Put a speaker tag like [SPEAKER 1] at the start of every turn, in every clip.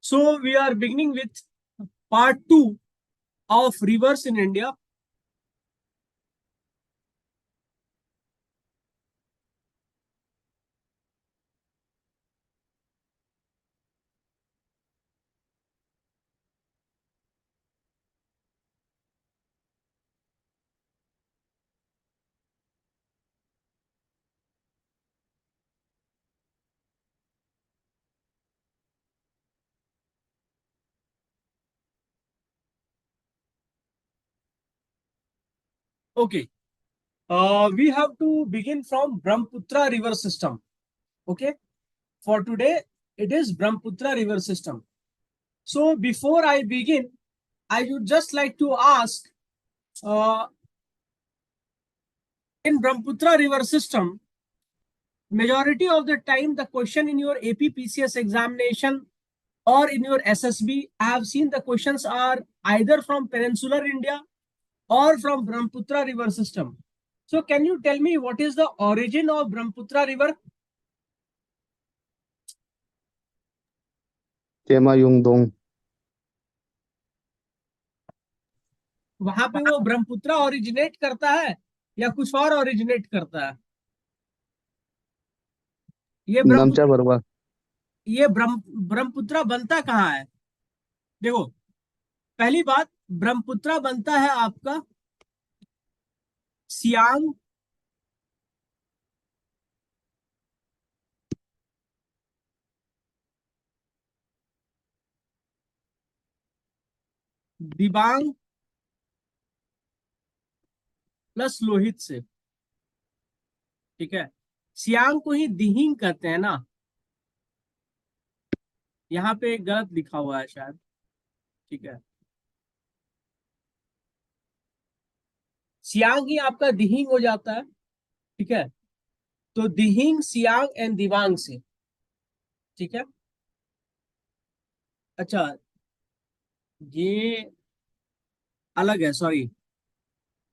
[SPEAKER 1] So we are beginning with part 2 of rivers in India. Okay. We have to begin from Brahmaputra river system. Okay. For today, it is Brahmaputra river system. So before I begin, I would just like to ask, in Brahmaputra river system, majority of the time the question in your AP-PCS examination or in your SSB, I have seen the questions are either from peninsular India or from Brahmaputra river system. So can you tell me what is the origin of Brahmaputra river?
[SPEAKER 2] Chemayungdong.
[SPEAKER 1] वहां पे वो Brahmaputra originate करता है या कुछ और originate करता है? ये
[SPEAKER 2] नमचा
[SPEAKER 1] ब्रह्मपुत्र
[SPEAKER 2] बरवा.
[SPEAKER 1] ये ब्रह्मपुत्र बनता कहाँ है? देखो, पहली बात, ब्रह्मपुत्र बनता है आपका सियांग, दिबांग प्लस लोहित से। ठीक है, सियांग को ही दिहिंग कहते हैं ना, यहाँ पे गलत लिखा हुआ है शायद। ठीक है, सियांग ही आपका दिहिंग हो जाता है। ठीक है, तो दिहिंग, सियांग एंड दिबांग से। ठीक है, अच्छा, ये अलग है, सॉरी,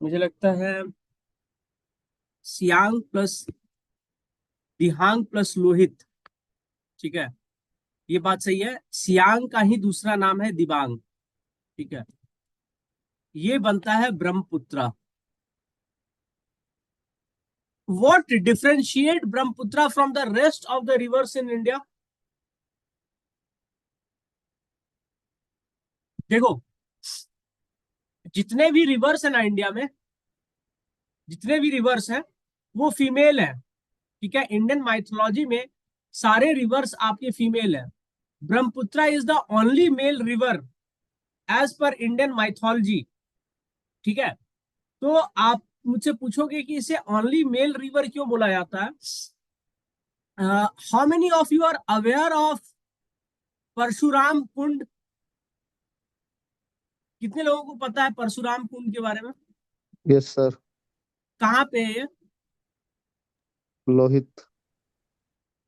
[SPEAKER 1] मुझे लगता है सियांग प्लस दिहांग प्लस लोहित। ठीक है, ये बात सही है, सियांग का ही दूसरा नाम है दिबांग। ठीक है, ये बनता है Brahmaputra. What differentiate Brahmaputra from the rest of the rivers in India? देखो, जितने भी रिवर्स है ना इंडिया में, जितने भी रिवर्स हैं वो फीमेल है। ठीक है, इंडियन माइथोलॉजी में सारे रिवर्स आपके फीमेल है। Brahmaputra is the only male river as per Indian mythology. ठीक है, तो आप मुझसे पूछोगे कि इसे ओनली मेल रिवर क्यों बोला जाता है? How many of you are aware of Parashuram Kund? कितने लोगों को पता है परशुराम कुंड के बारे में?
[SPEAKER 2] Yes sir.
[SPEAKER 1] कहाँ पे है ये?
[SPEAKER 2] लोहित.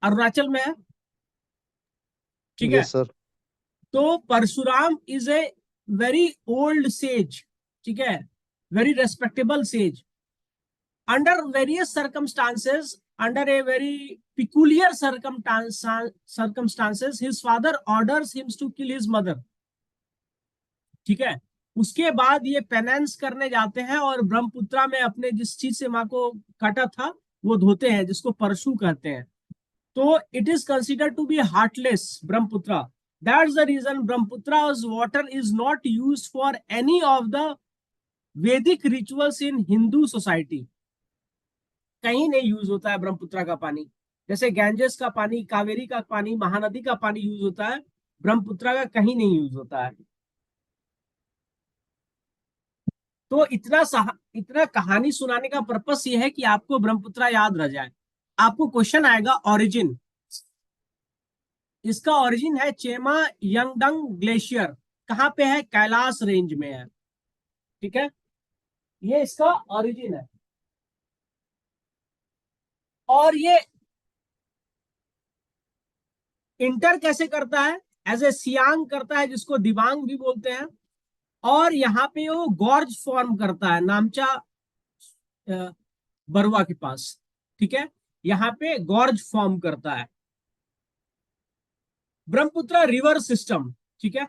[SPEAKER 1] अरुणाचल में है। ठीक है,
[SPEAKER 2] यस सर.
[SPEAKER 1] तो Parashuram is a very old sage. ठीक है, very respectable sage. Under various circumstances, under a very peculiar circumstances, his father orders him to kill his mother। ठीक है, उसके बाद ये पेनेंस करने जाते हैं और ब्रह्मपुत्र में अपने जिस चीज से माँ को काटा था वो धोते हैं, जिसको परशु कहते हैं। तो it is considered to be heartless Brahmaputra. That's the reason Brahmaputra's water is not used for any of the Vedic rituals in Hindu society. कहीं नहीं यूज होता है ब्रह्मपुत्र का पानी। जैसे गैंजेस का पानी, कावेरी का पानी, महानदी का पानी यूज होता है, ब्रह्मपुत्र का कहीं नहीं यूज होता है। तो इतना कहानी सुनाने का पर्पस ये है कि आपको ब्रह्मपुत्र याद रह जाए। आपको क्वेश्चन आएगा ओरिजिन। इसका ओरिजिन है चेमा यंगडंग ग्लेशियर। कहाँ पे है? कैलाश रेंज में है। ठीक है, ये इसका ओरिजिन है। और ये इंटर कैसे करता है? एज ए सियांग करता है, जिसको दिबांग भी बोलते हैं। और यहाँ पे वो गॉर्ज फॉर्म करता है नामचा बरवा के पास। ठीक है, यहाँ पे गॉर्ज फॉर्म करता है। ब्रह्मपुत्र रिवर सिस्टम, ठीक है।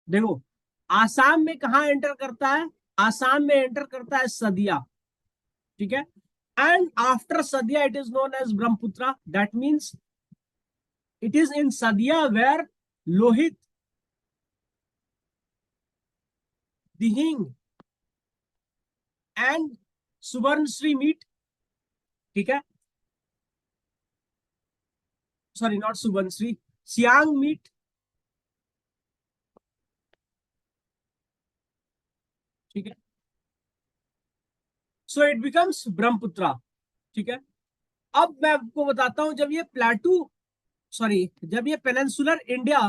[SPEAKER 1] देखो, आसाम में कहा एंटर करता है? आसाम में एंटर करता है सदिया, ठीक है। And after Sadiya it is known as Brahmaputra. That means it is in Sadiya where Lohit, Dihing and Subansiri meet, ठीक है। Sorry, not Subansiri, Siang meet, ठीक है। सो इट बिकम्स ब्रह्मपुत्र, ठीक है। अब मैं आपको बताता हूं, जब ये प्लेटू, सॉरी, जब ये पेनिनसुलर इंडिया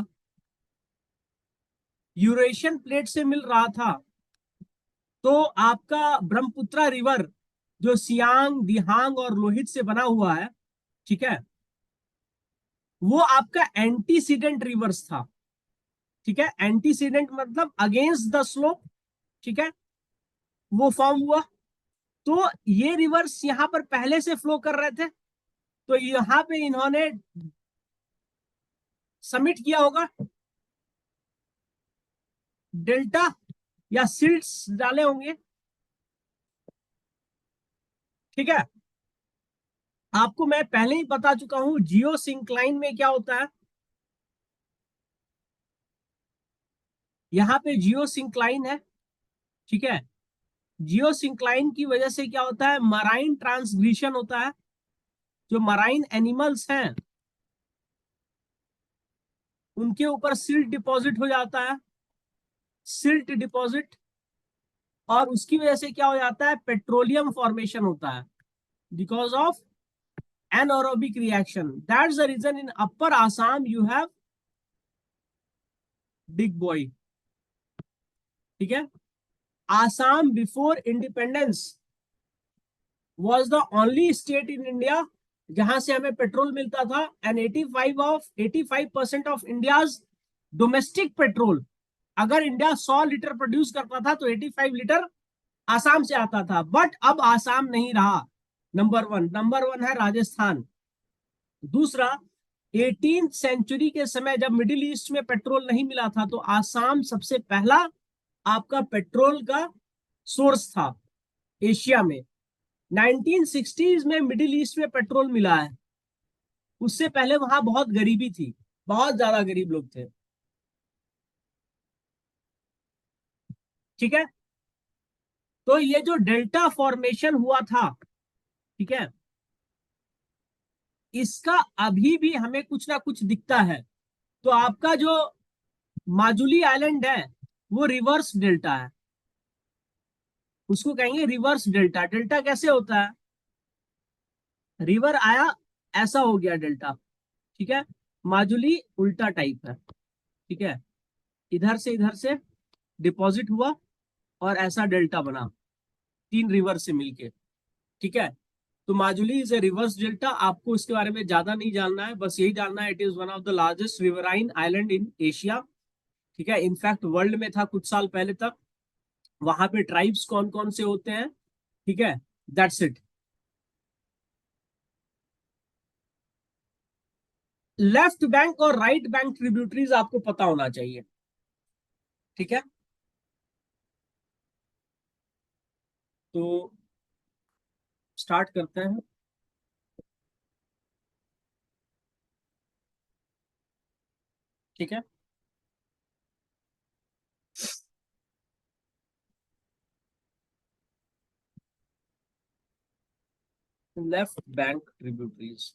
[SPEAKER 1] यूरेशियन प्लेट से मिल रहा था, तो आपका ब्रह्मपुत्र रिवर जो सियांग, दिहांग और लोहित से बना हुआ है, ठीक है, वो आपका एंटीसीडेंट रिवर्स था, ठीक है। एंटीसीडेंट मतलब अगेंस्ट द स्लोप, ठीक है, वो फॉर्म हुआ। तो ये रिवर्स यहां पर पहले से फ्लो कर रहे थे, तो यहां पे इन्होंने सबमिट किया होगा डेल्टा या सिल्ट्स डाले होंगे, ठीक है। आपको मैं पहले ही बता चुका हूं जियो सिंक्लाइन में क्या होता है। यहां पे जियो सिंक्लाइन है, ठीक है। जियो सिंक्लाइन की वजह से क्या होता है, मराइन ट्रांसग्रेशन होता है। जो मराइन एनिमल्स हैं उनके ऊपर सिल्ट डिपॉजिट हो जाता है, सिल्ट डिपॉजिट। और उसकी वजह से क्या हो जाता है, पेट्रोलियम फॉर्मेशन होता है because of anaerobic reaction. That's the reason in upper Assam you have big boy, ठीक है। Assam before independence was the only state in India जहां से हमें पेट्रोल मिलता था। And 85% of India's domestic petrol, अगर इंडिया 100 लीटर प्रोड्यूस करता था तो 85 लीटर आसाम से आता था। बट अब आसाम नहीं रहा नंबर वन है राजस्थान। दूसरा, 18th सेंचुरी के समय जब मिडिल ईस्ट में पेट्रोल नहीं मिला था, तो आसाम सबसे पहला आपका पेट्रोल का सोर्स था एशिया में। 1960s में मिडिल ईस्ट में पेट्रोल मिला है, उससे पहले वहां बहुत गरीबी थी, बहुत ज्यादा गरीब लोग थे, ठीक है। तो ये जो डेल्टा फॉर्मेशन हुआ था, ठीक है, इसका अभी भी हमें कुछ ना कुछ दिखता है। तो आपका जो माजुली आइलैंड है वो रिवर्स डेल्टा है, उसको कहेंगे रिवर्स डेल्टा। डेल्टा कैसे होता है, रिवर आया, ऐसा हो गया डेल्टा, ठीक है। माजुली उल्टा टाइप है, ठीक है, इधर से डिपॉजिट हुआ और ऐसा डेल्टा बना, तीन रिवर से मिलके, ठीक है। तो Majuli is a reverse delta. आपको इसके बारे में ज्यादा नहीं जानना है, बस यही जानना है it is one of the largest riverine island in Asia, ठीक है। इनफैक्ट वर्ल्ड में था कुछ साल पहले तक। वहां पे ट्राइब्स कौन कौन से होते हैं, ठीक है, दैट्स इट। लेफ्ट बैंक और राइट बैंक ट्रिब्यूटरीज आपको पता होना चाहिए, ठीक है। तो स्टार्ट करते हैं, ठीक है। Left bank tributaries,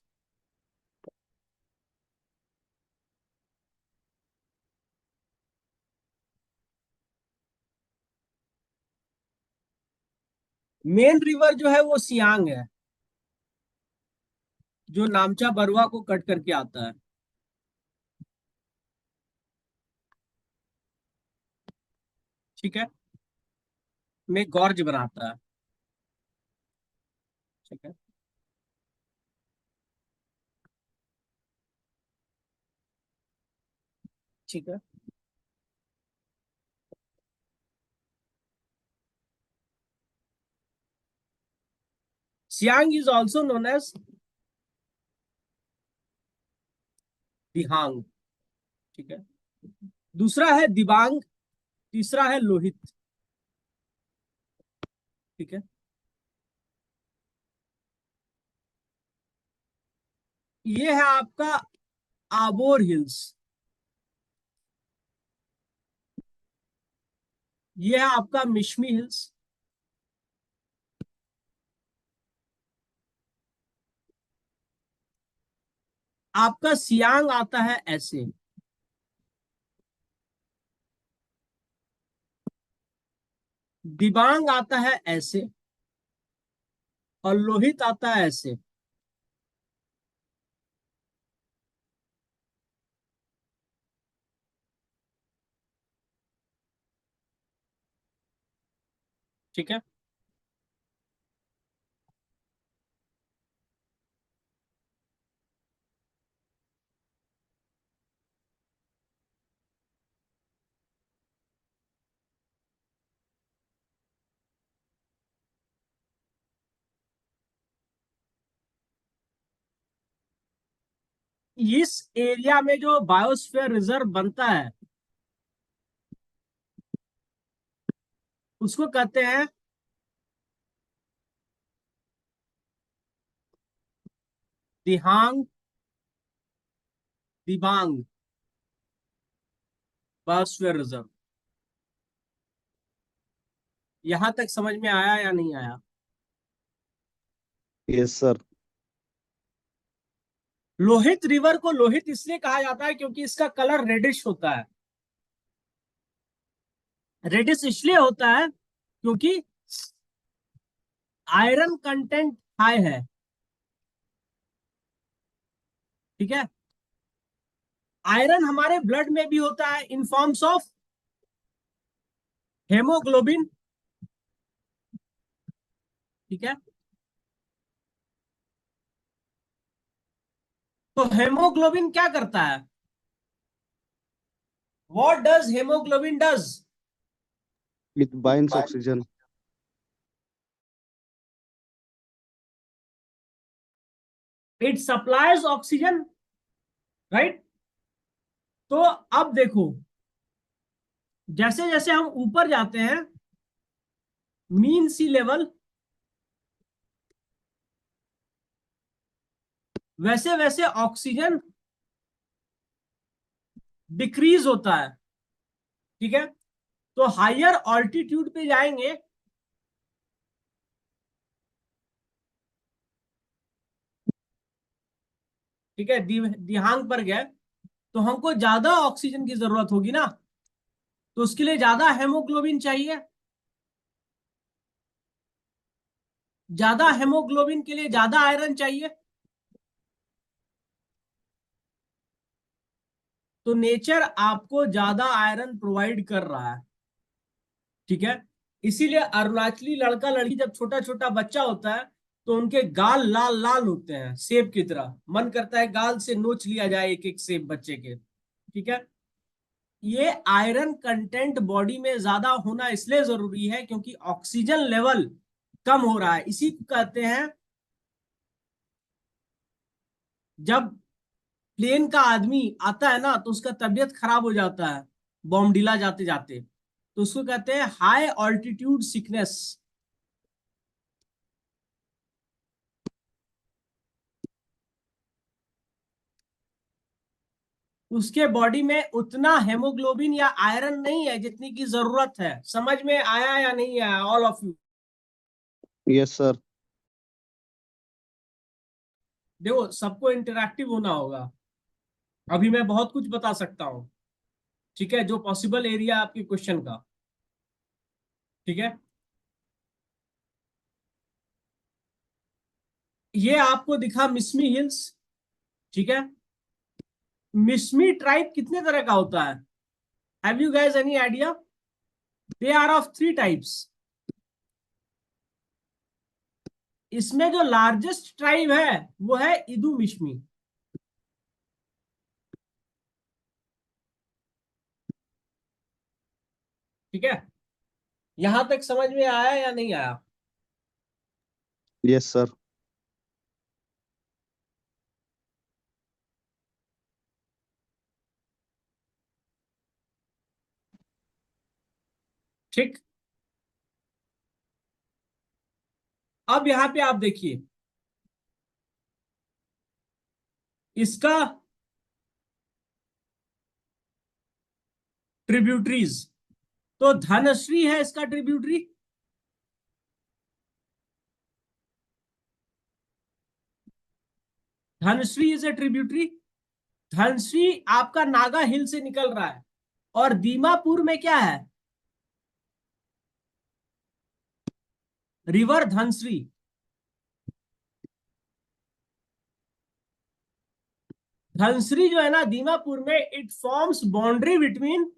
[SPEAKER 1] main river जो है वो सियांग है, जो नामचा बरुआ को कट करके आता है, ठीक है, में गॉर्ज बनाता है, ठीक है, ठीक है। Siang is also known as Dihang. ठीक है, दूसरा है दिबांग, तीसरा है लोहित। ठीक है, ये है आपका आबोर हिल्स, ये है आपका मिश्मी हिल्स, आपका सियांग आता है ऐसे, दिबांग आता है ऐसे, और लोहित आता है ऐसे। ठीक है, इस एरिया में जो बायोस्फीयर रिजर्व बनता है उसको कहते हैं दिहांग दिबांग बायोस्फीयर रिजर्व। यहां तक समझ में आया या नहीं आया?
[SPEAKER 2] Yes sir.
[SPEAKER 1] लोहित रिवर को लोहित इसलिए कहा जाता है क्योंकि इसका कलर रेडिश होता है। रेडिश इसलिए होता है क्योंकि आयरन कंटेंट हाई है। ठीक है, आयरन हमारे ब्लड में भी होता है इन फॉर्म्स ऑफ हेमोग्लोबिन। ठीक है, तो हेमोग्लोबिन क्या करता है? What does haemoglobin does?
[SPEAKER 2] It binds oxygen.
[SPEAKER 1] It supplies oxygen, right. तो अब देखो, जैसे जैसे हम ऊपर जाते हैं, मीन सी लेवल, वैसे वैसे ऑक्सीजन डिक्रीज होता है। ठीक है, तो हायर ऑल्टीट्यूड पे जाएंगे ठीक है, दिहांग पर गए तो हमको ज्यादा ऑक्सीजन की जरूरत होगी ना, तो उसके लिए ज्यादा हेमोग्लोबिन चाहिए। ज्यादा हेमोग्लोबिन के लिए ज्यादा आयरन चाहिए। तो नेचर आपको ज्यादा आयरन प्रोवाइड कर रहा है। ठीक है, इसीलिए अरुणाचली लड़का लड़की जब छोटा छोटा बच्चा होता है तो उनके गाल लाल लाल होते हैं सेब की तरह, मन करता है गाल से नोच लिया जाए एक एक सेब बच्चे के। ठीक है, ये आयरन कंटेंट बॉडी में ज्यादा होना इसलिए जरूरी है क्योंकि ऑक्सीजन लेवल कम हो रहा है। इसी को कहते हैं, जब प्लेन का आदमी आता है ना तो उसका तबीयत खराब हो जाता है बॉम्बडीला जाते जाते, तो उसको कहते हैं हाई ऑल्टीट्यूड सिकनेस। उसके बॉडी में उतना हेमोग्लोबिन या आयरन नहीं है जितनी की जरूरत है। समझ में आया या नहीं आया all of you?
[SPEAKER 2] Yes sir.
[SPEAKER 1] देखो, सबको इंटरैक्टिव होना होगा। अभी मैं बहुत कुछ बता सकता हूँ, ठीक है, जो पॉसिबल एरिया आपके क्वेश्चन का। ठीक है, ये आपको दिखा मिस्मी हिल्स। ठीक है, मिस्मी ट्राइब कितने तरह का होता है? Have you guys any idea? They are of three types. इसमें जो लार्जेस्ट ट्राइब है वो है इदू मिश्मी। ठीक है, यहां तक समझ में आया या नहीं आया?
[SPEAKER 2] Yes sir.
[SPEAKER 1] ठीक। अब यहां पे आप देखिए इसका ट्रिब्यूटरीज, तो धनश्री है इसका tributary. Dhanashree is a tributary. Dhanashree आपका नागा हिल से निकल रहा है, और दीमापुर में क्या है, रिवर धनश्री। धनश्री जो है ना दीमापुर में, it forms boundary between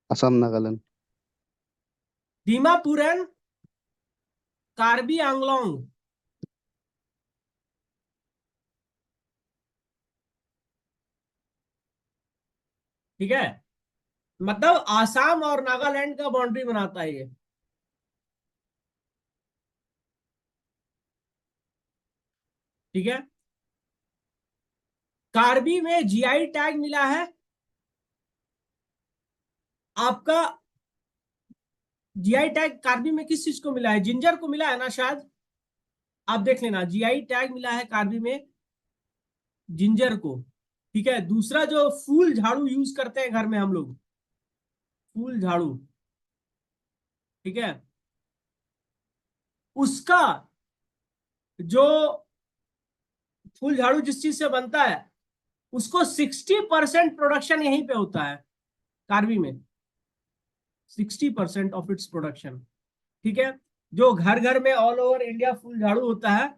[SPEAKER 2] Assam Nagaland.
[SPEAKER 1] Dimapur and Karbi Anglong. ठीक है, मतलब आसाम और नागालैंड का बाउंड्री बनाता है ये। ठीक है, कार्बी में जीआई टैग मिला है आपका। जीआई टैग कार्बी में किस चीज को मिला है, जिंजर को मिला है ना शायद, आप देख लेना। जीआई टैग मिला है कार्बी में जिंजर को। ठीक है, दूसरा जो फूल झाड़ू यूज करते हैं घर में हम लोग, फूल झाड़ू, ठीक है, उसका जो फूल झाड़ू जिस चीज से बनता है, उसको 60% प्रोडक्शन यहीं पे होता है कार्बी में। 60% ऑफ इट्स प्रोडक्शन। ठीक है, जो घर घर में ऑल ओवर इंडिया फूल झाड़ू होता है,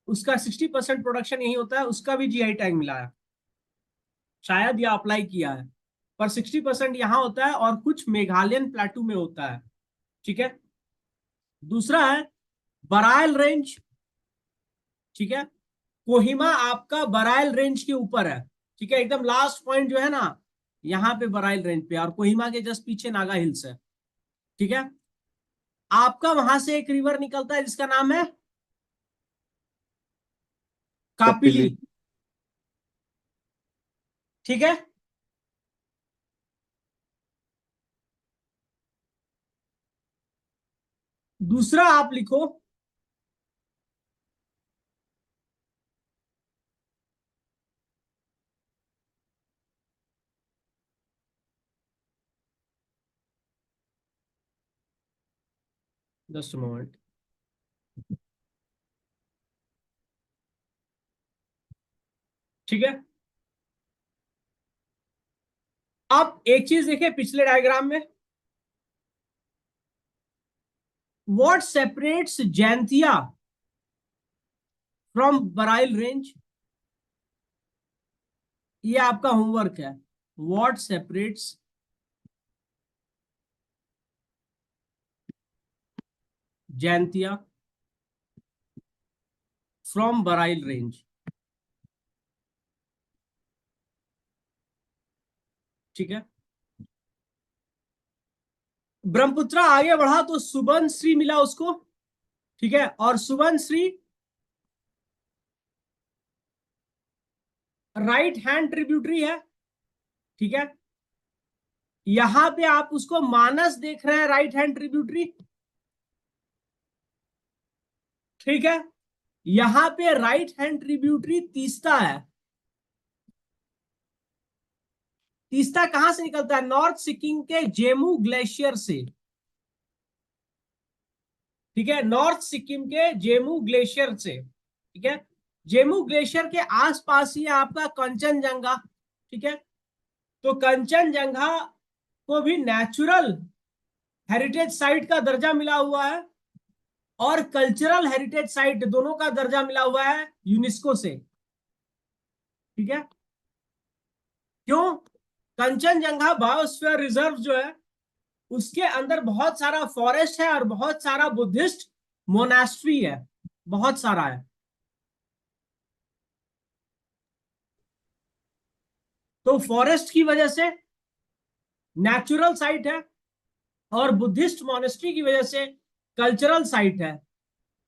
[SPEAKER 1] उसका 60% प्रोडक्शन यही होता है। उसका भी जीआई टैग मिला है शायद, या अप्लाई किया है, पर 60% यहां होता है और कुछ मेघालयन प्लेटू में होता है। ठीक है, दूसरा है बराइल रेंज। ठीक है, कोहिमा आपका बराइल रेंज के ऊपर है। ठीक है, एकदम लास्ट पॉइंट जो है ना, यहाँ पे बराइल रेंज पे, और कोहिमा के जस्ट पीछे नागा हिल्स है। ठीक है, आपका वहां से एक रिवर निकलता है जिसका नाम है कापिली।
[SPEAKER 2] कपिली।
[SPEAKER 1] ठीक है, दूसरा आप लिखो जस्ट मोमेंट। ठीक है, आप एक चीज देखिए पिछले डायग्राम में, what separates Jaintia from Barail range, ये आपका होमवर्क है। What separates Jaintia from Barail range. ठीक है, ब्रह्मपुत्र आगे बढ़ा तो सुबनश्री मिला उसको। ठीक है, और सुबनश्री राइट हैंड ट्रिब्यूटरी है। ठीक है, यहां पे आप उसको मानस देख रहे हैं, राइट हैंड ट्रिब्यूटरी। ठीक है, यहां पे राइट हैंड ट्रिब्यूटरी तीस्ता है। तीस्ता कहां से निकलता है, नॉर्थ सिक्किम के जेमू ग्लेशियर से। ठीक है, नॉर्थ सिक्किम के जेमू ग्लेशियर से। ठीक है, जेमू ग्लेशियर के आसपास ही है आपका कंचनजंगा। ठीक है, तो कंचनजंगा को भी नेचुरल हेरिटेज साइट का दर्जा मिला हुआ है, और कल्चरल हेरिटेज साइट दोनों का दर्जा मिला हुआ है यूनेस्को से। ठीक है, क्यों, कंचनजंगा बायोस्फीयर रिजर्व जो है, उसके अंदर बहुत सारा फॉरेस्ट है और बहुत सारा बुद्धिस्ट मोनास्ट्री है, बहुत सारा है। तो फॉरेस्ट की वजह से नेचुरल साइट है, और बुद्धिस्ट मोनेस्ट्री की वजह से कल्चरल साइट है।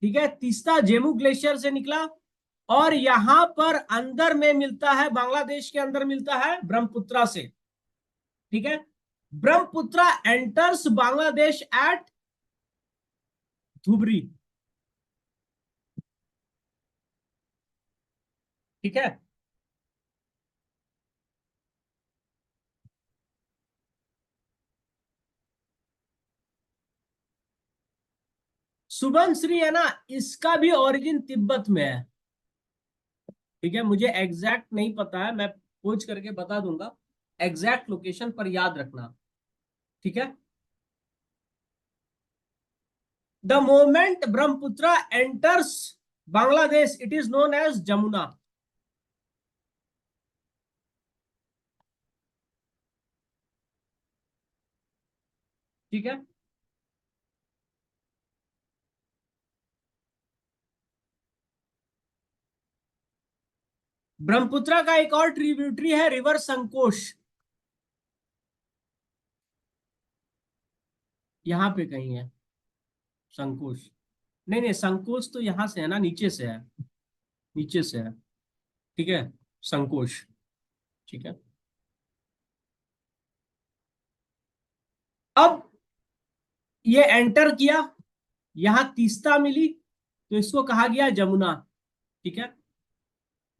[SPEAKER 1] ठीक है, तीस्ता जेमू ग्लेशियर से निकला, और यहां पर अंदर में मिलता है, बांग्लादेश के अंदर मिलता है ब्रह्मपुत्रा से। ठीक है, ब्रह्मपुत्रा एंटर्स बांग्लादेश एट धुबरी। ठीक है। सुबनश्री है ना, इसका भी ओरिजिन तिब्बत में है। ठीक है, मुझे एग्जैक्ट नहीं पता है, मैं खोज करके बता दूंगा। एग्जैक्ट लोकेशन पर याद रखना। ठीक है। The moment Brahmaputra enters Bangladesh it is known as Jamuna. ठीक है। ब्रह्मपुत्र का एक और ट्रिब्यूटरी है रिवर संकोश, यहां पे कहीं है संकोश। नहीं नहीं, संकोच तो यहां से है ना, नीचे से है, नीचे से है। ठीक है, संकोच। ठीक है। अब ये एंटर किया, यहां तीस्ता मिली, तो इसको कहा गया जमुना। ठीक है।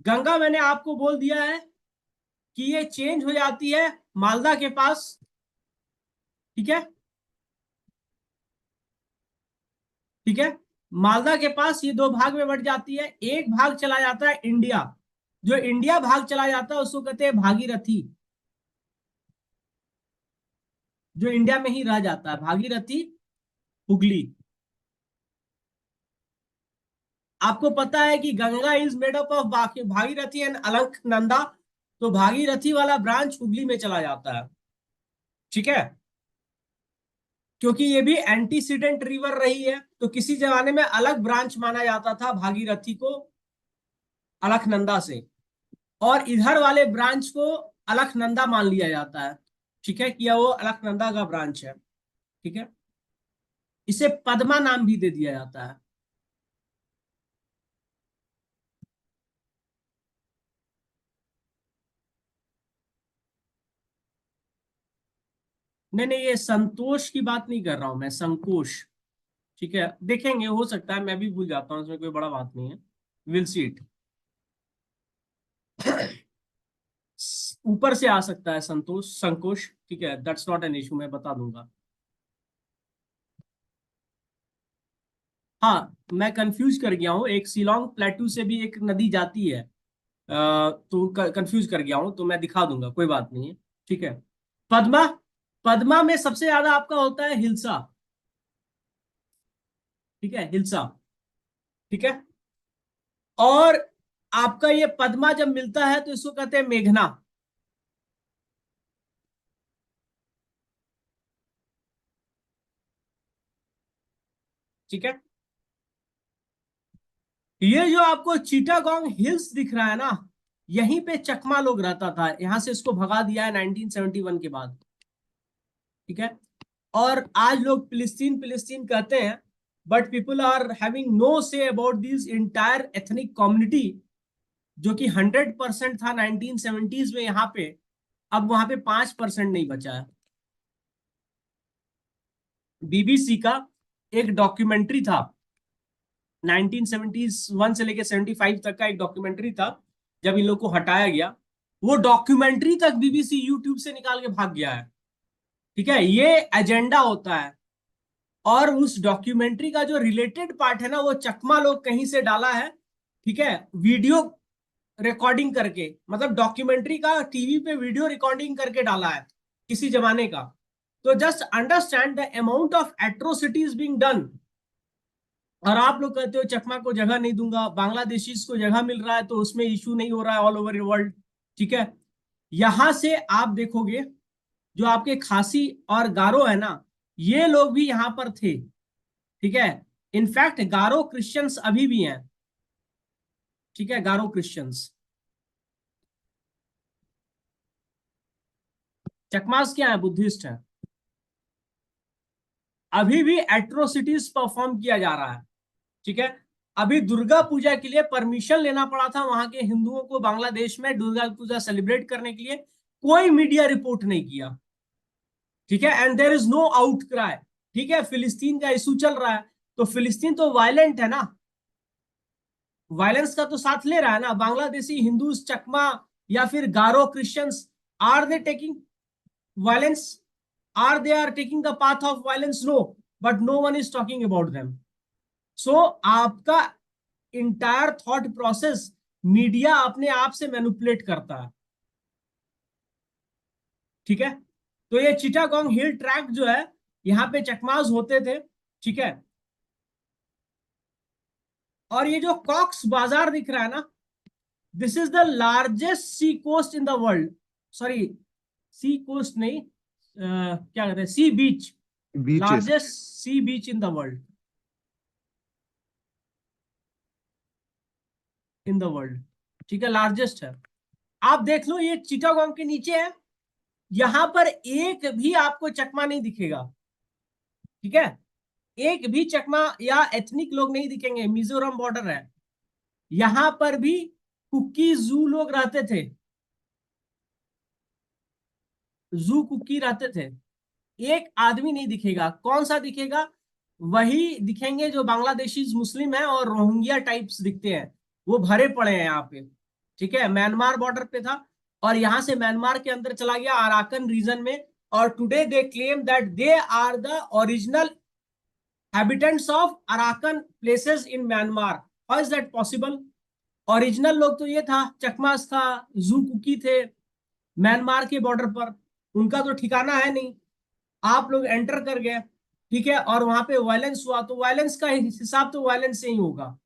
[SPEAKER 1] गंगा मैंने आपको बोल दिया है कि ये चेंज हो जाती है मालदा के पास। ठीक है। ठीक है। मालदा के पास ये दो भाग में बट जाती है, एक भाग चला जाता है इंडिया। जो इंडिया भाग चला जाता है उसको कहते हैं भागीरथी, जो इंडिया में ही रह जाता है, भागीरथी हुगली। आपको पता है कि Ganga is made up of Bhagirathi and Alaknanda, तो भागीरथी वाला ब्रांच हुगली में चला जाता है। ठीक है। क्योंकि ये भी एंटीसीडेंट रिवर रही है, तो किसी जमाने में अलग ब्रांच माना जाता था भागीरथी को अलकनंदा से, और इधर वाले ब्रांच को अलकनंदा मान लिया जाता है। ठीक है, कि वो अलकनंदा का ब्रांच है। ठीक है। इसे पद्मा नाम भी दे दिया जाता है। नहीं नहीं, ये संतोष की बात नहीं कर रहा हूं मैं, संकोश। ठीक है, देखेंगे, हो सकता है मैं भी भूल जाता हूँ, इसमें कोई बड़ा बात नहीं है। Will see it. ऊपर से आ सकता है संतोष, संकोश। ठीक है, दैट्स नॉट एन इशू, मैं बता दूंगा। हाँ, मैं कंफ्यूज कर गया हूँ, एक शिलोंग प्लेटू से भी एक नदी जाती है, तो कंफ्यूज कर गया हूँ, तो मैं दिखा दूंगा, कोई बात नहीं है। ठीक है। पद्मा, पद्मा में सबसे ज्यादा आपका होता है हिल्सा। ठीक है, हिल्सा। ठीक है। और आपका ये पद्मा जब मिलता है तो इसको कहते हैं मेघना। ठीक है। ये जो आपको चीटागोंग हिल्स दिख रहा है ना, यहीं पे चकमा लोग रहता था, यहां से इसको भगा दिया है 1971 के बाद। ठीक है। और आज लोग फिलिस्तीन फिलिस्तीन कहते हैं, but people are having no say about this entire ethnic community, जो कि 100% था 1970s में यहाँ पे, अब वहां पे 5% नहीं बचा है। बीबीसी का एक डॉक्यूमेंट्री था, 1971 से लेके 75 तक का एक डॉक्यूमेंट्री था, जब इन लोग को हटाया गया, वो डॉक्यूमेंट्री तक बीबीसी यूट्यूब से निकाल के भाग गया है। ठीक है, ये एजेंडा होता है। और उस डॉक्यूमेंट्री का जो रिलेटेड पार्ट है ना, वो चकमा लोग कहीं से डाला है। ठीक है, वीडियो रिकॉर्डिंग करके, मतलब डॉक्यूमेंट्री का टीवी पे वीडियो रिकॉर्डिंग करके डाला है किसी जमाने का। तो just understand the amount of atrocities being done. और आप लोग कहते हो चकमा को जगह नहीं दूंगा, बांग्लादेशी को जगह मिल रहा है, तो उसमें इशू नहीं हो रहा है ऑल ओवर वर्ल्ड। ठीक है। यहां से आप देखोगे, जो आपके खासी और गारो है ना, ये लोग भी यहां पर थे। ठीक है। इनफैक्ट गारो क्रिश्चियंस अभी भी हैं। ठीक है, गारो क्रिश्चियंस। चकमास क्या है, बुद्धिस्ट है। अभी भी एट्रोसिटीज परफॉर्म किया जा रहा है। ठीक है। अभी दुर्गा पूजा के लिए परमिशन लेना पड़ा था वहां के हिंदुओं को, बांग्लादेश में दुर्गा पूजा सेलिब्रेट करने के लिए, कोई मीडिया रिपोर्ट नहीं किया। ठीक है, and there is no outcry. ठीक है, फिलिस्तीन का इशू चल रहा है, तो फिलिस्तीन तो वायलेंट है ना, वायलेंस का तो साथ ले रहा है ना। बांग्लादेशी हिंदूज, चकमा या फिर Garo Christians, are they taking violence? Are they are taking the path of violence? No, but no one is talking about them. So आपका इंटायर थॉट प्रोसेस मीडिया अपने आप से मैनिपुलेट करता है। ठीक है, तो ये चिटागोंग हिल ट्रैक जो है, यहाँ पे चकमास होते थे। ठीक है, और ये जो कॉक्स बाजार दिख रहा है ना, this is the largest sea coast in the world. Sorry, sea coast नहीं, क्या कहते हैं, sea beach,
[SPEAKER 2] beaches.
[SPEAKER 1] Largest sea beach in the world, in the world. ठीक है, लार्जेस्ट है। आप देख लो, ये चिटागोंग के नीचे है, यहां पर एक भी आपको चकमा नहीं दिखेगा। ठीक है, एक भी चकमा या एथनिक लोग नहीं दिखेंगे। मिजोरम बॉर्डर है, यहां पर भी कुकी जू लोग रहते थे, जू कुकी रहते थे। एक आदमी नहीं दिखेगा। कौन सा दिखेगा? वही दिखेंगे जो बांग्लादेशी मुस्लिम है और रोहिंग्या टाइप्स दिखते हैं, वो भरे पड़े हैं यहाँ पे। ठीक है, म्यांमार बॉर्डर पे था, और यहां से म्यांमार के अंदर चला गया अराकन रीजन में, और today they claim that they are the original habitants of Arakan places in Myanmar. How is that possible? Original लोग तो ये था, चकमास था, जू कुकी थे म्यांमार के बॉर्डर पर, उनका तो ठिकाना है नहीं। आप लोग एंटर कर गए, ठीक है, और वहां पे वायलेंस हुआ, तो वायलेंस का हिसाब तो वायलेंस से ही होगा।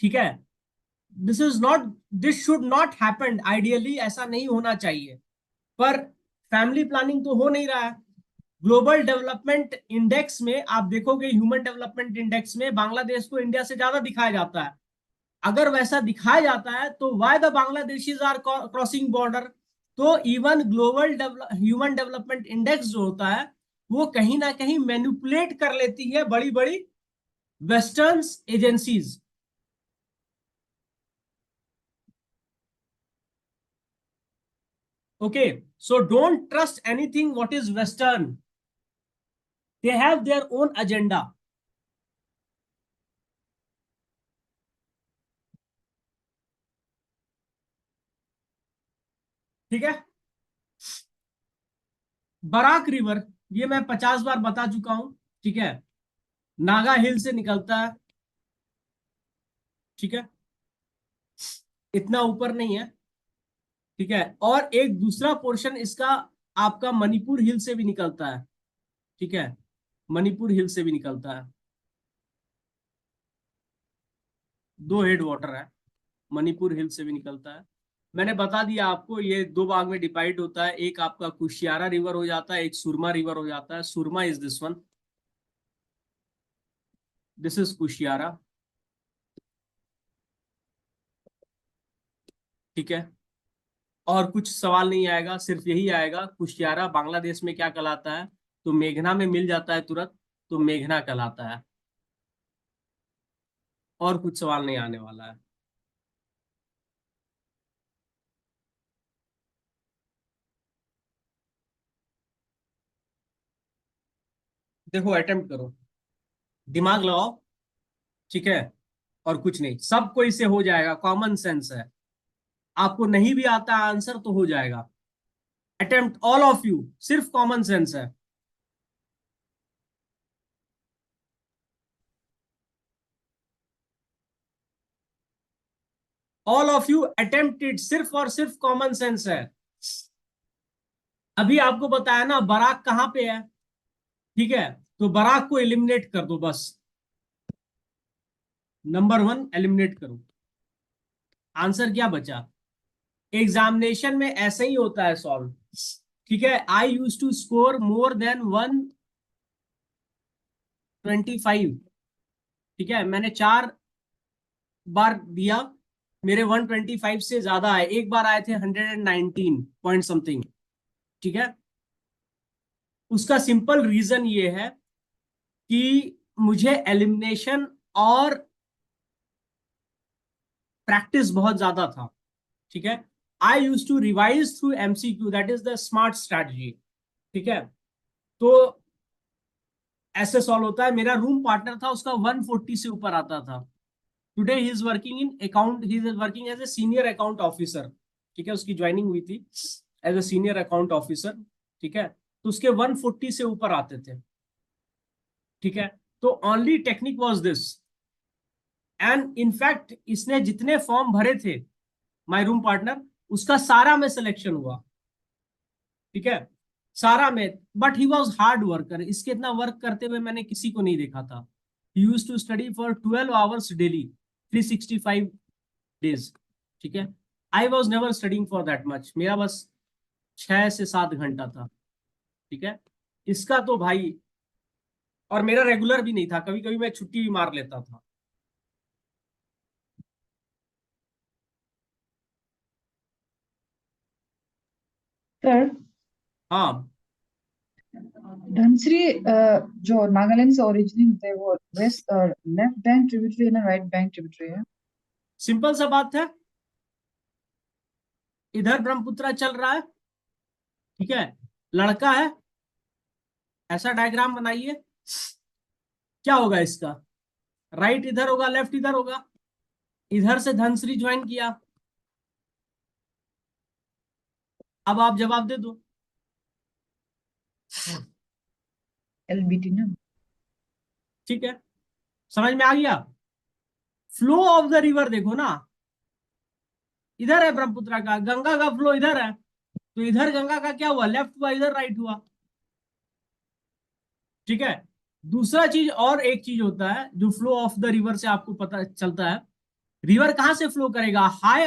[SPEAKER 1] ठीक है, this is not, this should not happen ideally, ऐसा नहीं होना चाहिए, पर फैमिली प्लानिंग तो हो नहीं रहा है। ग्लोबल डेवलपमेंट इंडेक्स में आप देखोगे, ह्यूमन डेवलपमेंट इंडेक्स में बांग्लादेश को इंडिया से ज्यादा दिखाया जाता है। अगर वैसा दिखाया जाता है तो why the Bangladeshis are crossing border? तो even global human development index जो होता है, वो कहीं ना कहीं मैनिपुलेट कर लेती है बड़ी बड़ी western agencies. Okay, so don't trust anything what is western, they have their own agenda. ठीक है, बराक रिवर, ये मैं 50 बार बता चुका हूं। ठीक है, नागा हिल से निकलता है। ठीक है, इतना ऊपर नहीं है। ठीक है, और एक दूसरा पोर्शन इसका आपका मणिपुर हिल से भी निकलता है। ठीक है, मणिपुर हिल से भी निकलता है। दो हेड वाटर है, मणिपुर हिल से भी निकलता है। मैंने बता दिया आपको, ये दो भाग में डिवाइड होता है, एक आपका कुशियारा रिवर हो जाता है, एक सुरमा रिवर हो जाता है। Surma is this one, this is Kushiyara. ठीक है, और कुछ सवाल नहीं आएगा, सिर्फ यही आएगा, कुशियारा बांग्लादेश में क्या कहलाता है? तो मेघना में मिल जाता है तुरंत, तो मेघना कहलाता है। और कुछ सवाल नहीं आने वाला है। देखो, अटेम्प्ट करो, दिमाग लगाओ। ठीक है, और कुछ नहीं, सबको इससे हो जाएगा, कॉमन सेंस है। आपको नहीं भी आता आंसर तो हो जाएगा। अटेम्प्ट ऑल ऑफ यू, सिर्फ कॉमन सेंस है। All of you attempt it, सिर्फ और सिर्फ कॉमन सेंस है। अभी आपको बताया ना बराक कहां पे है। ठीक है, तो बराक को एलिमिनेट कर दो बस, नंबर वन एलिमिनेट करो। आंसर क्या बचा? एग्जामिनेशन में ऐसे ही होता है सॉल्व। ठीक है, I used to score more than 125। ठीक है, मैंने 4 बार दिया, मेरे 125 से ज्यादा आए, एक बार आए थे 119 पॉइंट समथिंग। ठीक है, उसका सिंपल रीजन ये है कि मुझे एलिमिनेशन और प्रैक्टिस बहुत ज्यादा था। ठीक है, I used to revise through MCQ, that is the smart strategy. ठीक है, तो ऐसे सॉल्व होता है। मेरा रूम पार्टनर था, उसका 140 से ऊपर आता था। Today he is working in account, he is working as a senior account officer. ठीक है, उसकी ज्वाइनिंग हुई थी as a senior account officer. ठीक है, तो उसके 140 से ऊपर आते थे। ठीक है, तो only technique was this, and in fact इसने जितने फॉर्म भरे थे, माय रूम पार्टनर, उसका सारा में सिलेक्शन हुआ। ठीक है, सारा में। But he was hard worker, इसके इतना वर्क करते हुए मैंने किसी को नहीं देखा था। He used to study for 12 hours daily, 365 days. ठीक है, I was never studying for that much, मेरा बस 6 से 7 घंटा था। ठीक है, इसका तो भाई, और मेरा रेगुलर भी नहीं था, कभी कभी मैं छुट्टी भी मार लेता था।
[SPEAKER 3] सर,
[SPEAKER 1] हाँ,
[SPEAKER 3] धनश्री जो नागालैंड से ओरिजिनेट होते हैं वो वेस्ट और लेफ्ट बैंक ट्रिब्यूटरी है ना राइट बैंक ट्रिब्यूटरी है?
[SPEAKER 1] सिंपल सा बात है, इधर ब्रह्मपुत्र चल रहा है। ठीक है, लड़का है, ऐसा डायग्राम बनाइए, क्या होगा इसका? राइट इधर होगा, लेफ्ट इधर होगा। इधर से धनश्री ज्वाइन किया। अब आप जवाब दे दो।
[SPEAKER 3] एलबीटी ना?
[SPEAKER 1] ठीक है, समझ में आ गया? फ्लो ऑफ द रिवर देखो ना, इधर है ब्रह्मपुत्र का, गंगा का फ्लो इधर है, तो इधर गंगा का क्या हुआ? लेफ्ट हुआ, इधर राइट हुआ। ठीक है, दूसरा चीज, और एक चीज होता है जो फ्लो ऑफ द रिवर से आपको पता चलता है। रिवर कहां से फ्लो करेगा? हाई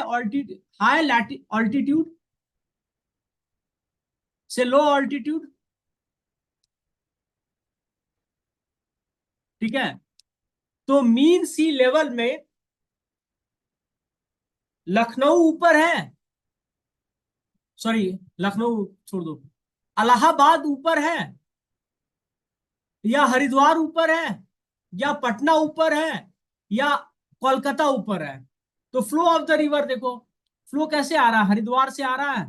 [SPEAKER 1] ऑल्टीट्यूड से लो ऑल्टीट्यूड। ठीक है, तो मीन सी लेवल में लखनऊ ऊपर है, सॉरी, लखनऊ छोड़ दो, इलाहाबाद ऊपर है, या हरिद्वार ऊपर है, या पटना ऊपर है, या कोलकाता ऊपर है। तो फ्लो ऑफ द रिवर देखो, फ्लो कैसे आ रहा है? हरिद्वार से आ रहा है,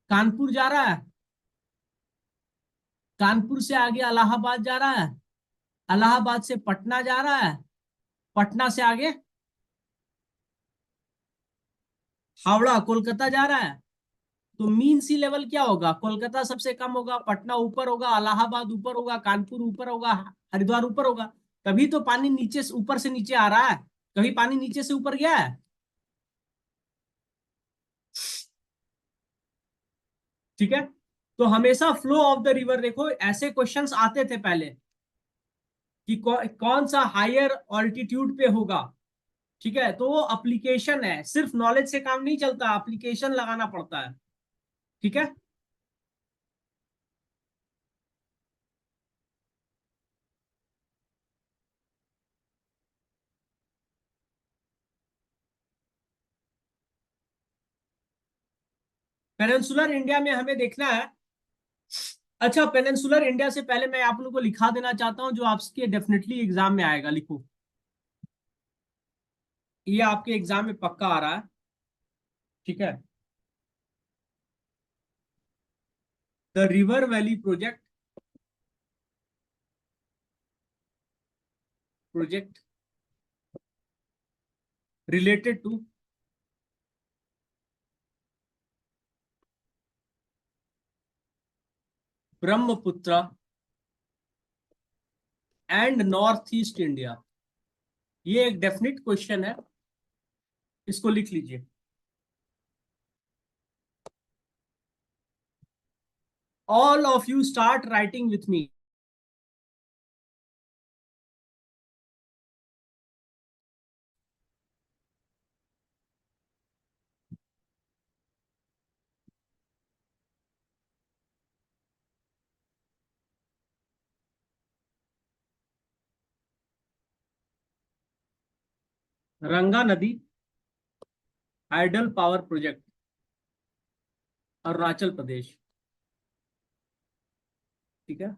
[SPEAKER 1] कानपुर जा रहा है, कानपुर से आगे इलाहाबाद जा रहा है, इलाहाबाद से पटना जा रहा है, पटना से आगे हावड़ा कोलकाता जा रहा है। तो मीन सी लेवल क्या होगा? कोलकाता सबसे कम होगा, पटना ऊपर होगा, इलाहाबाद ऊपर होगा, कानपुर ऊपर होगा, हरिद्वार ऊपर होगा। तभी तो पानी नीचे से ऊपर से नीचे आ रहा है। कभी पानी नीचे से ऊपर गया है? ठीक है, तो हमेशा फ्लो ऑफ द रिवर देखो, ऐसे क्वेश्चंस आते थे पहले कि कौन सा हायर ऑल्टीट्यूड पे होगा। ठीक है, तो वो एप्लीकेशन है, सिर्फ नॉलेज से काम नहीं चलता, एप्लीकेशन लगाना पड़ता है। ठीक है, पेनिनसुलर इंडिया में हमें देखना है। अच्छा, पेनिनसुलर इंडिया से पहले मैं आप लोगों को लिखा देना चाहता हूं, जो आपके डेफिनेटली एग्जाम में आएगा, लिखो, ये आपके एग्जाम में पक्का आ रहा है। ठीक है, the river valley project related to Brahmaputra and north east India. ये एक डेफिनेट क्वेश्चन है, इसको लिख लीजिए। All of you start writing with me. Ranga Nadi hydel power project, Arunachal Pradesh. ठीक है,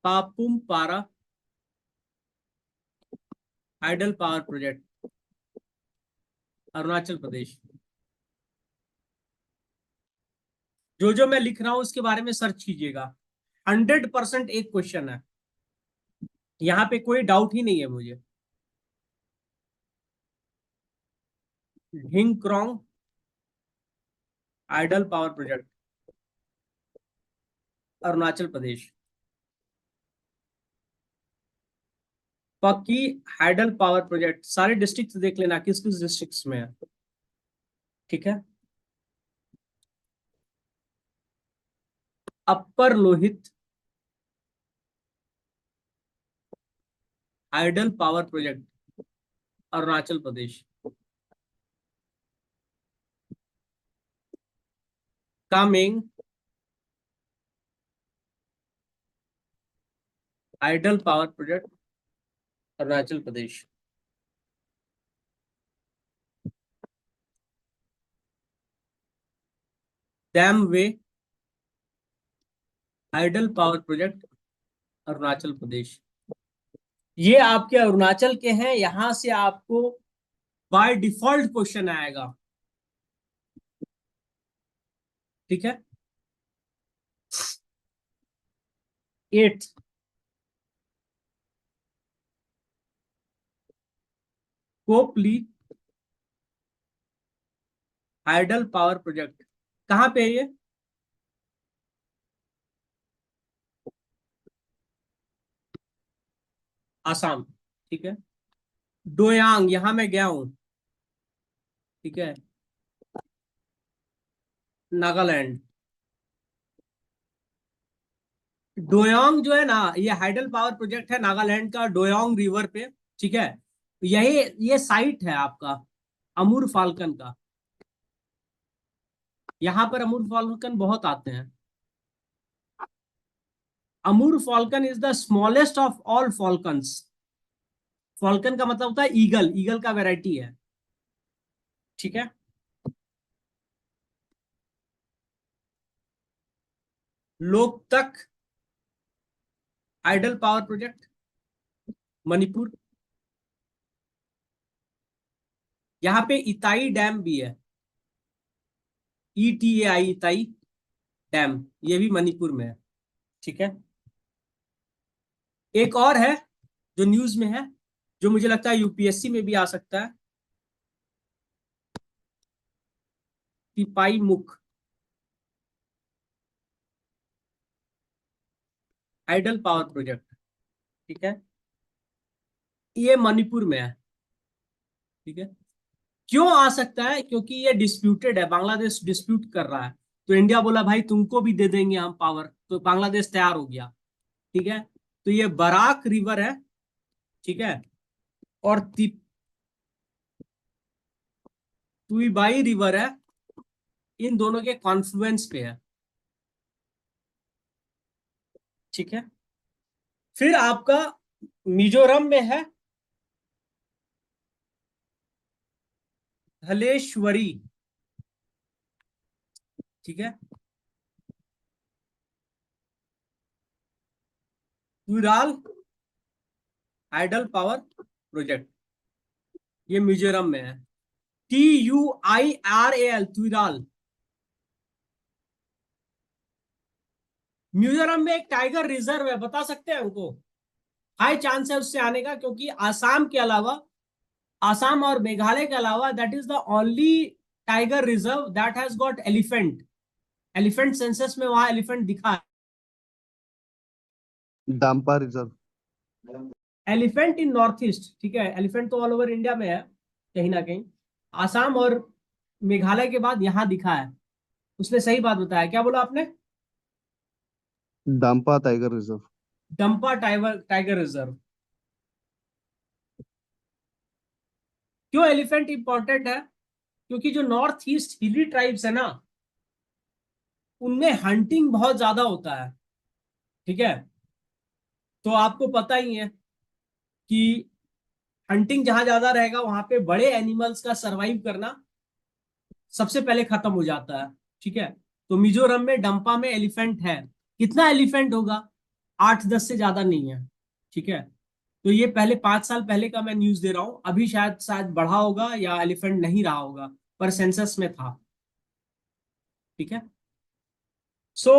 [SPEAKER 1] Papum Pare hydel power project, Arunachal Pradesh. जो जो मैं लिख रहा हूं उसके बारे में सर्च कीजिएगा, 100% एक क्वेश्चन है, यहाँ पे कोई डाउट ही नहीं है मुझे। Dhing hydel power project, Arunachal Pradesh. Pakke hydel power project, सारे डिस्ट्रिक्ट देख लेना किस किस डिस्ट्रिक्ट में है, ठीक है। Upper Lohit hydel power project, Arunachal Pradesh. Kameng hydel power project, Arunachal Pradesh. Demwe hydel power project, Arunachal Pradesh. ये आपके अरुणाचल के हैं, यहां से आपको बाय डिफॉल्ट क्वेश्चन आएगा, ठीक है। 8 कोपली हाइडल पावर प्रोजेक्ट, कहां पे है ये? आसाम, ठीक है। डोयांग, यहां मैं गया हूं, ठीक है, नागालैंड। डोयांग जो है ना, ये हाइडल पावर प्रोजेक्ट है नागालैंड का, डोयांग रिवर पे, ठीक है। यही ये साइट है आपका अमूर फाल्कन का, यहां पर अमूर फाल्कन बहुत आते हैं। Amur falcon is the smallest of all falcons. Falcon का मतलब होता है ईगल, ईगल का वैरायटी है, ठीक है। Loktak hydel power project, Manipur. यहाँ पे इताई डैम भी है, ETAI इताई डैम, ये भी मणिपुर में है, ठीक है। एक और है जो न्यूज में है, जो मुझे लगता है यूपीएससी में भी आ सकता है, तिपाई मुख हाइडल पावर प्रोजेक्ट, ठीक है। ये मणिपुर में है, ठीक है। क्यों आ सकता है? क्योंकि ये डिस्प्यूटेड है, बांग्लादेश डिस्प्यूट कर रहा है, तो इंडिया बोला भाई तुमको भी दे देंगे हम पावर, तो बांग्लादेश तैयार हो गया, ठीक है। तो ये बराक रिवर है, ठीक है, और तुईबाई रिवर है, इन दोनों के कॉन्फ्लुएंस पे है, ठीक है। फिर आपका मिजोरम में है धलेश्वरी, ठीक है। तुराल हाइडल पावर प्रोजेक्ट, ये मिजोरम में है, TUIRAL, तुराल। मिजोरम में एक टाइगर रिजर्व है, बता सकते हैं हमको? हाई चांस है उससे आने का, क्योंकि आसाम के अलावा, आसाम और मेघालय के अलावा, that is the only tiger reserve that has got elephant. Elephant census में वहां एलिफेंट दिखा है।
[SPEAKER 2] Dampa reserve.
[SPEAKER 1] Elephant in north east, ठीक है। एलिफेंट तो ऑल ओवर इंडिया में है कहीं ना कहीं, आसाम और मेघालय के बाद यहां दिखा है। उसने सही बात बताया, क्या बोला आपने?
[SPEAKER 2] Dampa tiger reserve.
[SPEAKER 1] Dampa tiger tiger reserve. क्यों एलिफेंट इंपॉर्टेंट है? क्योंकि जो नॉर्थ ईस्ट हिली ट्राइब्स है ना, उनमें हंटिंग बहुत ज्यादा होता है, ठीक है। तो आपको पता ही है कि हंटिंग जहां ज्यादा रहेगा वहां पे बड़े एनिमल्स का सरवाइव करना सबसे पहले खत्म हो जाता है, ठीक है। तो मिजोरम में डंपा में एलिफेंट है। कितना एलिफेंट होगा? 8-10 से ज्यादा नहीं है, ठीक है। तो ये पहले 5 साल पहले का मैं न्यूज दे रहा हूं, अभी शायद शायद बढ़ा होगा या एलिफेंट नहीं रहा होगा, पर सेंसस में था। ठीक है। सो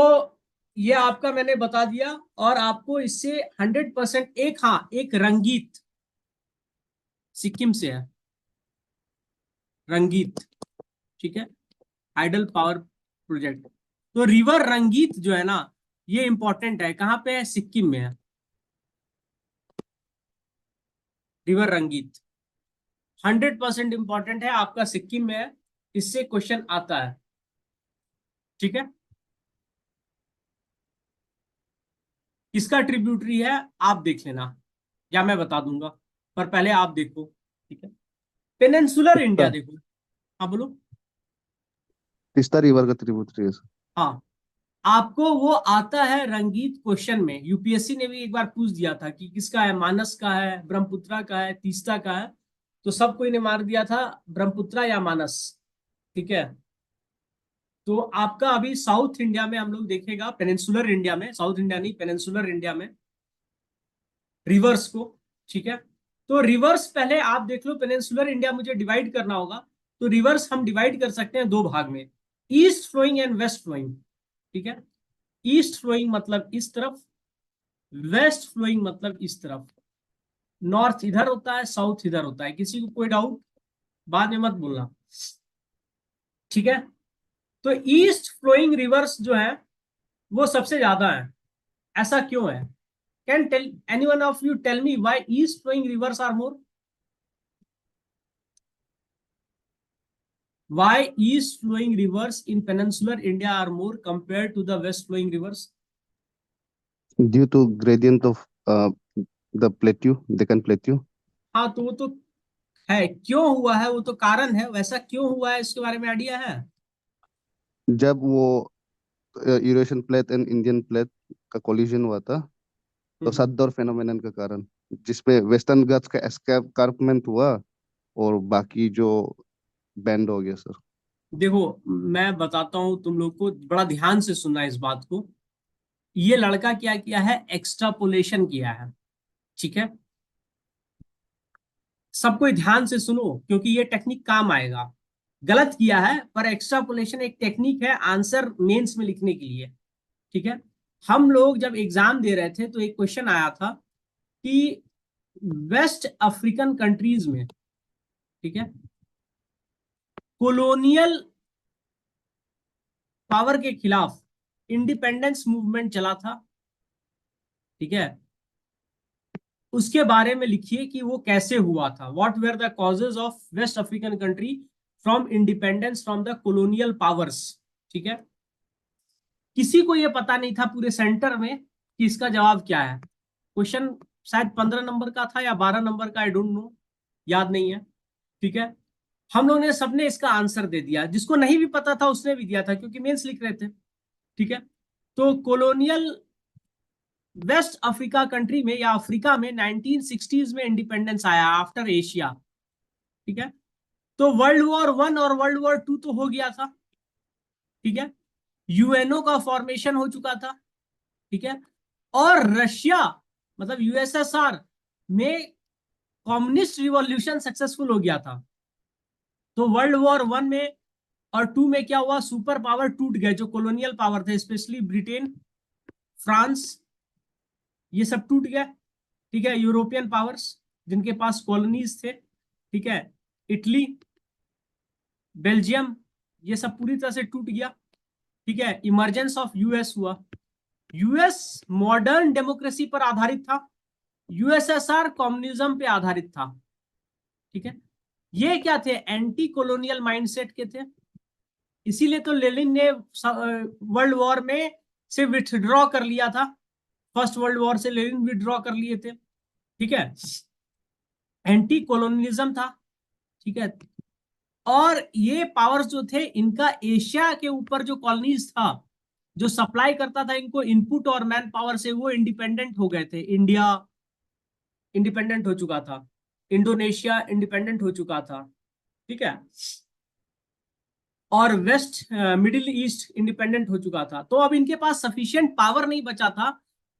[SPEAKER 1] ये आपका मैंने बता दिया, और आपको इससे 100% एक, हाँ, एक रंगीत सिक्किम से है, रंगीत। ठीक है, हाइडल पावर प्रोजेक्ट। तो रिवर रंगीत जो है ना, ये इंपॉर्टेंट है। कहाँ पे है? सिक्किम में है रिवर रंगीत। 100% इंपॉर्टेंट है, आपका सिक्किम में है, इससे क्वेश्चन आता है। ठीक है। किसका ट्रिब्यूटरी है आप देख लेना, या मैं बता दूंगा, पर पहले आप देखो। ठीक है। पेनिनसुलर इंडिया
[SPEAKER 2] तीस्ता
[SPEAKER 1] देखो। हाँ बोलो।
[SPEAKER 2] तीस्ता रिवर का ट्रिब्यूटरी है सर।
[SPEAKER 1] हाँ, आपको वो आता है रंगीत क्वेश्चन में, यूपीएससी ने भी एक बार पूछ दिया था कि किसका है, मानस का है, ब्रह्मपुत्रा का है, तीस्ता का है। तो सब कोई ने मार दिया था ब्रह्मपुत्रा या मानस। ठीक है। तो आपका अभी साउथ इंडिया में हम लोग देखेगा, पेनिनसुलर इंडिया में, साउथ इंडिया नहीं, पेनिनसुलर इंडिया में रिवर्स को। ठीक है। तो रिवर्स पहले आप देख लो, पेनिनसुलर इंडिया मुझे डिवाइड करना होगा। तो रिवर्स हम डिवाइड कर सकते हैं दो भाग में, east flowing and west flowing. ठीक है। ईस्ट फ्लोइंग मतलब इस तरफ, वेस्ट फ्लोइंग मतलब इस तरफ। नॉर्थ इधर होता है, साउथ इधर होता है। किसी को कोई डाउट? बाद में मत बोलना। ठीक है। तो ईस्ट फ्लोइंग रिवर्स जो है वो सबसे ज्यादा है। ऐसा क्यों है? Can tell any one of you tell me why east flowing rivers are more? Why east flowing rivers in peninsular India are more compared to the west flowing rivers?
[SPEAKER 2] Due to gradient of the plateau, Deccan plateau.
[SPEAKER 1] हाँ, तो वो तो है, क्यों हुआ है वो तो कारण है, वैसा क्यों हुआ है इसके बारे में आइडिया है?
[SPEAKER 2] जब वो Eurasian plate and Indian plate का कोलिजन हुआ था, तो
[SPEAKER 1] हम्म।
[SPEAKER 2] सद्दर फेनोमेनन के कारण, जिसपे वेस्टर्न घाट्स का एस्कार्पमेंट हुआ और बाकी जो बैंड हो गया सर।
[SPEAKER 1] देखो, मैं बताता हूँ तुम लोग को, बड़ा ध्यान से सुनना इस बात को। ये लड़का क्या किया है, एक्सट्रापोलेशन किया है। ठीक है। सब कोई ध्यान से सुनो, क्योंकि ये टेक्निक काम आएगा। गलत किया है, पर एक्सट्रापोलेशन एक टेक्निक है आंसर मेंस में लिखने के लिए। ठीक है। हम लोग जब एग्जाम दे रहे थे तो एक क्वेश्चन आया था कि वेस्ट अफ्रीकन कंट्रीज में, ठीक है, कॉलोनियल पावर के खिलाफ इंडिपेंडेंस मूवमेंट चला था। ठीक है। उसके बारे में लिखिए कि वो कैसे हुआ था, what were the causes of west African country from independence from the colonial powers. ठीक है। किसी को ये पता नहीं था पूरे सेंटर में कि इसका जवाब क्या है। क्वेश्चन शायद 15 नंबर का था या 12 नंबर का, आई डोंट नो, याद नहीं है। ठीक है। हम लोगों ने सबने इसका आंसर दे दिया, जिसको नहीं भी पता था उसने भी दिया था, क्योंकि मेंस लिख रहे थे। ठीक है। तो कॉलोनियल वेस्ट अफ्रीका कंट्री में या अफ्रीका में 1960s में इंडिपेंडेंस आया आफ्टर एशिया। ठीक है। तो वर्ल्ड वॉर 1 और वर्ल्ड वॉर 2 तो हो गया था। ठीक है। यूएनओ का फॉर्मेशन हो चुका था। ठीक है। और रशिया मतलब यूएसएसआर में कम्युनिस्ट रिवॉल्यूशन सक्सेसफुल हो गया था। तो वर्ल्ड वॉर 1 में और 2 में क्या हुआ, सुपर पावर टूट गए, जो कॉलोनियल पावर थे, स्पेशली ब्रिटेन, फ्रांस, ये सब टूट गया। ठीक है। यूरोपियन पावर्स जिनके पास कॉलोनीज थे, ठीक है, इटली, बेल्जियम, ये सब पूरी तरह से टूट गया। ठीक है। इमरजेंस ऑफ यूएस हुआ। यूएस मॉडर्न डेमोक्रेसी पर आधारित था, यूएसएसआर कम्युनिज्म पे आधारित था। ठीक है। ये क्या थे, एंटी कॉलोनियल माइंडसेट के थे। इसीलिए तो लेनिन ने वर्ल्ड वॉर में से विथड्रॉ कर लिया था, फर्स्ट वर्ल्ड वॉर से लेनिन विथड्रॉ कर लिए थे। ठीक है। एंटी कॉलोनियलिज्म था। ठीक है। और ये पावर्स जो थे, इनका एशिया के ऊपर जो कॉलोनीज था, जो सप्लाई करता था इनको इनपुट और मैन पावर से, वो इंडिपेंडेंट हो गए थे। इंडिया इंडिपेंडेंट हो चुका था, इंडोनेशिया इंडिपेंडेंट हो चुका था। ठीक है। और वेस्ट मिडिल ईस्ट इंडिपेंडेंट हो चुका था। तो अब इनके पास सफिशिएंट पावर नहीं बचा था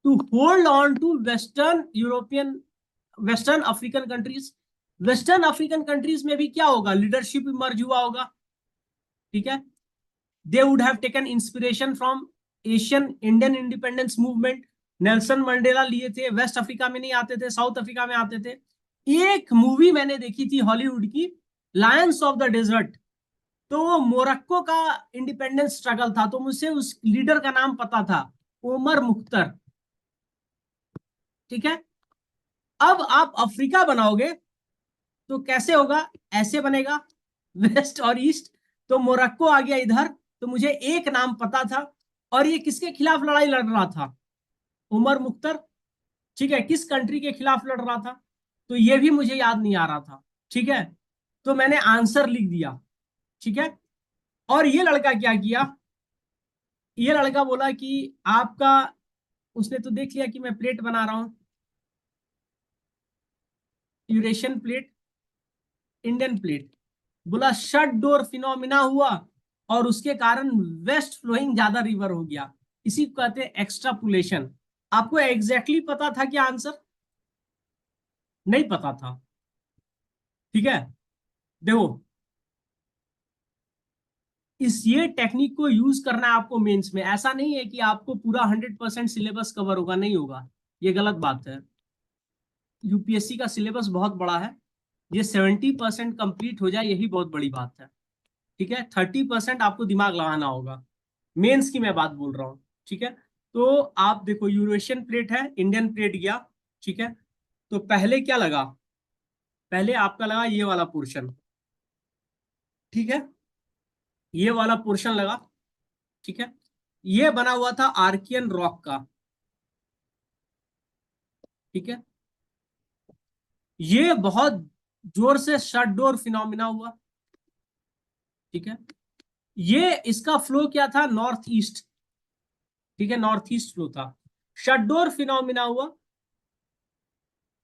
[SPEAKER 1] to hold on to western European western African countries, western African countries में भी क्या होगा, लीडरशिप इमर्ज हुआ होगा, ठीक है। They would have taken inspiration from Asian Indian independence movement. Nelson Mandela लिए थे, वेस्ट अफ्रीका में नहीं आते थे, साउथ अफ्रीका में आते थे। एक मूवी मैंने देखी थी हॉलीवुड की, लायंस ऑफ द डेजर्ट, तो वो मोरक्को का इंडिपेंडेंस स्ट्रगल था, तो मुझे उस लीडर का नाम पता था, उमर मुख्तर, ठीक है। अब आप अफ्रीका बनाओगे तो कैसे होगा, ऐसे बनेगा, वेस्ट और ईस्ट। तो मोरक्को आ गया इधर, तो मुझे एक नाम पता था, और ये किसके खिलाफ लड़ाई लड़ रहा था, उमर मुख्तर, ठीक है। किस कंट्री के खिलाफ लड़ रहा था, तो ये भी मुझे याद नहीं आ रहा था, ठीक है। तो मैंने आंसर लिख दिया, ठीक है। और ये लड़का क्या किया, ये लड़का बोला कि आपका, उसने तो देख लिया कि मैं प्लेट बना रहा हूं, यूरेशियन प्लेट, इंडियन प्लेट, बोला शट डोर फिनोमिना हुआ, और उसके कारण वेस्ट फ्लोइंग ज्यादा रिवर हो गया, इसी को कहते हैं एक्सट्रापुलेशन। आपको एग्जैक्टली पता था क्या आंसर, नहीं पता था, ठीक है। देखो, इस ये टेक्निक को यूज करना है आपको मेंस में, ऐसा नहीं है कि आपको पूरा 100% सिलेबस कवर होगा, नहीं होगा, ये गलत बात है। यूपीएससी का सिलेबस बहुत बड़ा है, ये 70% कंप्लीट हो जाए यही बहुत बड़ी बात है, ठीक है। 30% आपको दिमाग लगाना होगा, मेंस की मैं बात बोल रहा हूँ, ठीक है। तो आप देखो, यूरेशियन प्लेट है, इंडियन प्लेट गया, ठीक है। तो पहले क्या लगा, पहले आपका लगा ये वाला पोर्शन, ठीक है, ये वाला पोर्शन लगा, ठीक है। ये बना हुआ था आर्कियन रॉक का, ठीक है। ये बहुत जोर से शट डोर फिनोमिना हुआ, ठीक है। ये इसका फ्लो क्या था, नॉर्थ ईस्ट, ठीक है, नॉर्थ ईस्ट फ्लो था, शट डोर फिनोमिना हुआ।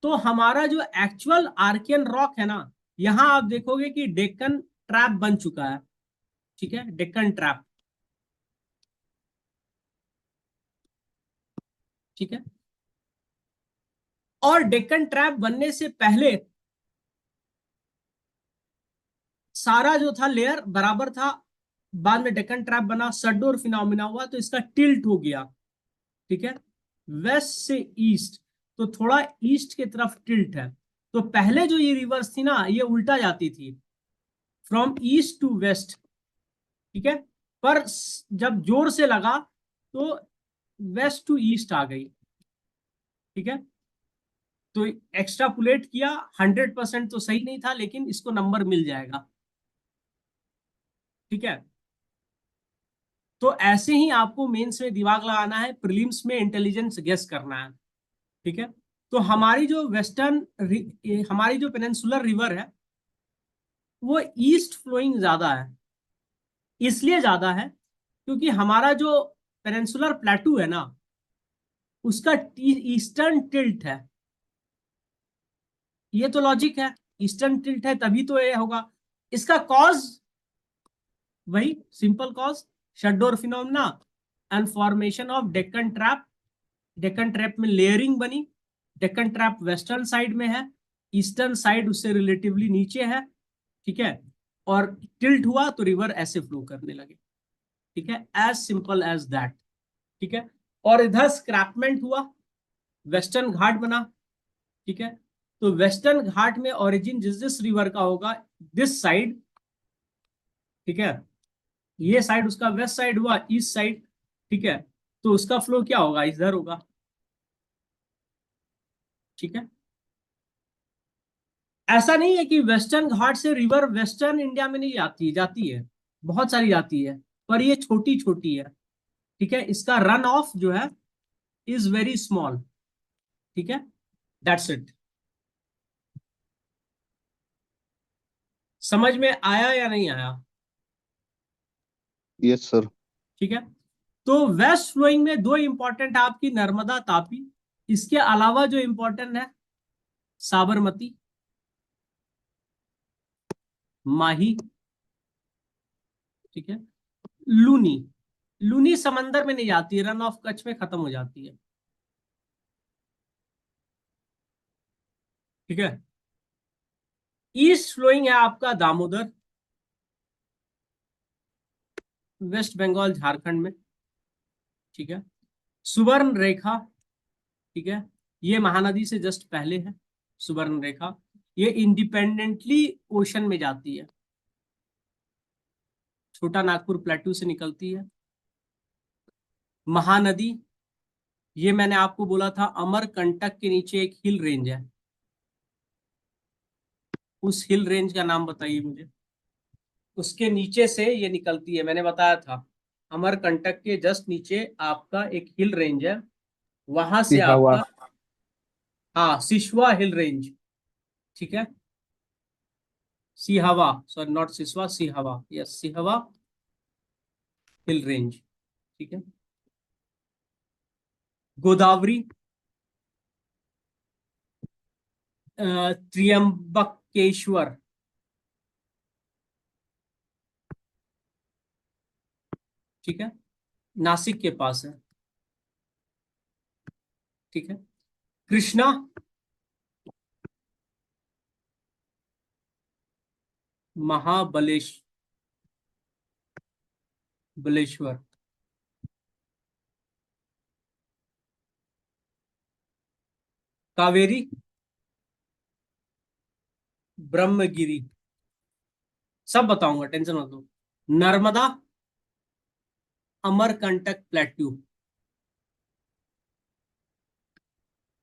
[SPEAKER 1] तो हमारा जो एक्चुअल आर्कियन रॉक है ना, यहां आप देखोगे कि डेक्कन ट्रैप बन चुका है, ठीक है, डेक्कन ट्रैप, ठीक है। और डेक्कन ट्रैप बनने से पहले सारा जो था लेयर बराबर था, बाद में डेक्कन ट्रैप बना, सडोर फिनोमिना हुआ, तो इसका टिल्ट हो गया, ठीक है, वेस्ट से ईस्ट, तो थोड़ा ईस्ट की तरफ टिल्ट है। तो पहले जो ये रिवर्स थी ना, ये उल्टा जाती थी, फ्रॉम ईस्ट टू वेस्ट, ठीक है। पर जब जोर से लगा तो वेस्ट टू ईस्ट आ गई, ठीक है। तो एक्स्ट्रापुलेट किया, 100% तो सही नहीं था, लेकिन इसको नंबर मिल जाएगा, ठीक है। तो ऐसे ही आपको मेंस में दिमाग लगाना है, प्रीलिम्स में इंटेलिजेंस गेस करना है, ठीक है। तो हमारी जो हमारी जो पेनिनसुलर रिवर है, वो ईस्ट फ्लोइंग ज्यादा है, इसलिए ज्यादा है क्योंकि हमारा जो पेनिनसुलर प्लेटू है ना, उसका ईस्टर्न टिल्ट है, ये तो लॉजिक है, ईस्टर्न टिल्ट है तभी तो ये होगा। इसका कॉज वही सिंपल कॉज, शटडोर phenomena and formation of Deccan trap, Deccan trap में लेयरिंग बनी, डेक्कन ट्रैप वेस्टर्न साइड में है, ईस्टर्न साइड उससे रिलेटिवली नीचे है, ठीक है। और टिल्ट हुआ तो रिवर ऐसे फ्लो करने लगे, ठीक है, एज सिंपल एज दैट, ठीक है। और इधर स्क्रैपमेंट हुआ, वेस्टर्न घाट बना, ठीक है। तो वेस्टर्न घाट में ओरिजिन जिस जिस रिवर का होगा, दिस साइड, ठीक है, ये साइड उसका वेस्ट साइड हुआ, ईस्ट साइड, ठीक है। तो उसका फ्लो क्या होगा, इधर होगा, ठीक है। ऐसा नहीं है कि वेस्टर्न घाट से रिवर वेस्टर्न इंडिया में नहीं जाती, जाती है, बहुत सारी जाती है, पर ये छोटी छोटी है, ठीक है। इसका रन ऑफ जो है इज वेरी स्मॉल, ठीक है, दैट्स इट। समझ में आया या नहीं आया,
[SPEAKER 2] यस सर।
[SPEAKER 1] ठीक है। तो वेस्ट फ्लोइंग में दो इंपॉर्टेंट आपकी नर्मदा तापी, इसके अलावा जो इंपॉर्टेंट है साबरमती, माही, ठीक है, लूनी, लूनी समंदर में नहीं जाती है, रन ऑफ कच्छ में खत्म हो जाती है, ठीक है। ईस्ट फ्लोइंग है आपका दामोदर, वेस्ट बंगाल झारखंड में। ठीक है। सुवर्ण रेखा, ठीक है, ये महानदी से जस्ट पहले है सुवर्ण रेखा। ये इंडिपेंडेंटली ओशन में जाती है, छोटा नागपुर प्लेटू से निकलती है। महानदी, ये मैंने आपको बोला था अमरकंटक के नीचे एक हिल रेंज है, उस हिल रेंज का नाम बताइए मुझे। उसके नीचे से ये निकलती है, मैंने बताया था अमरकंटक के जस्ट नीचे आपका एक हिल रेंज है, वहां से
[SPEAKER 2] सिहावा।
[SPEAKER 1] आपका, हाँ, सिशवा हिल रेंज। ठीक है। Sihawa, sorry not Siswa, Sihawa, yes, Sihawa hill range. ठीक है। गोदावरी, त्र्यंबकेश्वर, ठीक है, नासिक के पास है। ठीक है। कृष्णा, बलेश्वर। कावेरी, ब्रह्मगिरी, सब बताऊंगा, टेंशन मत लो। Narmada, Amarkantak plateau.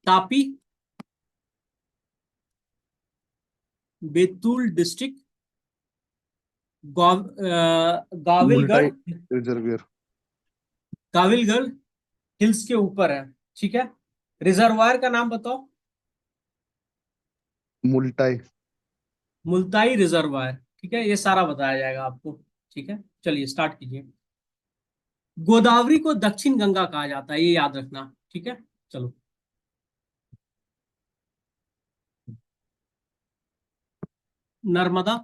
[SPEAKER 1] Tapi, Betul district. Gawilgarh,
[SPEAKER 2] Multai reservoir.
[SPEAKER 1] Gawilgarh hills के ऊपर है। ठीक है। रिजर्वायर का नाम बताओ।
[SPEAKER 2] मुल्टाई।
[SPEAKER 1] मुल्ताई रिजर्वायर। ठीक है, ये सारा बताया जाएगा आपको। ठीक है, चलिए स्टार्ट कीजिए। गोदावरी को दक्षिण गंगा कहा जाता है, ये याद रखना। ठीक है, चलो। नर्मदा,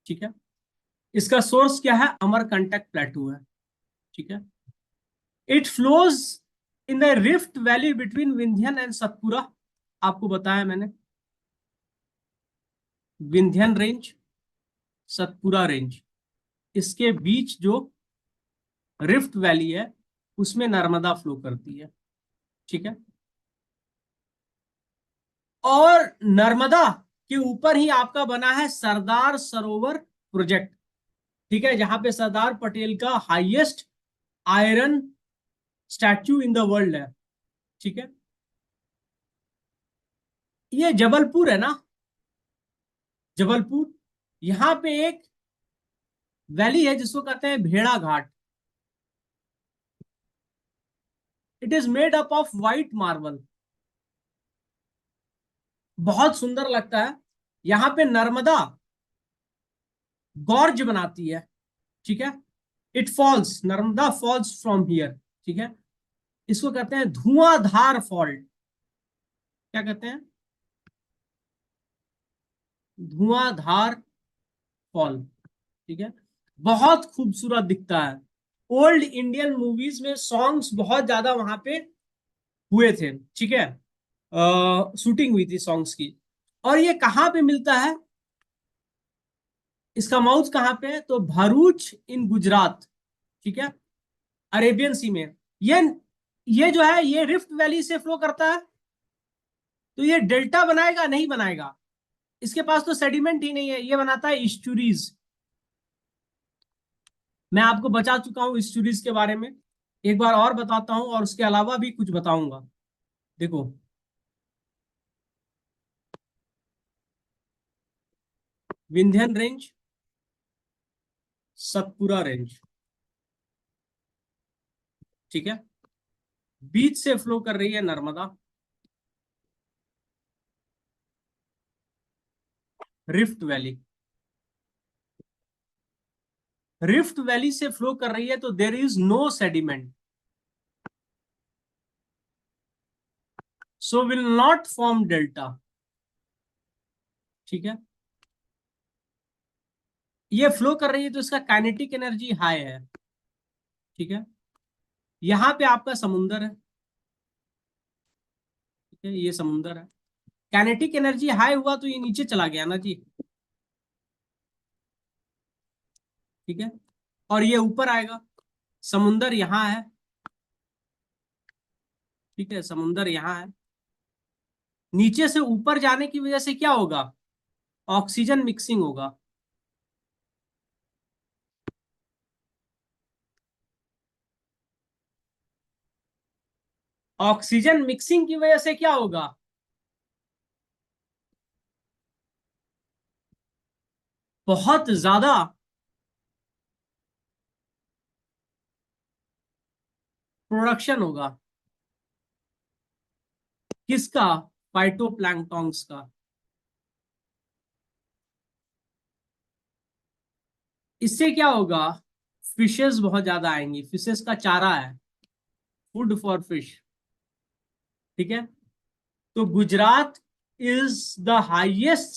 [SPEAKER 1] ठीक है, इसका सोर्स क्या है, अमरकंटक प्लेटू है। ठीक है। It flows in the rift valley between Vindhyan and Satpura, आपको बताया मैंने। विंध्यन रेंज, सतपुरा रेंज, इसके बीच जो रिफ्ट वैली है उसमें नर्मदा फ्लो करती है। ठीक है। और नर्मदा के ऊपर ही आपका बना है सरदार सरोवर प्रोजेक्ट। ठीक है, जहां पे सरदार पटेल का highest iron statue in the world है। ठीक है। ये जबलपुर है ना, जबलपुर, यहां पे एक वैली है जिसको कहते हैं Bheda Ghat. It is made up of white marble, बहुत सुंदर लगता है। यहां पे नर्मदा गॉर्ज बनाती है। ठीक है। It falls, Narmada falls from here. ठीक है। इसको कहते हैं धुआंधार फॉल्ट। क्या कहते हैं, धुआंधार फॉल। ठीक है। बहुत खूबसूरत दिखता है। ओल्ड इंडियन मूवीज में सॉन्ग्स बहुत ज्यादा वहां पे हुए थे। ठीक है, शूटिंग हुई थी सॉन्ग्स की। और ये कहाँ पे मिलता है, इसका माउथ कहाँ पे है, तो भरूच इन गुजरात। ठीक है, अरेबियन सी में। ये ये जो है ये रिफ्ट वैली से फ्लो करता है, तो ये डेल्टा बनाएगा नहीं बनाएगा, इसके पास तो सेडिमेंट ही नहीं है, ये बनाता है इस्चुरीज। मैं आपको बता चुका हूं इस्चुरीज के बारे में, एक बार और बताता हूं, और उसके अलावा भी कुछ बताऊंगा। देखो, विंध्यन रेंज, सतपुरा रेंज। ठीक है। बीच से फ्लो कर रही है Narmada. Rift valley, rift valley से फ्लो कर रही है, तो there is no sediment, so will not form delta. ठीक है। ये फ्लो कर रही है तो इसका काइनेटिक एनर्जी हाई है। ठीक है। यहां पे आपका समुंदर है। ठीक है, ये समुंदर है। काइनेटिक एनर्जी हाई हुआ तो ये नीचे चला गया ना जी, ठीक है, और ये ऊपर आएगा। समुंदर यहाँ है, ठीक है, समुंदर यहाँ है। नीचे से ऊपर जाने की वजह से क्या होगा, ऑक्सीजन मिक्सिंग होगा। ऑक्सीजन मिक्सिंग की वजह से क्या होगा, बहुत ज्यादा प्रोडक्शन होगा। किसका, फाइटोप्लैंक्टन्स का। इससे क्या होगा, फिशेस बहुत ज्यादा आएंगी, फिशेस का चारा है, फूड फॉर फिश, ठीक है। तो Gujarat is the highest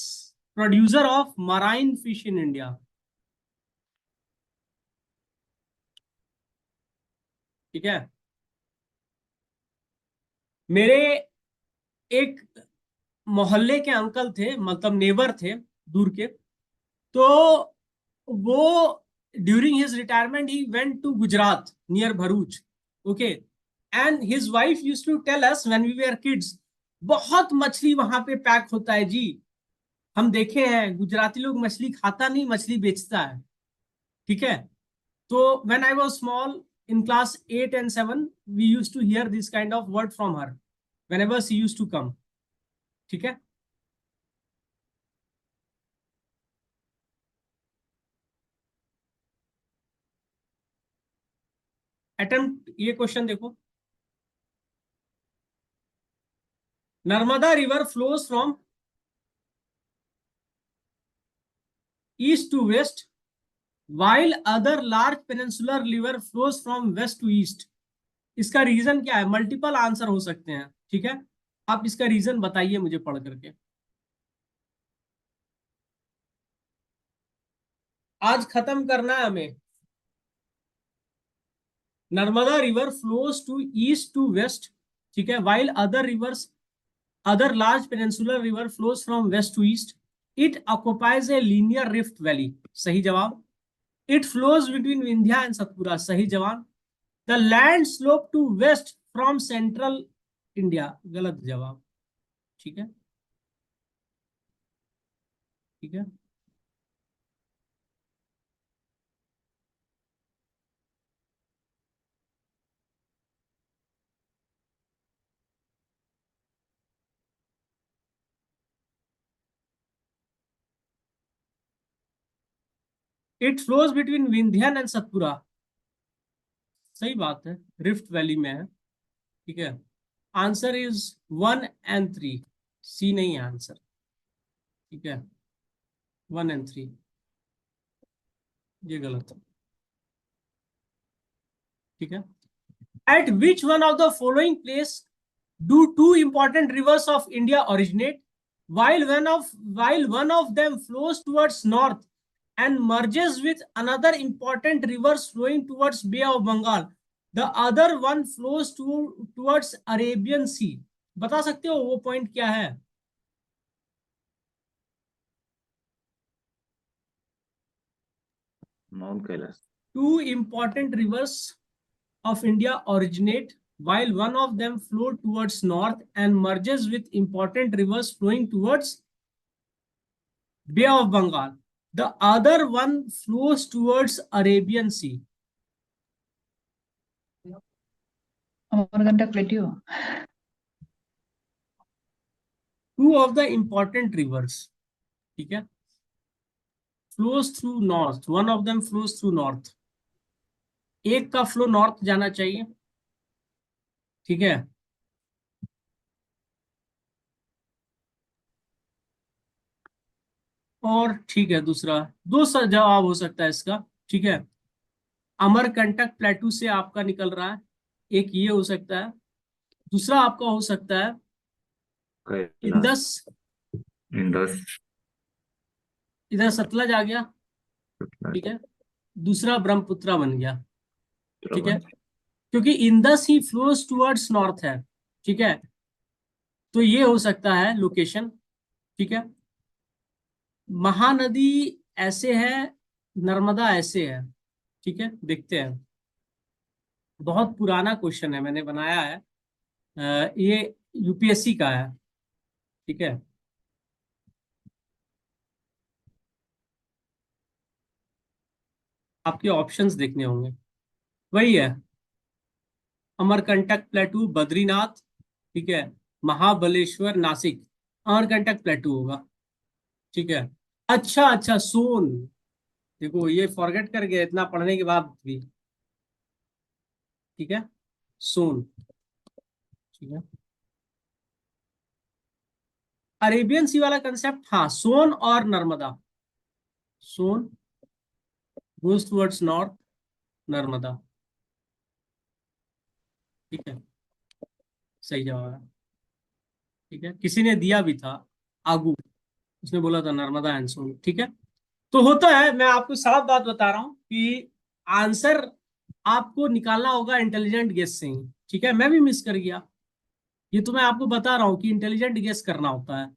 [SPEAKER 1] producer of marine fish in India, ठीक है। मेरे एक मोहल्ले के अंकल थे, मतलब नेबर थे दूर के, तो वो during his retirement he went to Gujarat near Bharuch, okay, and his wife used to tell us when we were kids, बहुत मछली वहां पे पैक होता है जी। हम देखे हैं गुजराती लोग मछली खाता नहीं, मछली बेचता है, ठीक है। तो when I was small in class 8 and 7 we used to hear this kind of word from her whenever she used to come, ठीक है। अटेम्प्ट, ये क्वेश्चन देखो, Narmada river flows from east to west while other large peninsular river flows from west to east। इसका reason क्या है, multiple answer हो सकते हैं, ठीक है। आप इसका रीजन बताइए मुझे पढ़ करके। आज खत्म करना है हमें। Narmada river flows to east to west, ठीक है, while other large peninsular river flows from west to east, it occupies a linear rift valley, सही जवाब। It flows between Vindhya and Satpura, सही जवाब। The land slope to west from central India, गलत जवाब, ठीक है, ठीक है। It flows between Vindhyan and Satpura, सही बात है, रिफ्ट वैली में है, ठीक है। आंसर इज 1 and 3, सी नहीं है आंसर, ठीक है, 1 and 3, ये गलत है, ठीक है। At which one of the following place do two important rivers of India originate, while one of them flows towards north and merges with another important river flowing towards Bay of Bengal, the other one flows towards Arabian Sea। बता सकते हो वो point क्या है?
[SPEAKER 4] Mount Kailash.
[SPEAKER 1] Two important rivers of India originate, while one of them flows towards north and merges with important rivers flowing towards Bay of Bengal. The other one flows towards Arabian Sea.
[SPEAKER 3] Amarkantak Plateau.
[SPEAKER 1] Two of the important rivers, ठीक है, flows through north. One of them flows through north. एक का flow north जाना चाहिए, ठीक है। और ठीक है, दूसरा दो जवाब हो सकता है इसका, ठीक है। अमरकंटक प्लेटू से आपका निकल रहा है, एक ये हो सकता है, दूसरा आपका हो सकता है
[SPEAKER 4] कैलाश।
[SPEAKER 1] Indus,
[SPEAKER 4] Indus.
[SPEAKER 1] इधर सतलज आ गया, ठीक है, दूसरा ब्रह्मपुत्रा बन गया, ठीक है, क्योंकि इंदस ही फ्लोज टुवर्ड्स नॉर्थ है, ठीक है। तो ये हो सकता है लोकेशन। ठीक है, महानदी ऐसे है, नर्मदा ऐसे है। ठीक है, देखते हैं। बहुत पुराना क्वेश्चन है, मैंने बनाया है। ये यूपीएससी का है। ठीक है, आपके ऑप्शंस देखने होंगे। वही है, अमरकंटक प्लेटू, बद्रीनाथ, ठीक है, महाबलेश्वर, नासिक। अमरकंटक प्लेटू होगा। ठीक है, अच्छा अच्छा, सोन। देखो ये फॉरगेट कर गए इतना पढ़ने के बाद भी। ठीक है, सोन। ठीक है, अरेबियन सी वाला कंसेप्ट, हाँ, सोन और नर्मदा। सोन गोज टुवर्ड्स नॉर्थ, नर्मदा। ठीक है, सही जवाब है। ठीक है, किसी ने दिया भी था, आगू, उसने बोला था नर्मदा एंड सोन। ठीक है, तो होता है, मैं आपको साफ बात बता रहा हूं कि आंसर आपको निकालना होगा इंटेलिजेंट गेस से ही। ठीक है, मैं भी मिस कर गया, ये तो मैं आपको बता रहा हूं कि इंटेलिजेंट गेस करना होता है।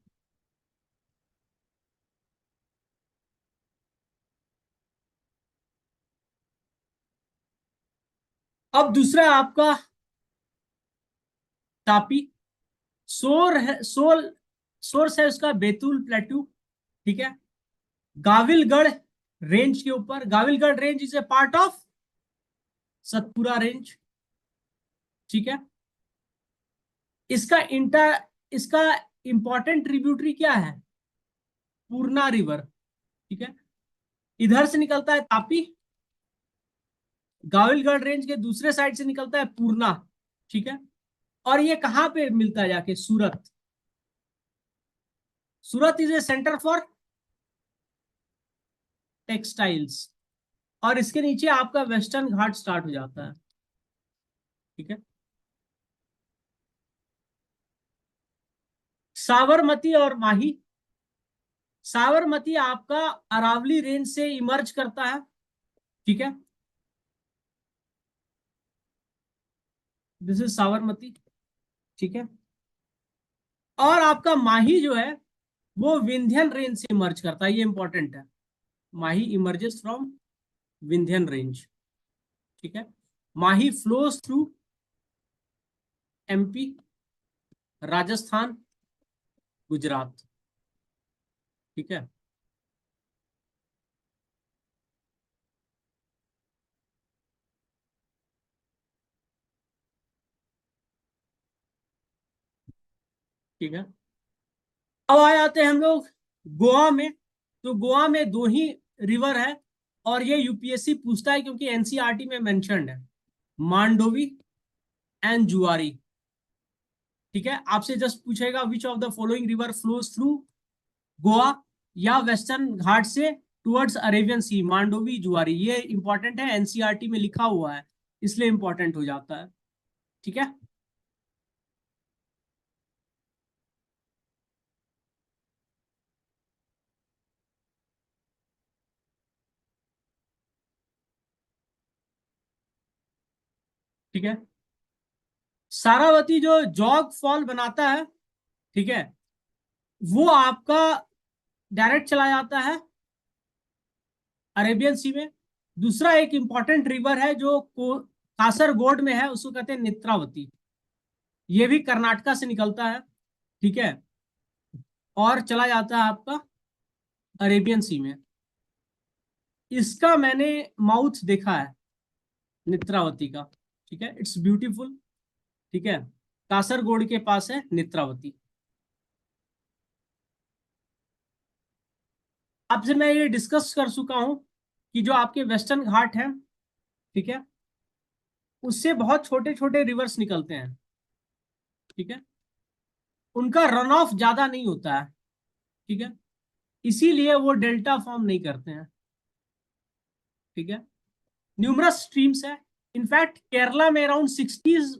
[SPEAKER 1] अब दूसरा आपका तापी। सोर है, सोर्स है उसका बैतूल प्लेटू। ठीक है, गाविलगढ़ रेंज के ऊपर, Gawilgarh range is a part of Satpura range. ठीक है, इसका इसका इंपॉर्टेंट ट्रिब्यूटरी क्या है? पूर्णा रिवर। ठीक है, इधर से निकलता है तापी, गाविलगढ़ रेंज के दूसरे साइड से निकलता है पूर्णा। ठीक है, और ये कहां पे मिलता है जाके? Surat. Surat is a centre for textiles, और इसके नीचे आपका वेस्टर्न घाट स्टार्ट हो जाता है। ठीक है, साबरमती और माही। साबरमती आपका अरावली रेंज से इमर्ज करता है। ठीक है, दिस इज साबरमती। ठीक है, और आपका माही जो है वो विंध्यन रेंज से इमर्ज करता है, ये इंपॉर्टेंट है। Mahi emerges from Vindhyan range. ठीक है, Mahi flows through MP, Rajasthan, Gujarat. ठीक है, ठीक है, अब आ जाते हैं हम लोग गोवा में। तो गोवा में दो ही रिवर है, और ये यूपीएससी पूछता है क्योंकि एनसीईआरटी में मेंशन्ड है, मांडोवी एंड जुआरी। ठीक है, आपसे जस्ट पूछेगा which of the following river flows through Goa, या वेस्टर्न घाट से टुवर्ड्स अरेबियन सी, मांडोवी, जुआरी। ये इंपॉर्टेंट है, एनसीईआरटी में लिखा हुआ है, इसलिए इंपॉर्टेंट हो जाता है। ठीक है, ठीक है, सारावती जो जॉग फॉल बनाता है, ठीक है, वो आपका डायरेक्ट चला जाता है अरेबियन सी में। दूसरा एक इंपॉर्टेंट रिवर है जो कासरगोड में है, उसको कहते हैं नेत्रावती। ये भी कर्नाटका से निकलता है। ठीक है, और चला जाता है आपका अरेबियन सी में। इसका मैंने माउथ देखा है, नेत्रावती का। ठीक है, इट्स ब्यूटीफुल। ठीक है, कासरगोड के पास है नेत्रावती। आपसे मैं ये डिस्कस कर चुका हूं कि जो आपके वेस्टर्न घाट है, ठीक है, उससे बहुत छोटे छोटे रिवर्स निकलते हैं। ठीक है, उनका रन ऑफ ज्यादा नहीं होता है। ठीक है, इसीलिए वो डेल्टा फॉर्म नहीं करते हैं। ठीक है, न्यूमरस स्ट्रीम्स है। इनफैक्ट केरला में अराउंड 60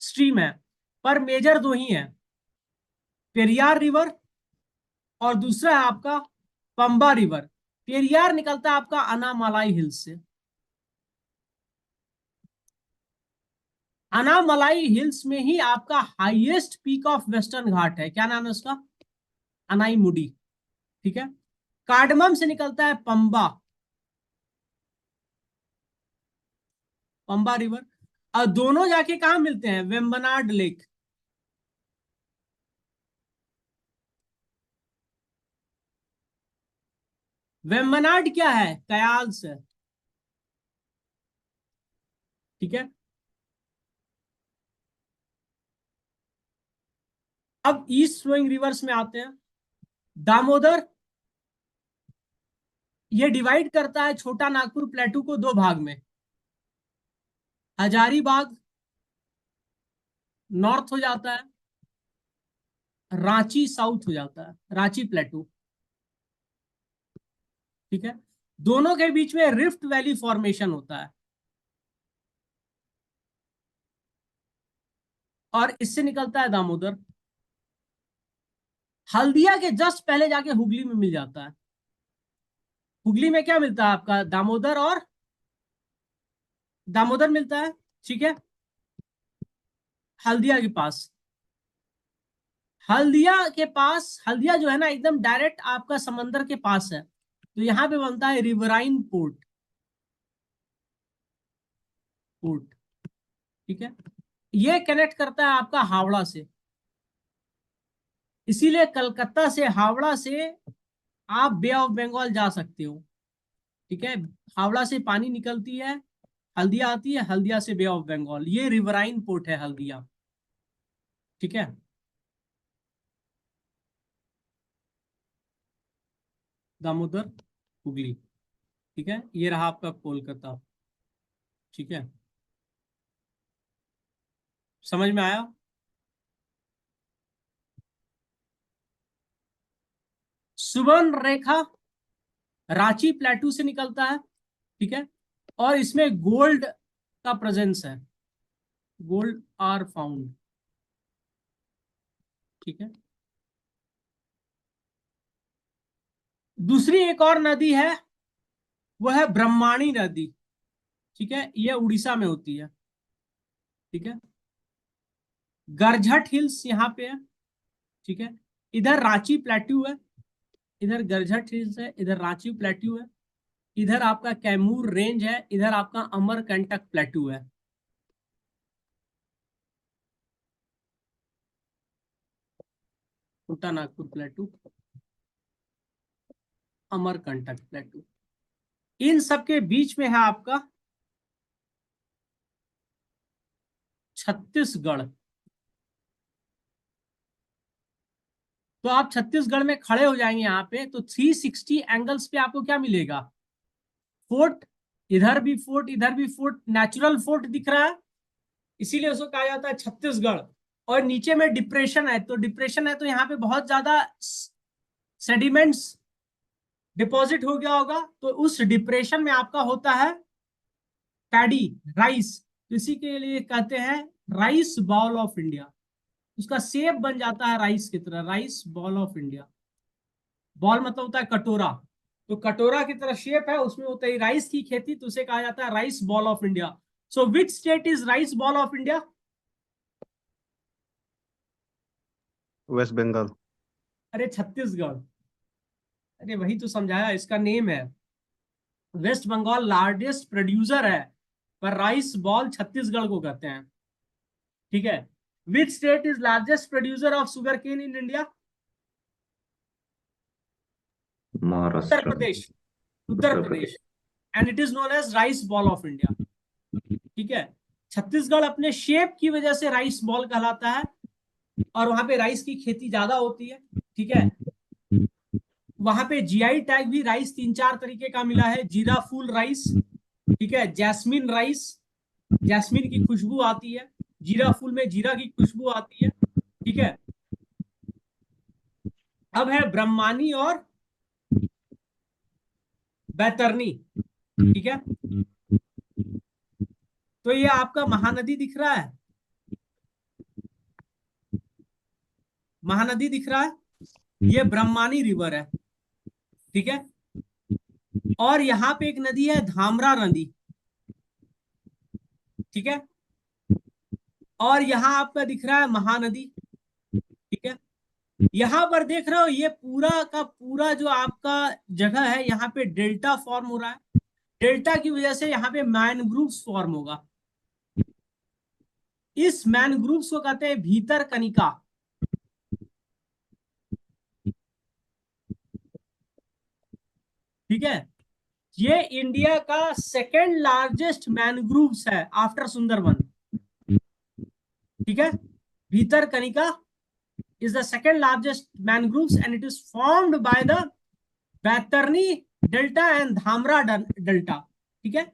[SPEAKER 1] स्ट्रीम है, पर मेजर दो ही है, पेरियार रिवर और दूसरा है आपका पंबा रिवर। पेरियार निकलता है आपका अनामालाई हिल्स से। अनामलाई हिल्स में ही आपका हाईएस्ट पीक ऑफ वेस्टर्न घाट है, क्या नाम है उसका? अनाईमुडी। ठीक है। कार्डमम से निकलता है पंबा, पंबा रिवर, और दोनों जाके कहां मिलते हैं? वेम्बनाड लेक। वेम्बनाड क्या है? कयाल से। ठीक है। अब ईस्ट फ्लोइंग रिवर्स में आते हैं। दामोदर, ये डिवाइड करता है छोटा नागपुर प्लेटू को दो भाग में। हजारीबाग नॉर्थ हो जाता है, रांची साउथ हो जाता है, रांची प्लेटू। ठीक है। दोनों के बीच में रिफ्ट वैली फॉर्मेशन होता है, और इससे निकलता है दामोदर। हल्दिया के जस्ट पहले जाके हुगली में मिल जाता है। हुगली में क्या मिलता है आपका? दामोदर, और दामोदर मिलता है। ठीक है। हल्दिया के पास, हल्दिया के पास, हल्दिया जो है ना एकदम डायरेक्ट आपका समंदर के पास है, तो यहां पे बनता है रिवराइन पोर्ट, पोर्ट। ठीक है। ये कनेक्ट करता है आपका हावड़ा से, इसीलिए कलकत्ता से, हावड़ा से आप बे ऑफ बंगाल जा सकते हो। ठीक है। हावड़ा से पानी निकलती है, हल्दिया आती है, हल्दिया से बे ऑफ बंगाल। ये रिवराइन पोर्ट है हल्दिया। ठीक है। दामोदर, हुगली। ठीक है। ये रहा आपका कोलकाता। ठीक है। समझ में आया? सुवर्ण रेखा रांची प्लेटू से निकलता है। ठीक है। और इसमें गोल्ड का प्रेजेंस है, गोल्ड आर फाउंड। ठीक है। दूसरी एक और नदी है, वो है ब्रह्माणी नदी। ठीक है। ये उड़ीसा में होती है। ठीक है। गरझट हिल्स यहाँ पे है। ठीक है। इधर रांची प्लेट्यू है, इधर गरझट हिल्स है, इधर रांची प्लेट्यू है, इधर आपका कैमूर रेंज है, इधर आपका अमरकंटक प्लेट्यू है। छोटा नागपुर प्लेट्यू, अमरकंटक प्लेट्यू। इन सबके बीच में है आपका छत्तीसगढ़। तो आप छत्तीसगढ़ में खड़े हो जाएंगे यहाँ पे, तो 360 एंगल्स पे आपको क्या मिलेगा? फोर्ट, इधर भी फोर्ट, इधर भी फोर्ट, नेचुरल फोर्ट दिख रहा है, इसीलिए उसको कहा जाता है छत्तीसगढ़। और नीचे में डिप्रेशन है, तो डिप्रेशन है तो यहाँ पे बहुत ज्यादा सेडिमेंट्स डिपॉजिट हो गया होगा, तो उस डिप्रेशन में आपका होता है पैडी, राइस। तो इसी के लिए कहते हैं राइस बॉल ऑफ इंडिया। उसका शेप बन जाता है राइस की तरह, rice bowl of India. Ball मतलब होता है कटोरा, तो कटोरा की तरह शेप है, उसमें होता है राइस की खेती, तो उसे कहा जाता है rice bowl of India. So which state is rice bowl of India?
[SPEAKER 2] West Bengal.
[SPEAKER 1] अरे छत्तीसगढ़। अरे वही तो समझाया, इसका नेम है। वेस्ट बंगाल लार्जेस्ट प्रोड्यूसर है, पर राइस बॉल छत्तीसगढ़ को कहते हैं। ठीक है। Which state is largest producer of sugar cane in India? Uttar
[SPEAKER 4] Maharashtra,
[SPEAKER 1] Pradesh, Uttar
[SPEAKER 4] Uttar
[SPEAKER 1] Pradesh.
[SPEAKER 4] Pradesh.
[SPEAKER 1] And it is known as rice bowl of India. ठीक है। छत्तीसगढ़ अपने शेप की वजह से राइस बॉल कहलाता है, और वहां पे राइस की खेती ज्यादा होती है। ठीक है। वहां पे जीआई टैग भी राइस 3-4 तरीके का मिला है। जीरा फूल राइस, ठीक है, जैस्मिन राइस, जैस्मिन की खुशबू आती है, जीरा फूल में जीरा की खुशबू आती है। ठीक है। अब है ब्रह्मानी और बैतरनी। ठीक है। तो ये आपका महानदी दिख रहा है, महानदी दिख रहा है, ये ब्रह्मानी रिवर है। ठीक है। और यहां पे एक नदी है धामरा नदी। ठीक है। और यहाँ आपका दिख रहा है महानदी, ठीक है। यहाँ पर देख रहे हो ये पूरा का पूरा जो आपका जगह है, यहाँ पे डेल्टा फॉर्म हो रहा है। डेल्टा की वजह से यहाँ पे मैनग्रूव्स फॉर्म होगा। इस मैनग्रूव्स को कहते हैं भीतर कनिका, ठीक है। ये इंडिया का सेकेंड लार्जेस्ट मैनग्रूव्स है आफ्टर सुंदरवन, ठीक है। भीतर Kanika is the second largest mangroves and it is formed by the Baitarani delta and Dhamra delta, ठीक है।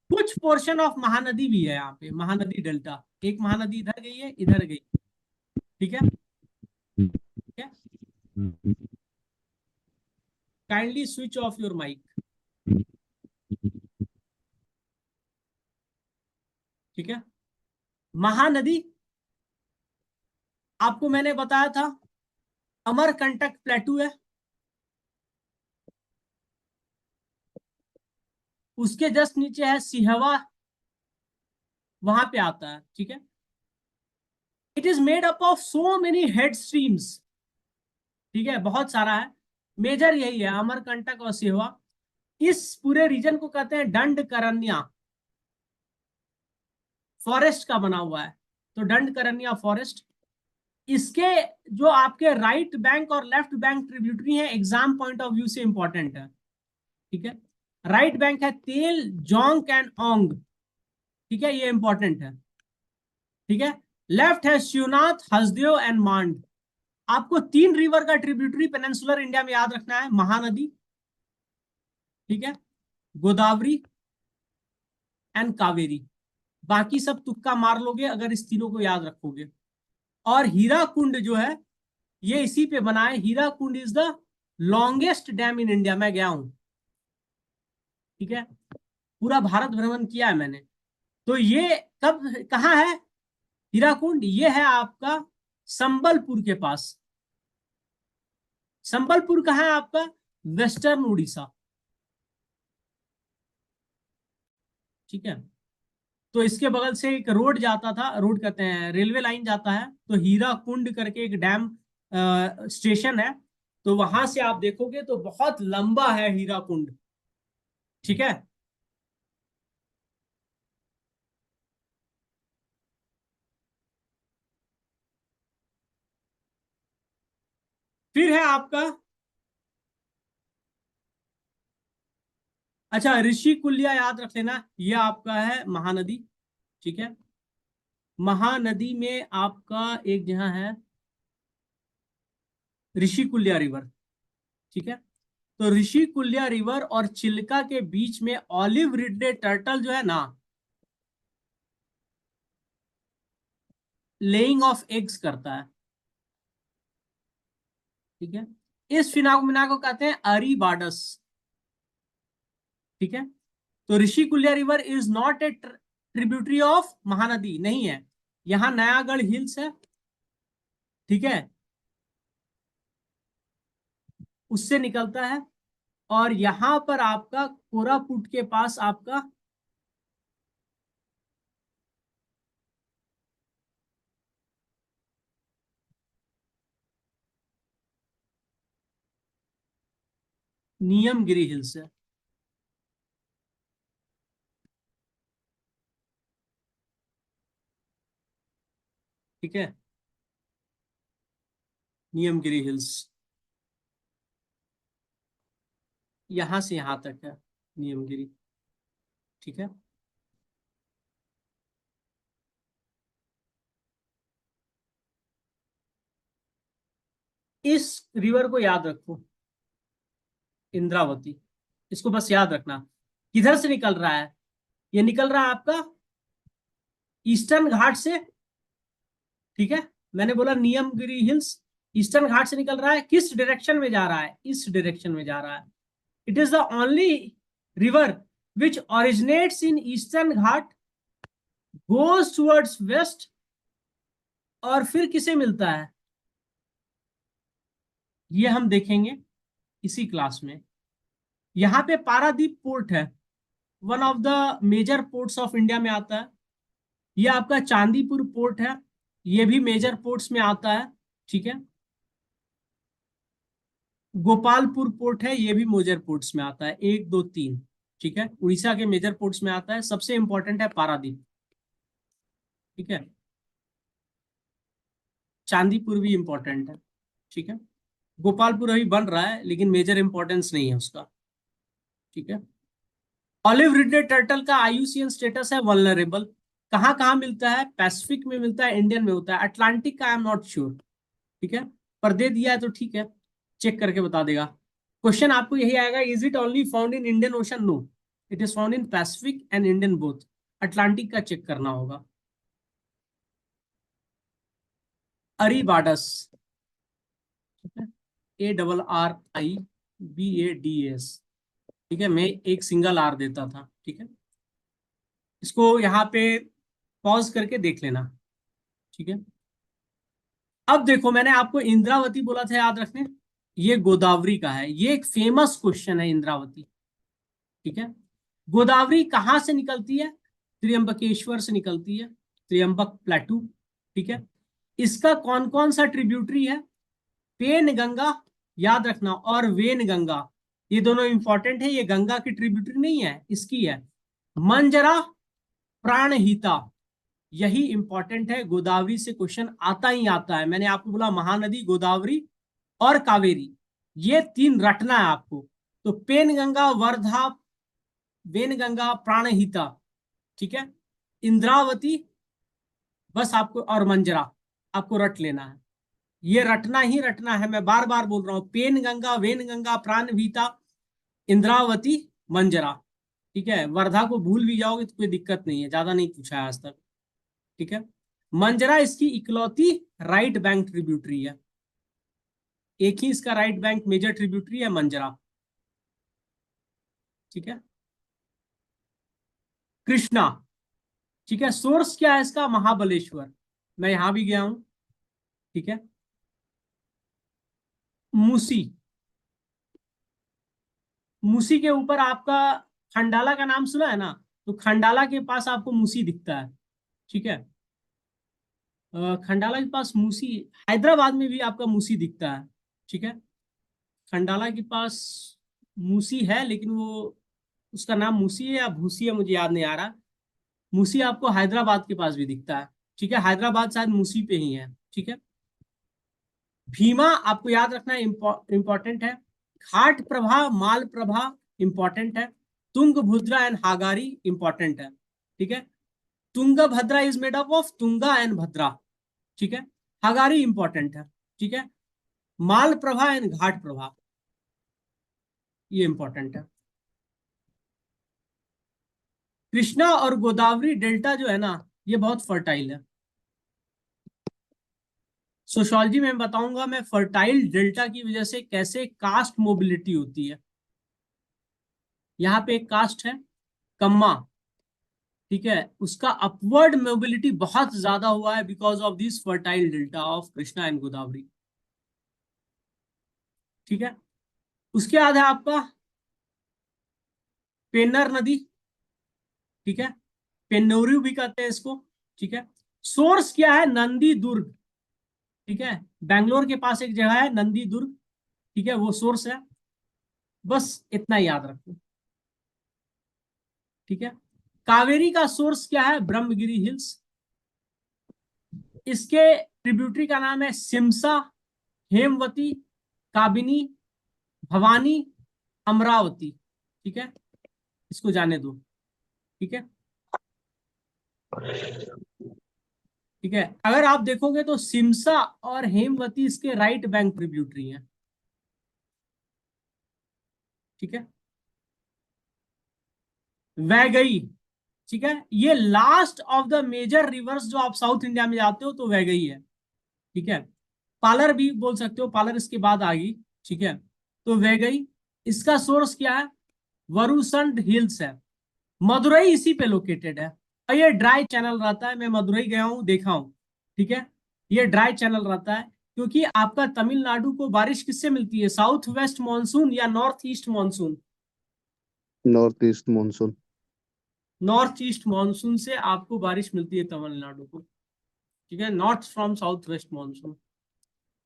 [SPEAKER 1] कुछ पोर्शन ऑफ महानदी भी है यहाँ पे, महानदी डेल्टा, एक महानदी इधर गई है, इधर गई, ठीक है। Kindly switch off your mic, ठीक है। महानदी आपको मैंने बताया था अमरकंटक प्लेटू है, उसके जस्ट नीचे है सिहवा, वहां पे आता है, ठीक है। It is made up of so many head streams, ठीक है, बहुत सारा है। मेजर यही है अमरकंटक और सिहवा। इस पूरे रीजन को कहते हैं दंडकारण्य, फॉरेस्ट का बना हुआ है, तो दंडकारण्य फॉरेस्ट। इसके जो आपके राइट बैंक और लेफ्ट बैंक ट्रिब्यूटरी है, एग्जाम पॉइंट ऑफ व्यू से इंपॉर्टेंट है, ठीक है। राइट बैंक है तेल, जोंक एंड ओंग, ठीक है, ये इंपॉर्टेंट है, ठीक है। लेफ्ट है शिवनाथ, हसदेव एंड मांड। आपको 3 रिवर का ट्रिब्यूटरी पेनिनसुलर इंडिया में याद रखना है, महानदी, ठीक है, गोदावरी एंड कावेरी। बाकी सब तुक्का मार लोगे अगर इस तीनों को याद रखोगे। और हीराकुंड जो है ये इसी पे बना है। Hirakud is the longest dam in India. मैं गया हूं, ठीक है, पूरा भारत भ्रमण किया है मैंने। तो ये कब कहाँ है हीराकुंड? ये है आपका संबलपुर के पास। संबलपुर कहाँ है आपका? वेस्टर्न उड़ीसा, ठीक है। तो इसके बगल से एक रोड जाता था, रोड कहते हैं, रेलवे लाइन जाता है, तो हीराकुंड करके एक डैम स्टेशन है, तो वहां से आप देखोगे तो बहुत लंबा है हीराकुंड, ठीक है। फिर है आपका, अच्छा, ऋषि कुल्या याद रख लेना, ये आपका है महानदी, ठीक है। महानदी में आपका एक जहां है ऋषि कुल्या रिवर, ठीक है। तो ऋषि कुल्या रिवर और चिल्का के बीच में ऑलिव रिडले टर्टल जो है ना, लेइंग ऑफ एग्स करता है, ठीक है। इस फिनोमिना को कहते हैं अरीबाडस, ठीक है। तो Rushikulya river is not a tributary of Mahanadi, नहीं है। यहां नयागढ़ हिल्स है, ठीक है, उससे निकलता है। और यहां पर आपका कोरापुट के पास आपका नियमगिरी हिल्स है, ठीक है। नियमगिरी हिल्स यहां से यहां तक है नियमगिरी, ठीक है। इस रिवर को याद रखो, इंद्रावती, इसको बस याद रखना। किधर से निकल रहा है? ये निकल रहा है आपका ईस्टर्न घाट से, ठीक है। मैंने बोला नियमगिरी हिल्स ईस्टर्न घाट से निकल रहा है। किस डायरेक्शन में जा रहा है? इस डायरेक्शन में जा रहा है। It is the only river which originates in eastern Ghat, goes towards waste, और फिर किसे मिलता है ये हम देखेंगे इसी क्लास में। यहाँ पे पारादीप पोर्ट है, one of the major ports of India में आता है, ये आपका चांदीपुर पोर्ट है, ये भी मेजर पोर्ट्स में आता है, ठीक है। गोपालपुर पोर्ट है, ये भी मेजर पोर्ट्स में आता है, 1 2 3, ठीक है। उड़ीसा के मेजर पोर्ट्स में आता है। सबसे इंपॉर्टेंट है पारादीप, ठीक है। चांदीपुर भी इंपॉर्टेंट है, ठीक है। गोपालपुर अभी बन रहा है लेकिन मेजर इंपॉर्टेंस नहीं है उसका, ठीक है। ऑलिव रिडले टर्टल का आईयूसीएन स्टेटस है वल्नरेबल। कहाँ कहाँ मिलता है? पैसिफिक में मिलता है, इंडियन में होता है, अटलांटिक का आई एम नॉट श्योर, ठीक है। पर दे दिया है तो ठीक है, चेक करके बता देगा। क्वेश्चन आपको यही आएगा, is it only found in Indian ocean? No, it is found in Pacific and Indian both. Atlantic का चेक करना होगा। अरीबाडस, ठीक है, ARRIBADS, ठीक है। मैं एक सिंगल आर देता था, ठीक है। इसको यहाँ पे पॉज करके देख लेना, ठीक है। अब देखो, मैंने आपको इंद्रावती बोला था याद रखने, ये गोदावरी का है। ये एक फेमस क्वेश्चन है, इंद्रावती, ठीक है। गोदावरी कहाँ से निकलती है? त्र्यंबकेश्वर से निकलती है, त्र्यंबक प्लेटू, ठीक है। इसका कौन कौन सा ट्रिब्यूटरी है? पेन गंगा, याद रखना, और वेन गंगा, ये दोनों इंपॉर्टेंट है। ये गंगा की ट्रिब्यूटरी नहीं है, इसकी है। मंजरा, प्राणहिता, यही इंपॉर्टेंट है। गोदावरी से क्वेश्चन आता ही आता है। मैंने आपको बोला महानदी, गोदावरी और कावेरी, ये 3 रटना है आपको। तो पेन गंगा, वर्धा, वेन गंगा, प्राणहिता, ठीक है। इंद्रावती बस आपको, और मंजरा आपको रट लेना है। ये रटना ही रटना है, मैं बार बार बोल रहा हूं। पेन गंगा, वेन गंगा, प्राणहिता, इंद्रावती, मंजरा, ठीक है। वर्धा को भूल भी जाओगे तो कोई दिक्कत नहीं है, ज्यादा नहीं पूछा है आज तक, ठीक है। मंजरा इसकी इकलौती राइट बैंक ट्रिब्यूटरी है, एक ही इसका राइट बैंक मेजर ट्रिब्यूटरी है, मंजरा, ठीक है। कृष्णा, ठीक है। सोर्स क्या है इसका? महाबलेश्वर, मैं यहां भी गया हूं, ठीक है। मूसी, मूसी के ऊपर आपका खंडाला का नाम सुना है ना, तो खंडाला के पास आपको मूसी दिखता है, ठीक है। खंडाला के पास मूसी, हैदराबाद में भी आपका मूसी दिखता है, ठीक है। खंडाला के पास मूसी है, लेकिन वो, उसका नाम मूसी है या भूसी है मुझे याद नहीं आ रहा। मूसी आपको हैदराबाद के पास भी दिखता है, ठीक है। हैदराबाद शायद मूसी पे ही है, ठीक है। भीमा आपको याद रखना इंपॉर्टेंट है। Ghataprabha, Malaprabha important है। तुंगभद्रा एंड हागारी इंपॉर्टेंट है, ठीक है। Tungabhadra is made up of Tunga and Bhadra, ठीक है। हागारी इंपॉर्टेंट है, ठीक है। Malaprabha and Ghataprabha, ये इंपॉर्टेंट है। कृष्णा और गोदावरी डेल्टा जो है ना, ये बहुत फर्टाइल है। सोशियोलॉजी में बताऊंगा मैं फर्टाइल डेल्टा की वजह से कैसे कास्ट मोबिलिटी होती है। यहाँ पे एक कास्ट है कम्मा, ठीक है, उसका अपवर्ड मोबिलिटी बहुत ज्यादा हुआ है because of this fertile delta of Krishna and Godavari, ठीक है। उसके बाद है आपका पेन्नर नदी, ठीक है, पेन्नोरू भी कहते हैं इसको, ठीक है। सोर्स क्या है? नंदी दुर्ग, ठीक है। बैंगलोर के पास एक जगह है नंदी दुर्ग, ठीक है, वो सोर्स है। बस इतना याद रखो, ठीक है। कावेरी का सोर्स क्या है? ब्रह्मगिरी हिल्स। इसके ट्रिब्यूटरी का नाम है सिमसा, हेमवती, काबिनी, भवानी, अमरावती, ठीक है। इसको जाने दो, ठीक है, ठीक है। अगर आप देखोगे तो सिमसा और हेमवती इसके राइट बैंक ट्रिब्यूटरी हैं, ठीक है। वैगई, ठीक है, ये last of the major rivers जो आप साउथ इंडिया में जाते हो तो वैगई है, ठीक है। पालर भी बोल सकते हो, पालर इसके बाद आ गई, ठीक है। तो वैगई, इसका सोर्स क्या है? वरुसंड हिल्स है। मदुरई इसी पे लोकेटेड है, और ये ड्राई चैनल रहता है। मैं मदुरई गया हूँ, देखा हूँ, ठीक है। ये ड्राई चैनल रहता है क्योंकि आपका तमिलनाडु को बारिश किससे मिलती है? साउथ वेस्ट मानसून या north east monsoon?
[SPEAKER 2] North east monsoon.
[SPEAKER 1] North east monsoon से आपको बारिश मिलती है तमिलनाडु को, ठीक है, north from south west monsoon.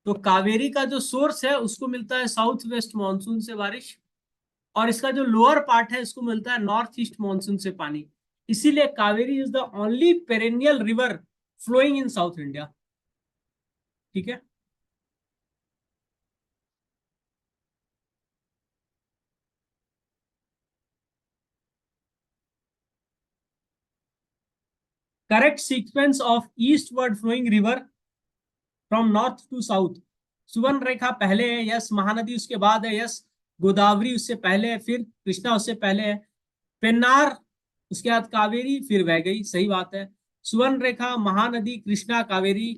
[SPEAKER 1] तो कावेरी का जो सोर्स है उसको मिलता है साउथ वेस्ट मानसून से बारिश, और इसका जो लोअर पार्ट है इसको मिलता है नॉर्थ ईस्ट मानसून से पानी। इसीलिए Kaveri is the only perennial river flowing in south India, ठीक है। Correct sequence of eastward flowing river from north to south, Subarnarekha पहले है, यस। महानदी उसके बाद है, यस। गोदावरी उससे पहले है, फिर कृष्णा उससे पहले है। पेन्नार उसके बाद कावेरी, फिर वैगई, सही बात है। सुवर्ण रेखा, महानदी, कृष्णा, कावेरी,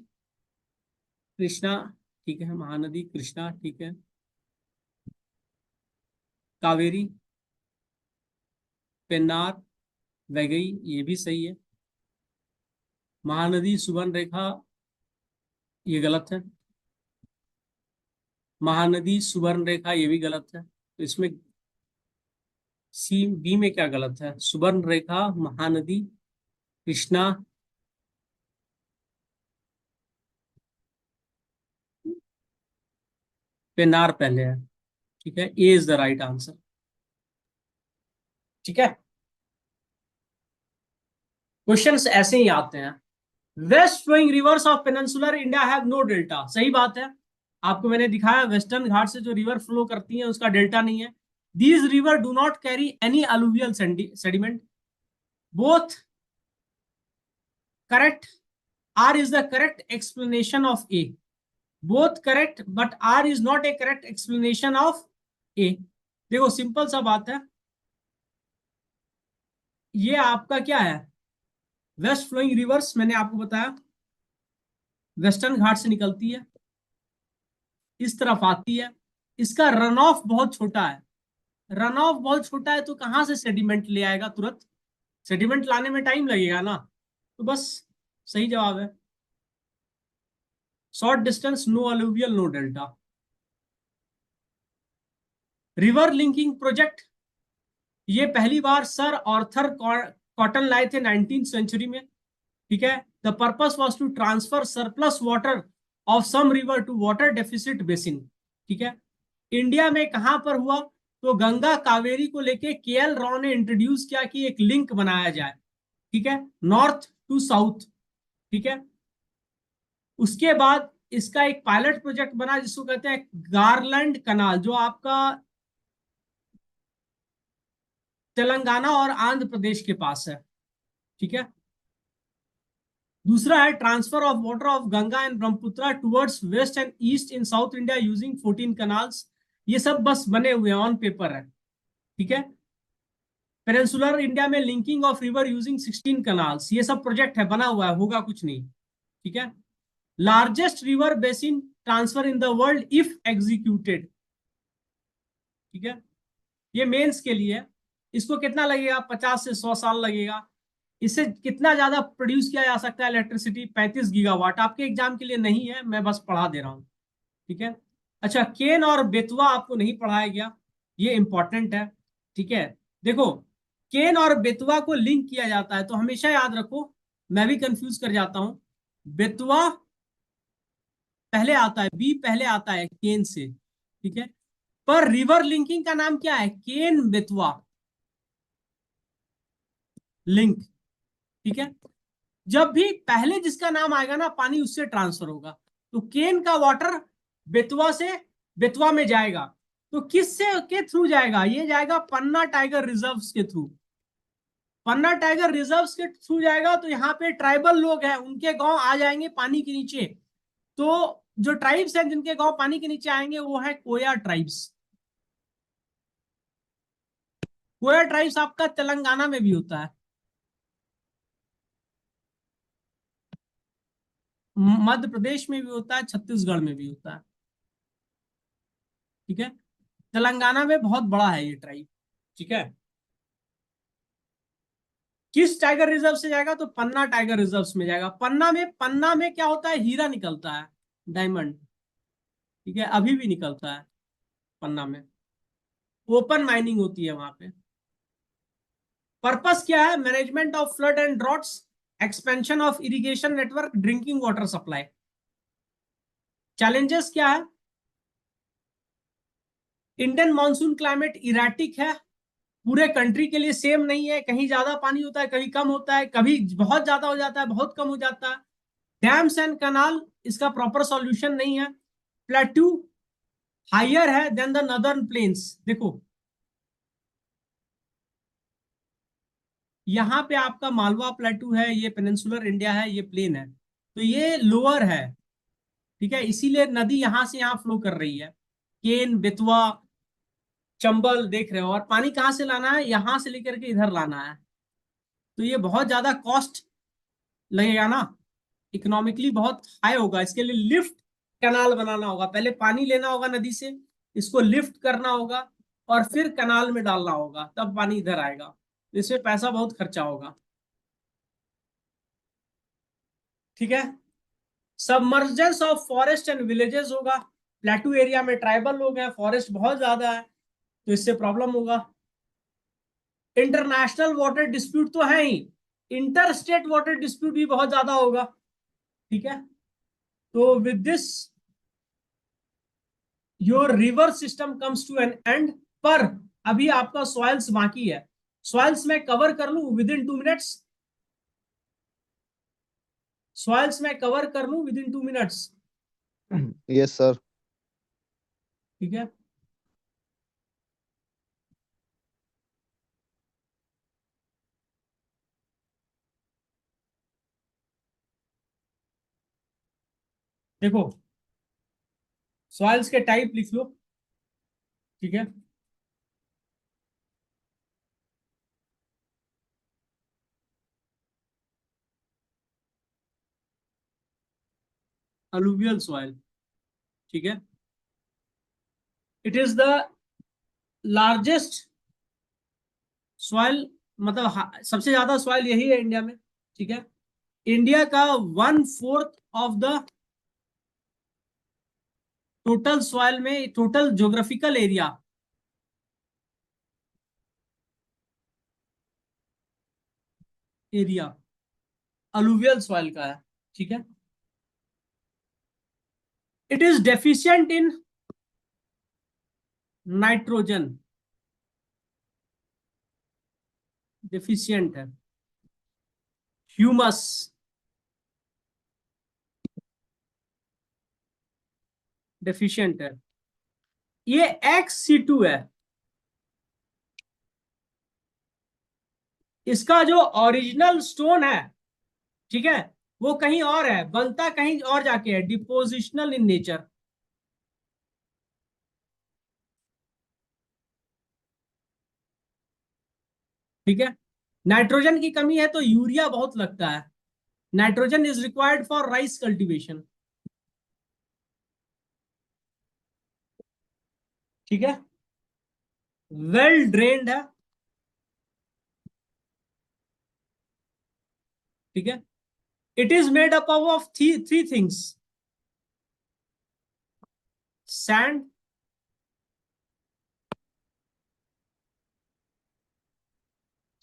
[SPEAKER 1] कृष्णा, ठीक है, महानदी, कृष्णा, ठीक है, कावेरी, पेन्नार, वैगई, ये भी सही है। महानदी, सुवर्ण रेखा, ये गलत है। महानदी, सुवर्ण रेखा, ये भी गलत है। तो इसमें सी बी में क्या गलत है? सुवर्ण रेखा, महानदी, कृष्णा, पेन्नार पहले है, ठीक है, A is the right answer, ठीक है। क्वेश्चंस ऐसे ही आते हैं। West flowing rivers of peninsular India have no delta, सही बात है। आपको मैंने दिखाया वेस्टर्न घाट से जो रिवर फ्लो करती है उसका डेल्टा नहीं है। These river do not carry any alluvial sediment, both correct, R is the correct explanation of A, both correct but R is not a correct explanation of A. देखो simple सा बात है, ये आपका क्या है, वेस्ट फ्लोइंग रिवर्स, मैंने आपको बताया वेस्टर्न घाट से निकलती है, इस तरफ आती है, इसका रन ऑफ बहुत छोटा है। रन ऑफ बहुत छोटा है तो कहां से सेडिमेंट ले आएगा तुरंत? सेडिमेंट लाने में टाइम लगेगा ना, तो बस सही जवाब है short distance, no alluvial, no delta. River linking project, ये पहली बार सर ऑर्थर कॉटन लाए थे 19th सेंचुरी में, ठीक है। The purpose was to transfer surplus water of some river to water deficit basin, ठीक है। इंडिया में कहां पर हुआ? तो गंगा कावेरी को लेके केएल राव ने इंट्रोड्यूस किया कि एक लिंक बनाया जाए, ठीक है, नॉर्थ टू साउथ, ठीक है। उसके बाद इसका एक पायलट प्रोजेक्ट बना जिसको कहते हैं गारलैंड कनाल, जो आपका तेलंगाना और आंध्र प्रदेश के पास है, ठीक है। दूसरा है transfer of water of Ganga and Brahmaputra towards waste and east in south India using 14 canals. ये सब बस बने हुए ऑन पेपर है, ठीक है। पेनिनसुलर इंडिया में linking of river using 16 canals, ये सब प्रोजेक्ट है, बना हुआ है, होगा कुछ नहीं, ठीक है। Largest river basin transfer in the world if executed, ठीक है। ये मेंस के लिए, इसको कितना लगेगा? 50 से 100 साल लगेगा। इससे कितना ज्यादा प्रोड्यूस किया जा सकता है इलेक्ट्रिसिटी? 35 गीगावाट। आपके एग्जाम के लिए नहीं है, मैं बस पढ़ा दे रहा हूं, ठीक है। अच्छा, केन और बेतवा आपको नहीं पढ़ाया गया, ये इंपॉर्टेंट है, ठीक है। देखो केन और बेतवा को लिंक किया जाता है तो हमेशा याद रखो, मैं भी कंफ्यूज कर जाता हूं, बेतवा पहले आता है, बी पहले आता है केन से, ठीक है। पर रिवर लिंकिंग का नाम क्या है? केन बेतवा लिंक, ठीक है। जब भी पहले जिसका नाम आएगा ना, पानी उससे ट्रांसफर होगा। तो केन का वाटर बेतवा से बेतवा में जाएगा, तो किस से के थ्रू जाएगा? ये जाएगा पन्ना टाइगर रिजर्व्स के थ्रू। पन्ना टाइगर रिजर्व्स के थ्रू जाएगा तो यहाँ पे ट्राइबल लोग हैं, उनके गांव आ जाएंगे पानी के नीचे। तो जो ट्राइब्स हैं जिनके गांव पानी के नीचे आएंगे वो है कोया ट्राइब्स। कोया ट्राइब्स आपका तेलंगाना में भी होता है, मध्य प्रदेश में भी होता है, छत्तीसगढ़ में भी होता है, ठीक है। तेलंगाना में बहुत बड़ा है ये ट्राइब, ठीक है। किस टाइगर रिजर्व से जाएगा? तो पन्ना टाइगर रिजर्व में जाएगा। पन्ना में क्या होता है? हीरा निकलता है, डायमंड, ठीक है, अभी भी निकलता है पन्ना में, ओपन माइनिंग होती है वहां पे। पर्पस क्या है? Management of flood and droughts, expansion of irrigation network, drinking water supply. Challenges क्या है? इंडियन मानसून क्लाइमेट इराटिक है, पूरे कंट्री के लिए सेम नहीं है, कहीं ज्यादा पानी होता है, कहीं कम होता है, कभी बहुत ज्यादा हो जाता है, बहुत कम हो जाता है। डैम्स एंड कनाल इसका प्रॉपर सॉल्यूशन नहीं है। प्लेट्यू हायर है देन द नदर्न प्लेन्स। देखो यहाँ पे आपका मालवा प्लेट्यू है, ये पेनिनसुलर इंडिया है, ये प्लेन है, तो ये लोअर है, ठीक है, इसीलिए नदी यहां से यहां फ्लो कर रही है। केन, बेतवा, चंबल देख रहे हो, और पानी कहाँ से लाना है? यहां से लेकर के इधर लाना है, तो ये बहुत ज्यादा कॉस्ट लगेगा ना, इकोनॉमिकली बहुत हाई होगा। इसके लिए लिफ्ट कैनाल बनाना होगा, पहले पानी लेना होगा नदी से, इसको लिफ्ट करना होगा और फिर कैनाल में डालना होगा, तब पानी इधर आएगा, इसमें पैसा बहुत खर्चा होगा, ठीक है। Submergence of forest and villages होगा, प्लेटू एरिया में ट्राइबल लोग हैं, फॉरेस्ट बहुत ज्यादा है, तो इससे प्रॉब्लम होगा। इंटरनेशनल वाटर डिस्प्यूट तो है ही, इंटर स्टेट वाटर डिस्प्यूट भी बहुत ज्यादा होगा, ठीक है। तो with this your river system comes to an end. पर अभी आपका सॉइल्स बाकी है, सॉइल्स में कवर कर लूं विद इन 2 मिनट्स, सॉइल्स में कवर कर लूं with in 2 minutes,
[SPEAKER 2] yes sir.
[SPEAKER 1] ठीक है। देखो सॉइल्स के टाइप लिख लो, ठीक है। अलुवियल सॉइल, ठीक है, it is the largest soil, मतलब सबसे ज्यादा सॉइल यही है इंडिया में, ठीक है। इंडिया का 1/4 ऑफ द टोटल सॉइल में, total geographical area alluvial soil का है, ठीक है। It is deficient in nitrogen, deficient है, ह्यूमस, डेफिशिएंट है, ये XC2 है। इसका जो ओरिजिनल स्टोन है, ठीक है, वो कहीं और है, बनता कहीं और जाके है, डिपोजिशनल इन नेचर, ठीक है। नाइट्रोजन की कमी है तो यूरिया बहुत लगता है, nitrogen is required for rice cultivation, ठीक है। वेल ड्रेन्ड है, ठीक है। It is made up of three things, sand,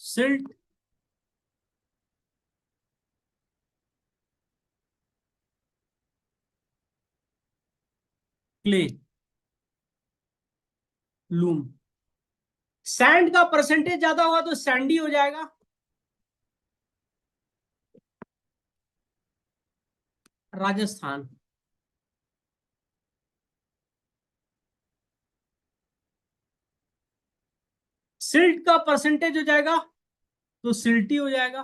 [SPEAKER 1] silt, clay, loom. Sand का परसेंटेज ज्यादा होगा तो सैंडी हो जाएगा, राजस्थान। सिल्ट का परसेंटेज हो जाएगा तो सिल्टी हो जाएगा,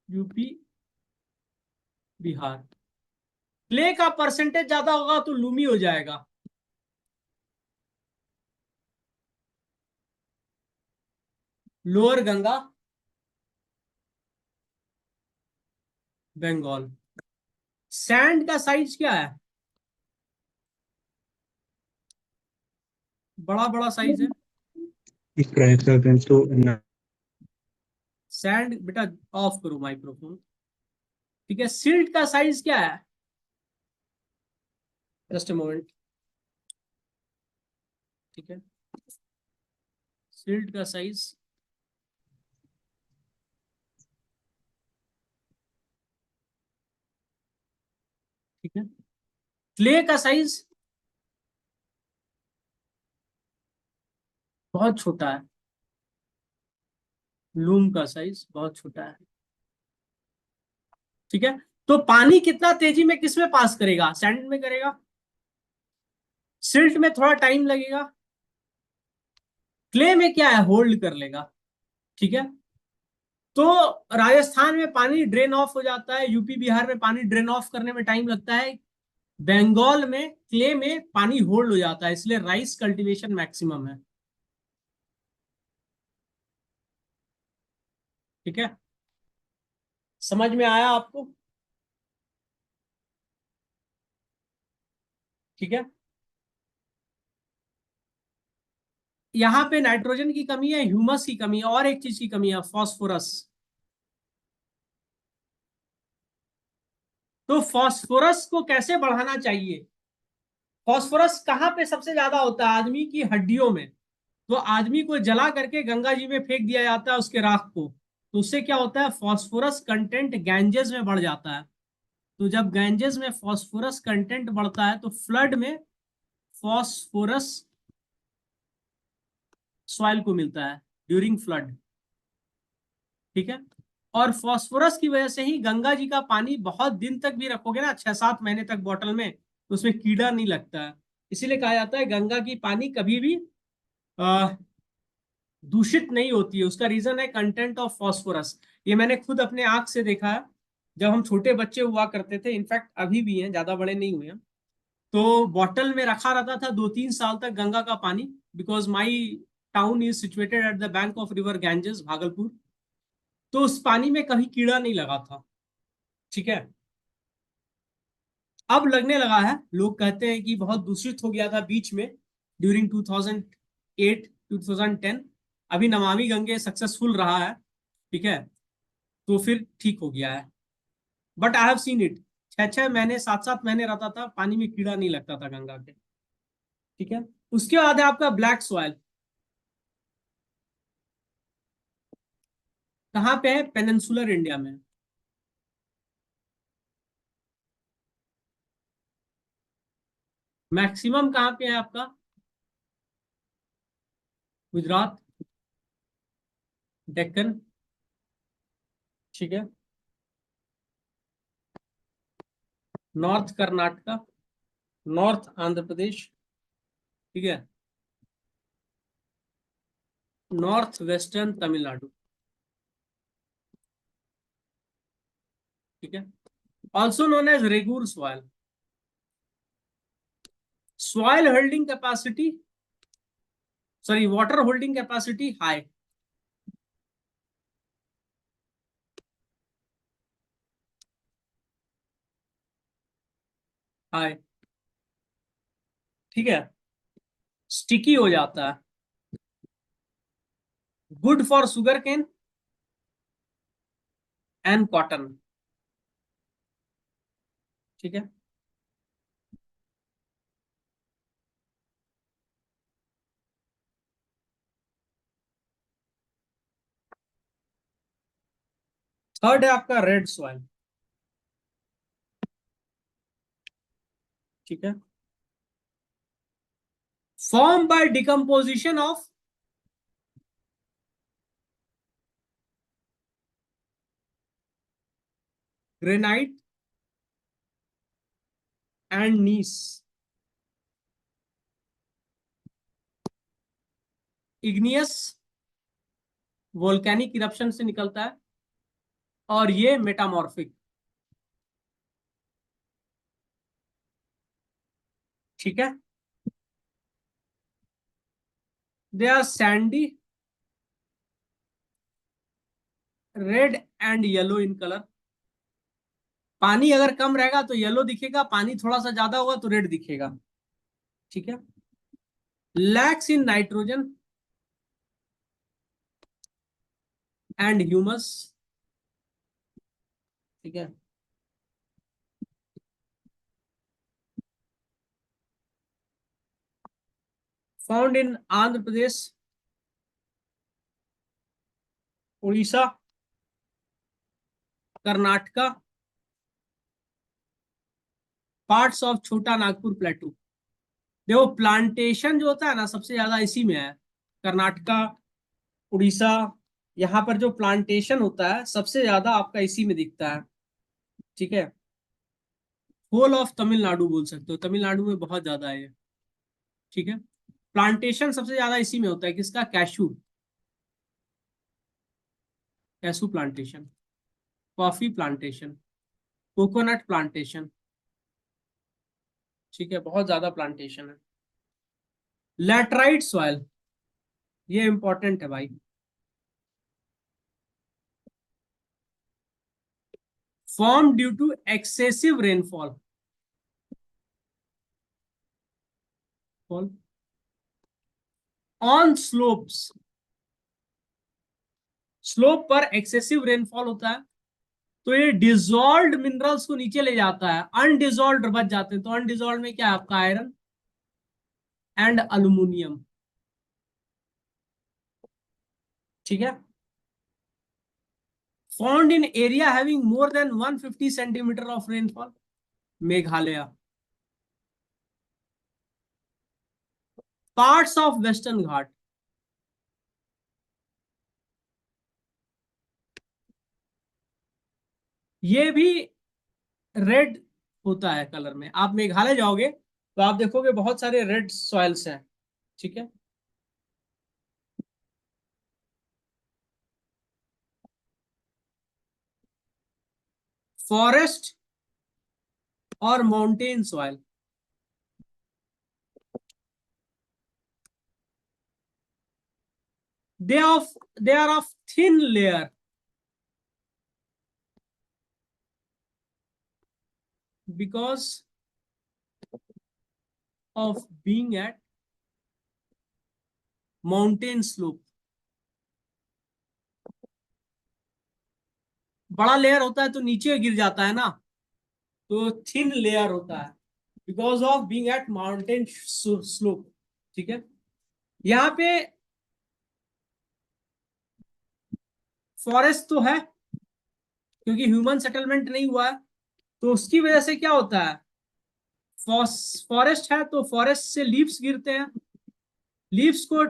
[SPEAKER 1] यूपी, बिहार। क्ले का परसेंटेज ज्यादा होगा तो लूमी हो जाएगा, लोअर गंगा, बंगाल। सैंड का साइज क्या है? बड़ा बड़ा साइज है सैंड। बेटा ऑफ करो माइक्रोफोन, ठीक है। सिल्ट का साइज क्या है? जस्ट अ मोमेंट, ठीक है। सिल्ट का साइज, ठीक है। क्ले का साइज बहुत छोटा है, लूम का साइज बहुत छोटा है, ठीक है। तो पानी कितना तेजी में किस में पास करेगा, सैंड में करेगा, सिल्ट में थोड़ा टाइम लगेगा, क्ले में क्या है, होल्ड कर लेगा, ठीक है। तो राजस्थान में पानी ड्रेन ऑफ हो जाता है, यूपी बिहार में पानी ड्रेन ऑफ करने में टाइम लगता है, बंगाल में क्ले में पानी होल्ड हो जाता है, इसलिए राइस कल्टीवेशन मैक्सिमम है, ठीक है। समझ में आया आपको, ठीक है। यहाँ पे नाइट्रोजन की कमी है, ह्यूमस की कमी है, और एक चीज की कमी है, फॉस्फोरस। तो फॉस्फोरस को कैसे बढ़ाना चाहिए, फॉस्फोरस कहाँ पे सबसे ज्यादा होता है, आदमी की हड्डियों में। तो आदमी को जला करके गंगा जी में फेंक दिया जाता है उसके राख को, तो उससे क्या होता है, फॉस्फोरस कंटेंट गैंजेस में बढ़ जाता है। तो जब गैंजेस में फॉस्फोरस कंटेंट बढ़ता है तो फ्लड में फॉस्फोरस सॉइल को मिलता है ड्यूरिंग फ्लड, ठीक है। और फॉस्फोरस की वजह से ही गंगा जी का पानी बहुत दिन तक भी रखोगे ना, 6-7 महीने तक बॉटल में, तो उसमें कीड़ा नहीं लगता है। इसीलिए कहा जाता है गंगा की पानी कभी भी दूषित नहीं होती है, उसका रीजन है कंटेंट ऑफ फॉस्फोरस। ये मैंने खुद अपने आंख से देखा है, जब हम छोटे बच्चे हुआ करते थे, इनफैक्ट अभी भी हैं, ज्यादा बड़े नहीं हुए हैं, तो बॉटल में रखा रहता था 2-3 साल तक गंगा का पानी, because my town is situated at the bank of river Ganges, Bhagalpur. तो उस पानी में कभी कीड़ा नहीं लगा था, ठीक है। अब लगने लगा है, लोग कहते हैं कि बहुत दूषित हो गया था बीच में, ड्यूरिंग 2008 2010। अभी नमामि गंगे सक्सेसफुल रहा है, ठीक है, तो फिर ठीक हो गया है। But I have seen it, 6-6 महीने 7-7 महीने रहता था पानी में, कीड़ा नहीं लगता था गंगा के, ठीक है। उसके बाद है आपका ब्लैक सॉइल, कहाँ पे है, पेनिनसुलर इंडिया में। मैक्सिमम कहाँ पे है आपका, गुजरात, डेक्कन, ठीक है, नॉर्थ कर्नाटका, नॉर्थ आंध्र प्रदेश, ठीक है, नॉर्थ वेस्टर्न तमिलनाडु, ठीक है। Also known as regur soil, soil holding capacity, sorry water holding capacity high, high, ठीक है, स्टिकी हो जाता है, good for sugar cane and cotton, ठीक है। थर्ड है आपका रेड सॉइल, ठीक है, form by decomposition of granite and gneiss, igneous volcanic eruption से निकलता है, और ये मेटामॉर्फिक, ठीक है। They are sandy, red and yellow in colour. पानी अगर कम रहेगा तो येलो दिखेगा, पानी थोड़ा सा ज्यादा होगा तो रेड दिखेगा, ठीक है। Lakhs in nitrogen and humus, ठीक है। Found in Andhra Pradesh, Orissa, Karnataka, parts of छोटा नागपुर प्लेटू। देखो प्लांटेशन जो होता है ना सबसे ज्यादा इसी में है, कर्नाटका, उड़ीसा, यहाँ पर जो प्लांटेशन होता है सबसे ज्यादा आपका इसी में दिखता है। ठीक है, होल ऑफ तमिलनाडु बोल सकते हो, तमिलनाडु में बहुत ज्यादा है ये। ठीक है, प्लांटेशन सबसे ज्यादा इसी में होता है, किसका? Cashew, cashew plantation, coffee plantation, coconut plantation. ठीक है, बहुत ज्यादा प्लांटेशन है। लैटराइट सॉइल, ये इंपॉर्टेंट है भाई। Form due to excessive rainfall, on slopes, slope पर एक्सेसिव रेनफॉल होता है तो ये डिजॉल्व्ड मिनरल्स को नीचे ले जाता है, अनडिजॉल्व्ड बच जाते हैं। तो अनडिजॉल्व्ड में क्या है आपका? Iron and aluminium. ठीक है, found in area having more than 150 centimetre of rainfall, Meghalaya. Parts of western Ghat, ये भी रेड होता है कलर में। आप मेघालय जाओगे तो आप देखोगे बहुत सारे रेड सॉइल्स हैं। ठीक है, फॉरेस्ट और mountain soil, they are of thin layer because of being at mountain slope। बड़ा लेयर होता है तो नीचे गिर जाता है ना, तो थिन लेयर होता है because of being at mountain slope. ठीक है, यहाँ पे फॉरेस्ट तो है क्योंकि ह्यूमन सेटलमेंट नहीं हुआ है, तो उसकी वजह से क्या होता है? फॉरेस्ट है तो फॉरेस्ट से लीव्स गिरते हैं, लीव्स को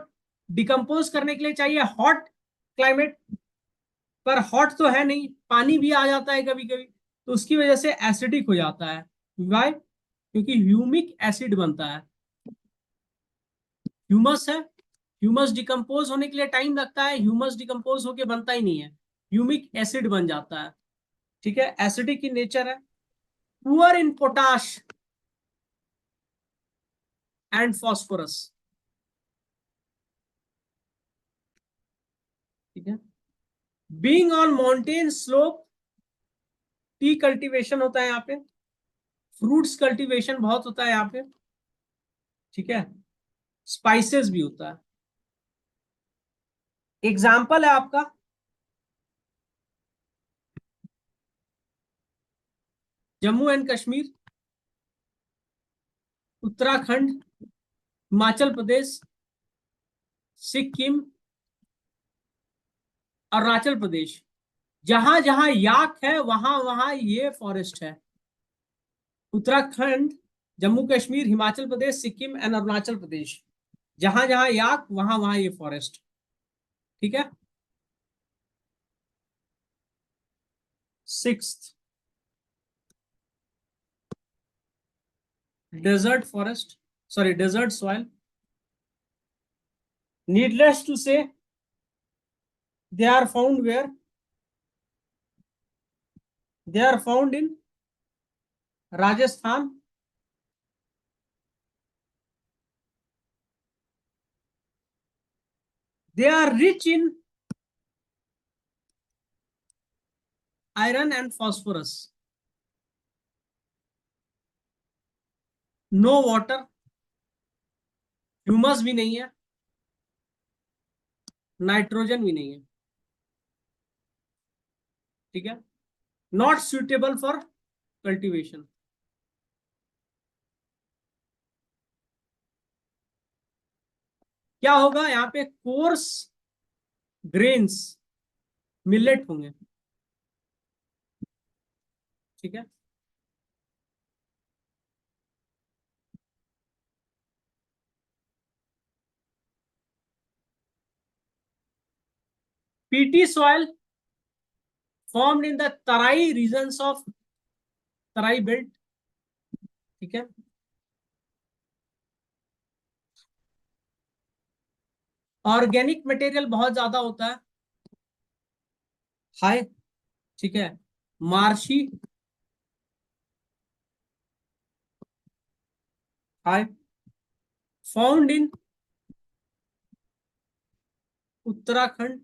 [SPEAKER 1] डिकम्पोज करने के लिए चाहिए हॉट क्लाइमेट, पर हॉट तो है नहीं, पानी भी आ जाता है कभी कभी, तो उसकी वजह से एसिडिक हो जाता है। वाई? क्योंकि ह्यूमिक एसिड बनता है। ह्यूमस है, ह्यूमस डिकम्पोज होने के लिए टाइम लगता है, ह्यूमस डिकम्पोज होके बनता ही नहीं है, ह्यूमिक एसिड बन जाता है। ठीक है, एसिडिक की नेचर है, poor in potash and phosphorus. ठीक है, being on mountain slope, T cultivation होता है यहाँ पे, फ्रूट्स कल्टीवेशन बहुत होता है यहाँ पे। ठीक है, स्पाइसेस भी होता है। एग्जाम्पल है आपका जम्मू एंड कश्मीर, उत्तराखंड, हिमाचल प्रदेश, सिक्किम, अरुणाचल प्रदेश। जहां जहां याक है वहां वहां ये फॉरेस्ट है। उत्तराखंड, जम्मू कश्मीर, हिमाचल प्रदेश, सिक्किम एंड अरुणाचल प्रदेश, जहां जहां याक वहां वहां ये फॉरेस्ट। ठीक है, sixth, desert forest, sorry desert soil. Needless to say they are found where? They are found in Rajasthan, they are rich in iron and phosphorus, no water, humus भी नहीं है, नाइट्रोजन भी नहीं है। ठीक है, नॉट सुटेबल फॉर कल्टीवेशन। क्या होगा यहाँ पे? कोर्स ग्रेन्स मिलेट होंगे। ठीक है, PT soil formed in the Tarai regions of Tarai belt। ठीक है, ऑर्गेनिक मटेरियल बहुत ज्यादा होता है, हाई। ठीक है, marshy, high, found in Uttarakhand,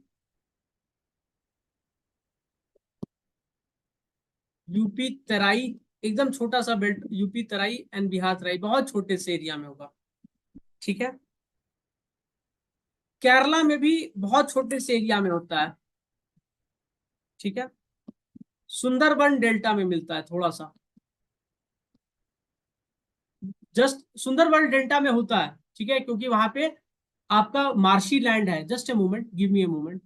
[SPEAKER 1] UP Terai, एकदम छोटा सा belt, UP Terai and Bihar Terai, बहुत छोटे से एरिया में होगा। ठीक है, केरला में भी बहुत छोटे से एरिया में होता है। ठीक है, सुंदरबन डेल्टा में मिलता है थोड़ा सा, जस्ट सुंदरबन डेल्टा में होता है। ठीक है, क्योंकि वहां पे आपका मार्शी लैंड है। Just a moment, give me a moment.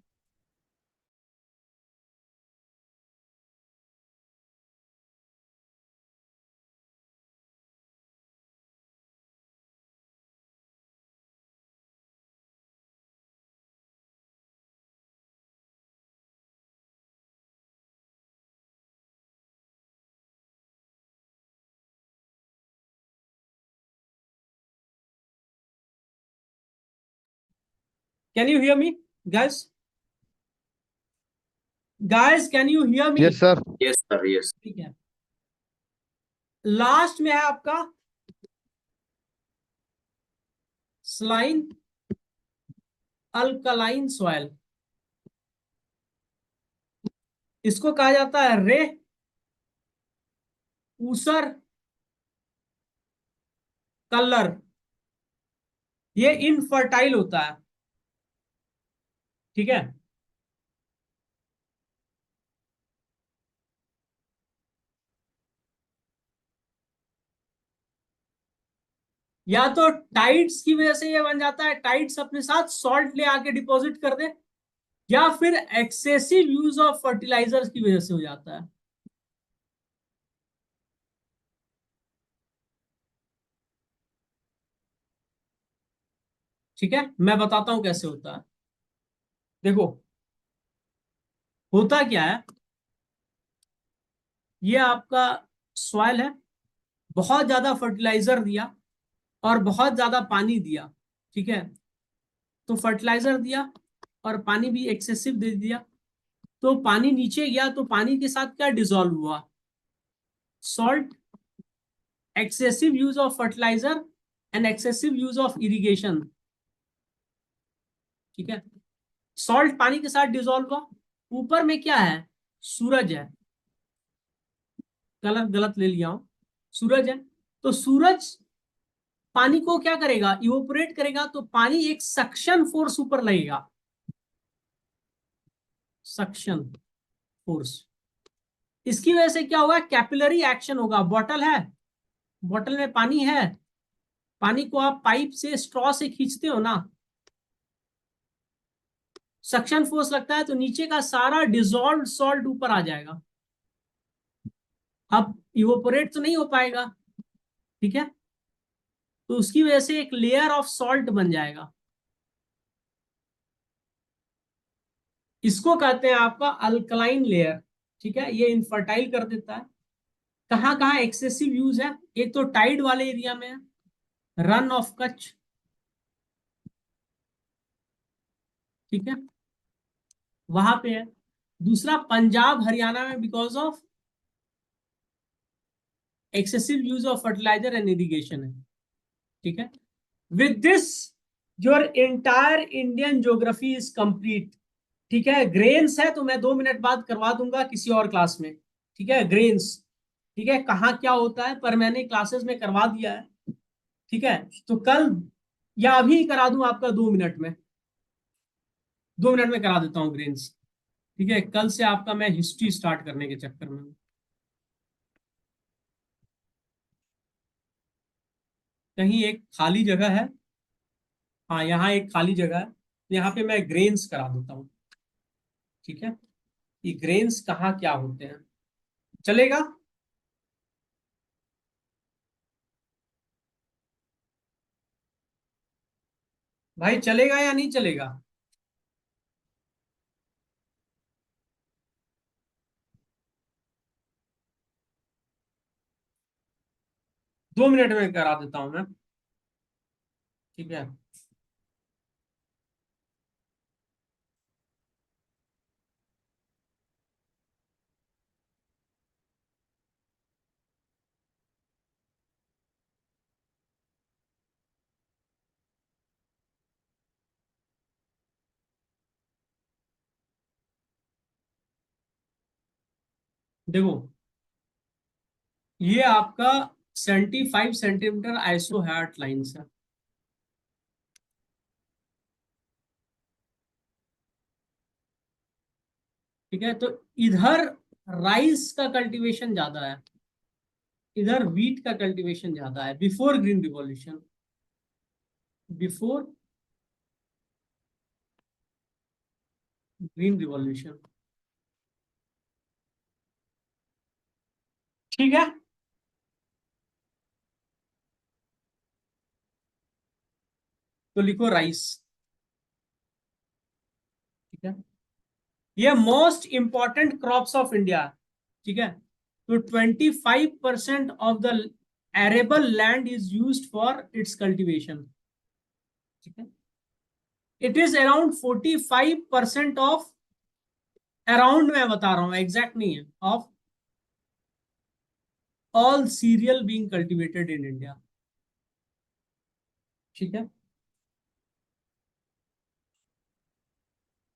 [SPEAKER 1] Can you hear me, guys? Guys, can you hear me?
[SPEAKER 2] Yes sir.
[SPEAKER 4] Yes, sir. Yes.
[SPEAKER 1] ठीक है, लास्ट में है आपका स्लाइन अल्कलाइन सॉइल। इसको कहा जाता है रे, ऊसर, कलर। ये इनफर्टाइल होता है। ठीक है, या तो टाइड्स की वजह से ये बन जाता है, टाइड्स अपने साथ सॉल्ट ले आके डिपॉजिट कर दे, या फिर एक्सेसिव यूज ऑफ फर्टिलाइजर्स की वजह से हो जाता है। ठीक है, मैं बताता हूं कैसे होता है। देखो, होता क्या है, ये आपका सॉइल है, बहुत ज्यादा फर्टिलाइजर दिया और बहुत ज्यादा पानी दिया। ठीक है, तो फर्टिलाइजर दिया और पानी भी एक्सेसिव दे दिया, तो पानी नीचे गया, तो पानी के साथ क्या डिसॉल्व हुआ, salt. Excessive use of fertiliser and excessive use of irrigation. ठीक है, सॉल्ट पानी के साथ डिसॉल्व हुआ, ऊपर में क्या है, सूरज है। कलर गलत ले लिया हूं, सूरज है। तो सूरज पानी को क्या करेगा, इवोपोरेट करेगा, तो पानी एक सक्शन फोर्स ऊपर लगेगा, सक्शन फोर्स। इसकी वजह से क्या होगा, कैपिलरी एक्शन होगा। बॉटल है, बॉटल में पानी है, पानी को आप पाइप से स्ट्रॉ से खींचते हो ना, सक्शन फोर्स लगता है, तो नीचे का सारा डिजॉल्व सॉल्ट ऊपर आ जाएगा। अब इवोपोरेट तो नहीं हो पाएगा। ठीक है, तो उसकी वजह से एक लेयर ऑफ सॉल्ट बन जाएगा। इसको कहते हैं आपका अल्कलाइन लेयर। ठीक है, ये इनफर्टाइल कर देता है। कहाँ कहाँ एक्सेसिव यूज है, एक तो टाइड वाले एरिया में है, रन ऑफ कच्छ। ठीक है, वहां पे है। दूसरा पंजाब हरियाणा में, because of excessive use of fertiliser and irrigation है। ठीक है, with this your entire Indian geography is complete. ठीक है, ग्रेन्स है तो मैं 2 मिनट बाद करवा दूंगा किसी और क्लास में। ठीक है, ग्रेन्स, ठीक है, कहाँ क्या होता है, पर मैंने क्लासेस में करवा दिया है। ठीक है, तो कल या अभी करा दूं आपका 2 मिनट में, 2 मिनट में करा देता हूँ ग्रेन्स। ठीक है, कल से आपका मैं हिस्ट्री स्टार्ट करने के चक्कर में हूं। कहीं एक खाली जगह है, हाँ यहाँ एक खाली जगह है, यहाँ पे मैं ग्रेन्स करा देता हूँ। ठीक है, कि ग्रेन्स कहाँ क्या होते हैं। चलेगा? भाई चलेगा या नहीं चलेगा? दो मिनट में करा देता हूं मैं, ठीक है। देखो, ये आपका 75 सेंटीमीटर आइसो हैट लाइन्स है, ठीक है। तो इधर राइस का कल्टीवेशन ज्यादा है, इधर व्हीट का कल्टीवेशन ज्यादा है before green revolution, before green revolution, ठीक है। तो लिखो राइस, ठीक है। ये most important crops of India, ठीक है। तो 25% of the arable land is used for its cultivation, ठीक है। It is around 45% of, around मैं बता रहा हूं, एग्जैक्ट नहीं है, of all serial being cultivated in India, ठीक है।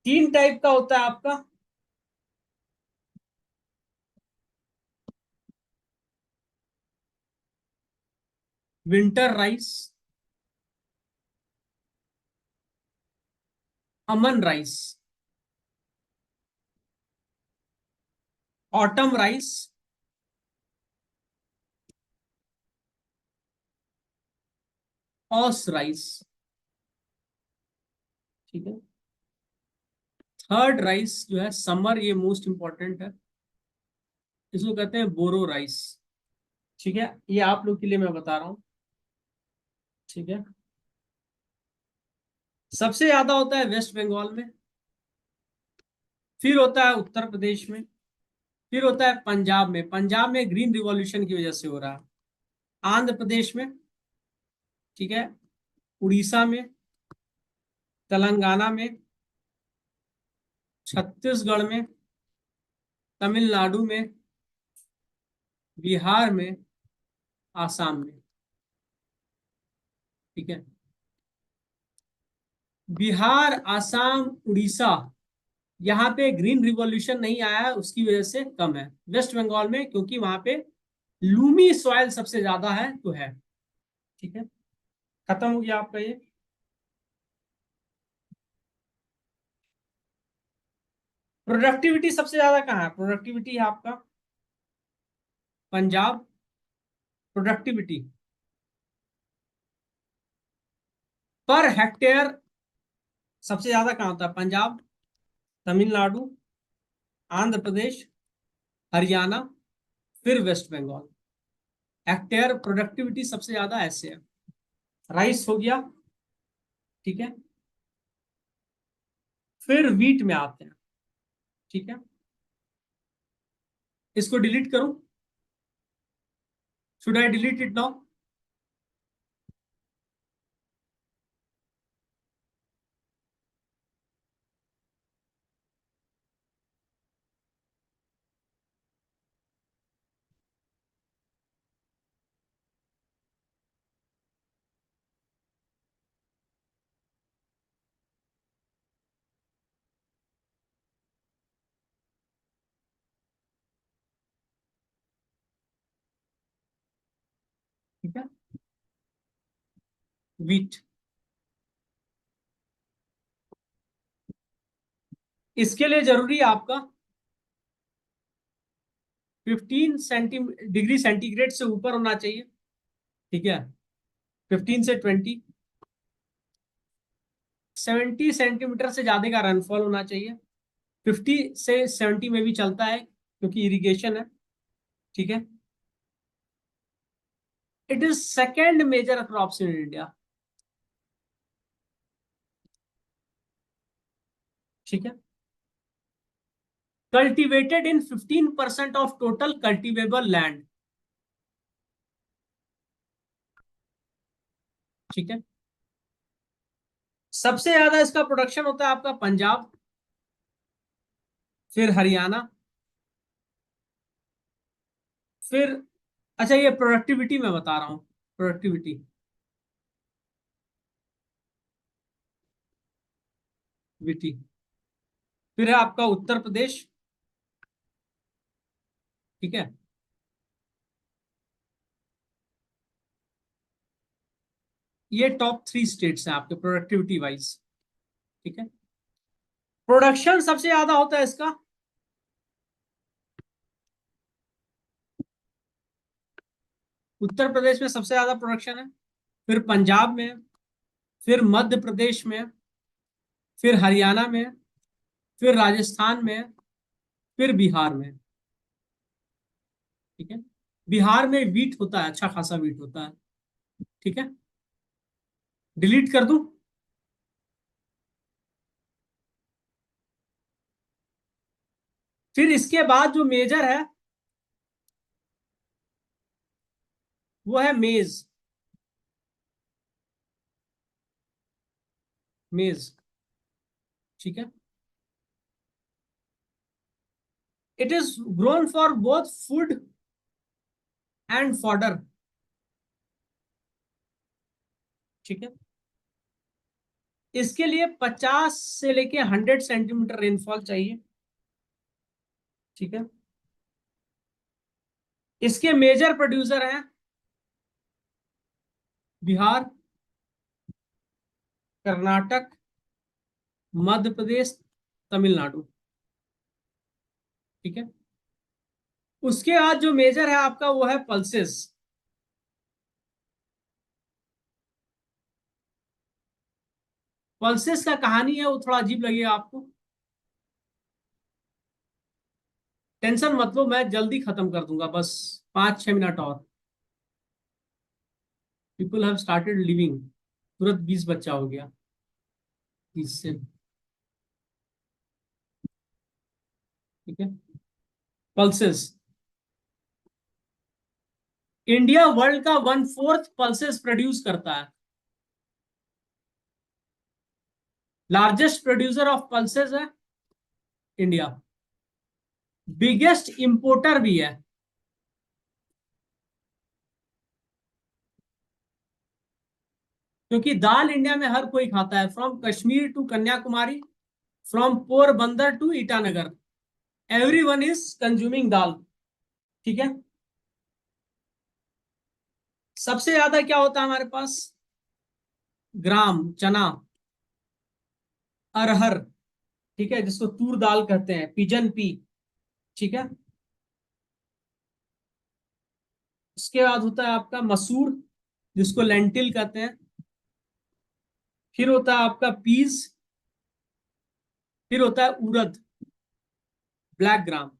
[SPEAKER 1] तीन टाइप का होता है आपका, विंटर राइस, अमन राइस, ऑटम राइस, ऑस राइस, ठीक है। थर्ड राइस जो है समर, ये मोस्ट इंपॉर्टेंट है, इसको कहते हैं बोरो राइस, ठीक है। ये आप लोग के लिए मैं बता रहा हूं, ठीक है। सबसे ज्यादा होता है वेस्ट बंगाल में, फिर होता है उत्तर प्रदेश में, फिर होता है पंजाब में, पंजाब में ग्रीन रिवॉल्यूशन की वजह से हो रहा है, आंध्र प्रदेश में, ठीक है, उड़ीसा में, तेलंगाना में, छत्तीसगढ़ में, तमिलनाडु में, बिहार में, आसाम में, ठीक है। बिहार, आसाम, उड़ीसा, यहाँ पे ग्रीन रिवॉल्यूशन नहीं आया है, उसकी वजह से कम है। वेस्ट बंगाल में क्योंकि वहां पे लूमी सॉइल सबसे ज्यादा है तो है, ठीक है। खत्म हो गया आपका ये। प्रोडक्टिविटी सबसे ज्यादा कहाँ है? प्रोडक्टिविटी है आपका पंजाब, प्रोडक्टिविटी पर हेक्टेयर सबसे ज्यादा कहाँ होता है? पंजाब, तमिलनाडु, आंध्र प्रदेश, हरियाणा, फिर वेस्ट बंगाल। हेक्टेयर प्रोडक्टिविटी सबसे ज्यादा ऐसे है। राइस हो गया, ठीक है। फिर वीट में आते हैं, ठीक है। इसको डिलीट करूं? Should I delete it now? ठीक है, वीट। इसके लिए जरूरी है आपका 15 डिग्री सेंटीग्रेड से ऊपर होना चाहिए, ठीक है। 15 से 20, 70 सेंटीमीटर से ज्यादा का रेनफॉल होना चाहिए, 50 से 70 में भी चलता है क्योंकि इरिगेशन है। ठीक है, it is second major crops in India. ठीक है, cultivated in 15% of total cultivable land. ठीक है, सबसे ज्यादा इसका प्रोडक्शन होता है आपका पंजाब, फिर हरियाणा, फिर अच्छा ये प्रोडक्टिविटी मैं बता रहा हूं, प्रोडक्टिविटी विटी, फिर है आपका उत्तर प्रदेश। ठीक है, ये टॉप 3 स्टेट्स हैं आपके प्रोडक्टिविटी वाइज। ठीक है, प्रोडक्शन सबसे ज्यादा होता है इसका उत्तर प्रदेश में, सबसे ज्यादा प्रोडक्शन है, फिर पंजाब में, फिर मध्य प्रदेश में, फिर हरियाणा में, फिर राजस्थान में, फिर बिहार में। ठीक है, बिहार में वीट होता है, अच्छा खासा वीट होता है। ठीक है, डिलीट कर दूं? फिर इसके बाद जो मेजर है वो है मेज। मेज, ठीक है, it is grown for both food and fodder. ठीक है, इसके लिए 50 से लेके 100 सेंटीमीटर रेनफॉल चाहिए। ठीक है, इसके मेजर प्रोड्यूसर हैं बिहार, कर्नाटक, मध्य प्रदेश, तमिलनाडु। ठीक है, उसके बाद जो मेजर है आपका वो है पल्सेस। पल्सेस का कहानी है वो थोड़ा अजीब लगेगा आपको, टेंशन मत लो, मैं जल्दी खत्म कर दूंगा, बस 5-6 मिनट और। पीपल हैव स्टार्टेड लिविंग, तुरंत 20 बच्चा हो गया 30 से। ठीक है, पल्सेस, इंडिया वर्ल्ड का 1/4 पल्सेस प्रोड्यूस करता है। लार्जेस्ट प्रोड्यूसर ऑफ पल्सेस है इंडिया, बिगेस्ट इंपोर्टर भी है। क्योंकि दाल इंडिया में हर कोई खाता है, from Kashmir to Kanyakumari, from Porbandar to Itanagar, everyone is consuming dal. ठीक है, सबसे ज्यादा क्या होता है हमारे पास? ग्राम, चना, अरहर, ठीक है, जिसको तूर दाल कहते हैं, पिजन पी। ठीक है, उसके बाद होता है आपका मसूर, जिसको लेंटिल कहते हैं, फिर होता है आपका पीज, फिर होता है उड़द, ब्लैक ग्राम।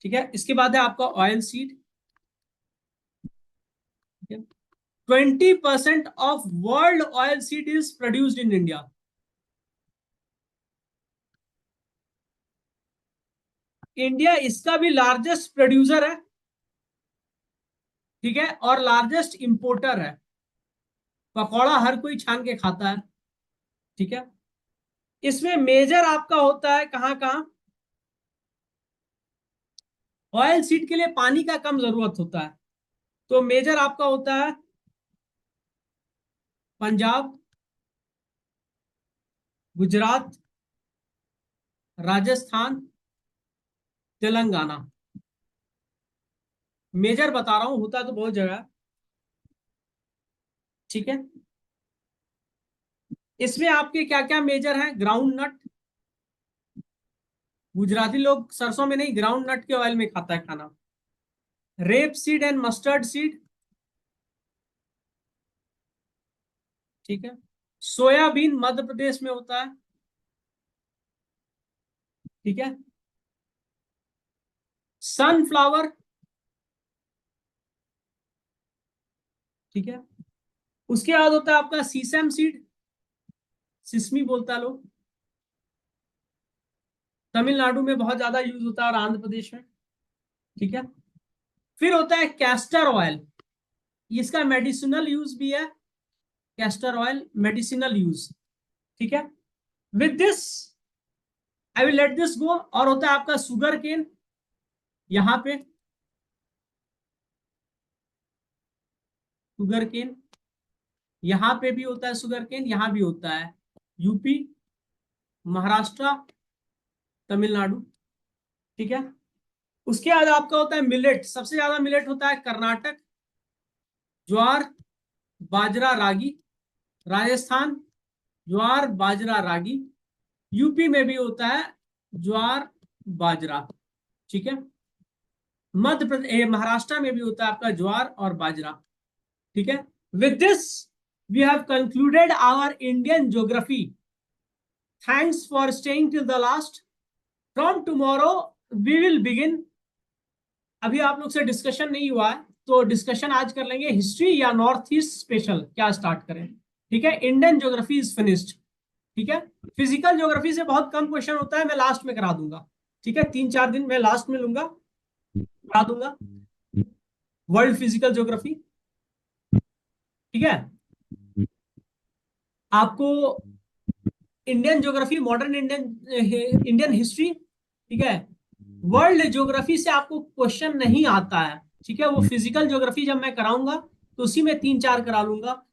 [SPEAKER 1] ठीक है, इसके बाद है आपका oil seed. 20% of world oil seed is produced in India. India इसका भी लार्जेस्ट प्रोड्यूसर है। ठीक है, और लार्जेस्ट इंपोर्टर है। पकौड़ा हर कोई छान के खाता है। ठीक है, इसमें मेजर आपका होता है कहां कहां? ऑयल सीड के लिए पानी का कम जरूरत होता है, तो मेजर आपका होता है पंजाब, गुजरात, राजस्थान, तेलंगाना। मेजर बता रहा हूं, होता तो बहुत जगह। ठीक है, इसमें आपके क्या क्या मेजर हैं? ग्राउंड नट, गुजराती लोग सरसों में नहीं ग्राउंड नट के ऑयल में खाता है खाना। Rape seed and mustard seed. ठीक है, सोयाबीन मध्य प्रदेश में होता है। ठीक है, सनफ्लावर, ठीक है। उसके बाद होता है आपका सीसम सीड, सिसमी बोलता है लोग, तमिलनाडु में बहुत ज्यादा यूज होता है और आंध्र प्रदेश में, ठीक है। फिर होता है कैस्टर ऑयल, इसका मेडिसिनल यूज भी है, कैस्टर ऑयल मेडिसिनल यूज, ठीक है। With this I will let this go. और होता है आपका सुगर केन, यहां पे शुगर केन, यहां पे भी होता है शुगर केन, यहां भी होता है, यूपी, महाराष्ट्र, तमिलनाडु, ठीक है। उसके बाद आपका होता है मिलेट, सबसे ज्यादा मिलेट होता है कर्नाटक, ज्वार, बाजरा, रागी, राजस्थान, ज्वार, बाजरा, रागी, यूपी में भी होता है ज्वार, बाजरा, ठीक है। मध्य प्रदेश, महाराष्ट्र में भी होता है आपका ज्वार और बाजरा, ठीक है। With this we have concluded our Indian geography. Thanks for staying till the last. From tomorrow we will begin. अभी आप लोग से डिस्कशन नहीं हुआ है, तो डिस्कशन आज कर लेंगे हिस्ट्री या नॉर्थ ईस्ट स्पेशल, क्या स्टार्ट करें, ठीक है। इंडियन ज्योग्राफी इज फिनिश्ड, ठीक है। फिजिकल ज्योग्राफी से बहुत कम क्वेश्चन होता है, मैं लास्ट में करा दूंगा, ठीक है। 3-4 दिन मैं लास्ट में लूंगा, करा दूंगा वर्ल्ड फिजिकल ज्योग्राफी, ठीक है। आपको Indian geography, modern Indian history, ठीक है। वर्ल्ड ज्योग्राफी से आपको क्वेश्चन नहीं आता है, ठीक है। वो फिजिकल ज्योग्राफी जब मैं कराऊंगा तो उसी में 3-4 करा लूंगा।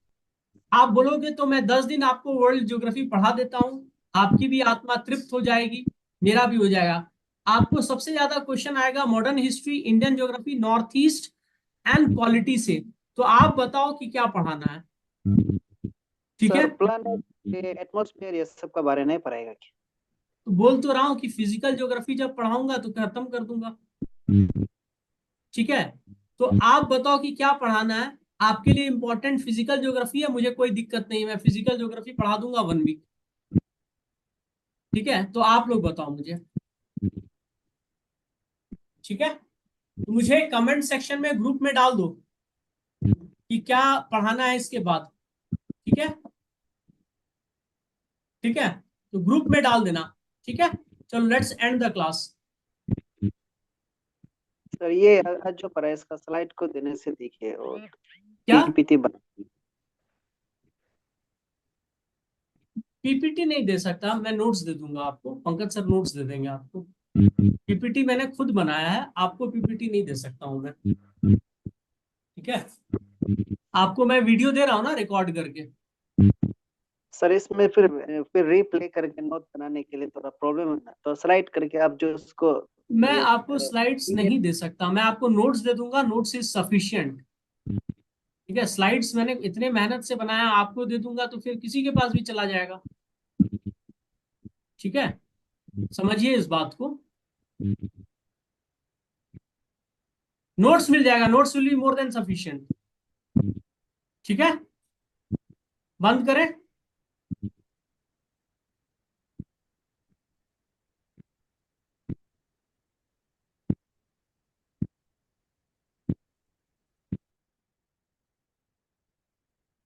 [SPEAKER 1] आप बोलोगे तो मैं 10 दिन आपको वर्ल्ड ज्योग्राफी पढ़ा देता हूं, आपकी भी आत्मा तृप्त हो जाएगी, मेरा भी हो जाएगा। आपको सबसे ज्यादा क्वेश्चन आएगा modern history, Indian geography, north east and polity से। तो आप बताओ कि क्या पढ़ाना है, ठीक है।
[SPEAKER 5] सर प्लानेट, एटमॉस्फेयर, ये सब का बारे नहीं पढ़ाएगा क्या?
[SPEAKER 1] तो बोल तो रहा हूं कि फिजिकल ज्योग्राफी जब पढ़ाऊंगा तो खत्म कर दूंगा, ठीक है। तो आप बताओ कि क्या पढ़ाना है, आपके लिए इंपॉर्टेंट फिजिकल ज्योग्राफी है, मुझे कोई दिक्कत नहीं, मैं फिजिकल ज्योग्राफी पढ़ा दूंगा 1 वीक, ठीक है। तो आप लोग बताओ मुझे, ठीक है। तो मुझे कमेंट सेक्शन में, ग्रुप में डाल दो कि क्या पढ़ाना है इसके बाद, ठीक है, ठीक है। तो ग्रुप में डाल देना, ठीक है। चलो let's end the class.
[SPEAKER 5] Sir ये आज जो पढ़ा है इसका स्लाइड को देने से देखिए, और
[SPEAKER 1] क्या
[SPEAKER 5] पीपीटी बना।
[SPEAKER 1] पीपीटी नहीं दे सकता, मैं नोट्स दे दूंगा आपको, पंकज सर नोट्स दे देंगे आपको। पीपीटी मैंने खुद बनाया है, आपको पीपीटी नहीं दे सकता हूं मैं, ठीक है। आपको मैं वीडियो दे रहा हूं ना रिकॉर्ड करके।
[SPEAKER 5] सर इसमें फिर रीप्ले करके नोट बनाने के लिए थोड़ा प्रॉब्लम है ना, तो स्लाइड करके आप जो उसको
[SPEAKER 1] मैं
[SPEAKER 5] ये
[SPEAKER 1] आपको स्लाइड्स नहीं दे सकता, मैं आपको नोट्स दे दूंगा, नोट्स इज सफिशिएंट, ठीक है। स्लाइड्स मैंने इतने मेहनत से बनाया, आपको दे दूंगा तो फिर किसी के पास भी चला जाएगा, ठीक है। समझिए इस बात को, नोट्स मिल जाएगा, notes will be more than sufficient, ठीक है। बंद करें।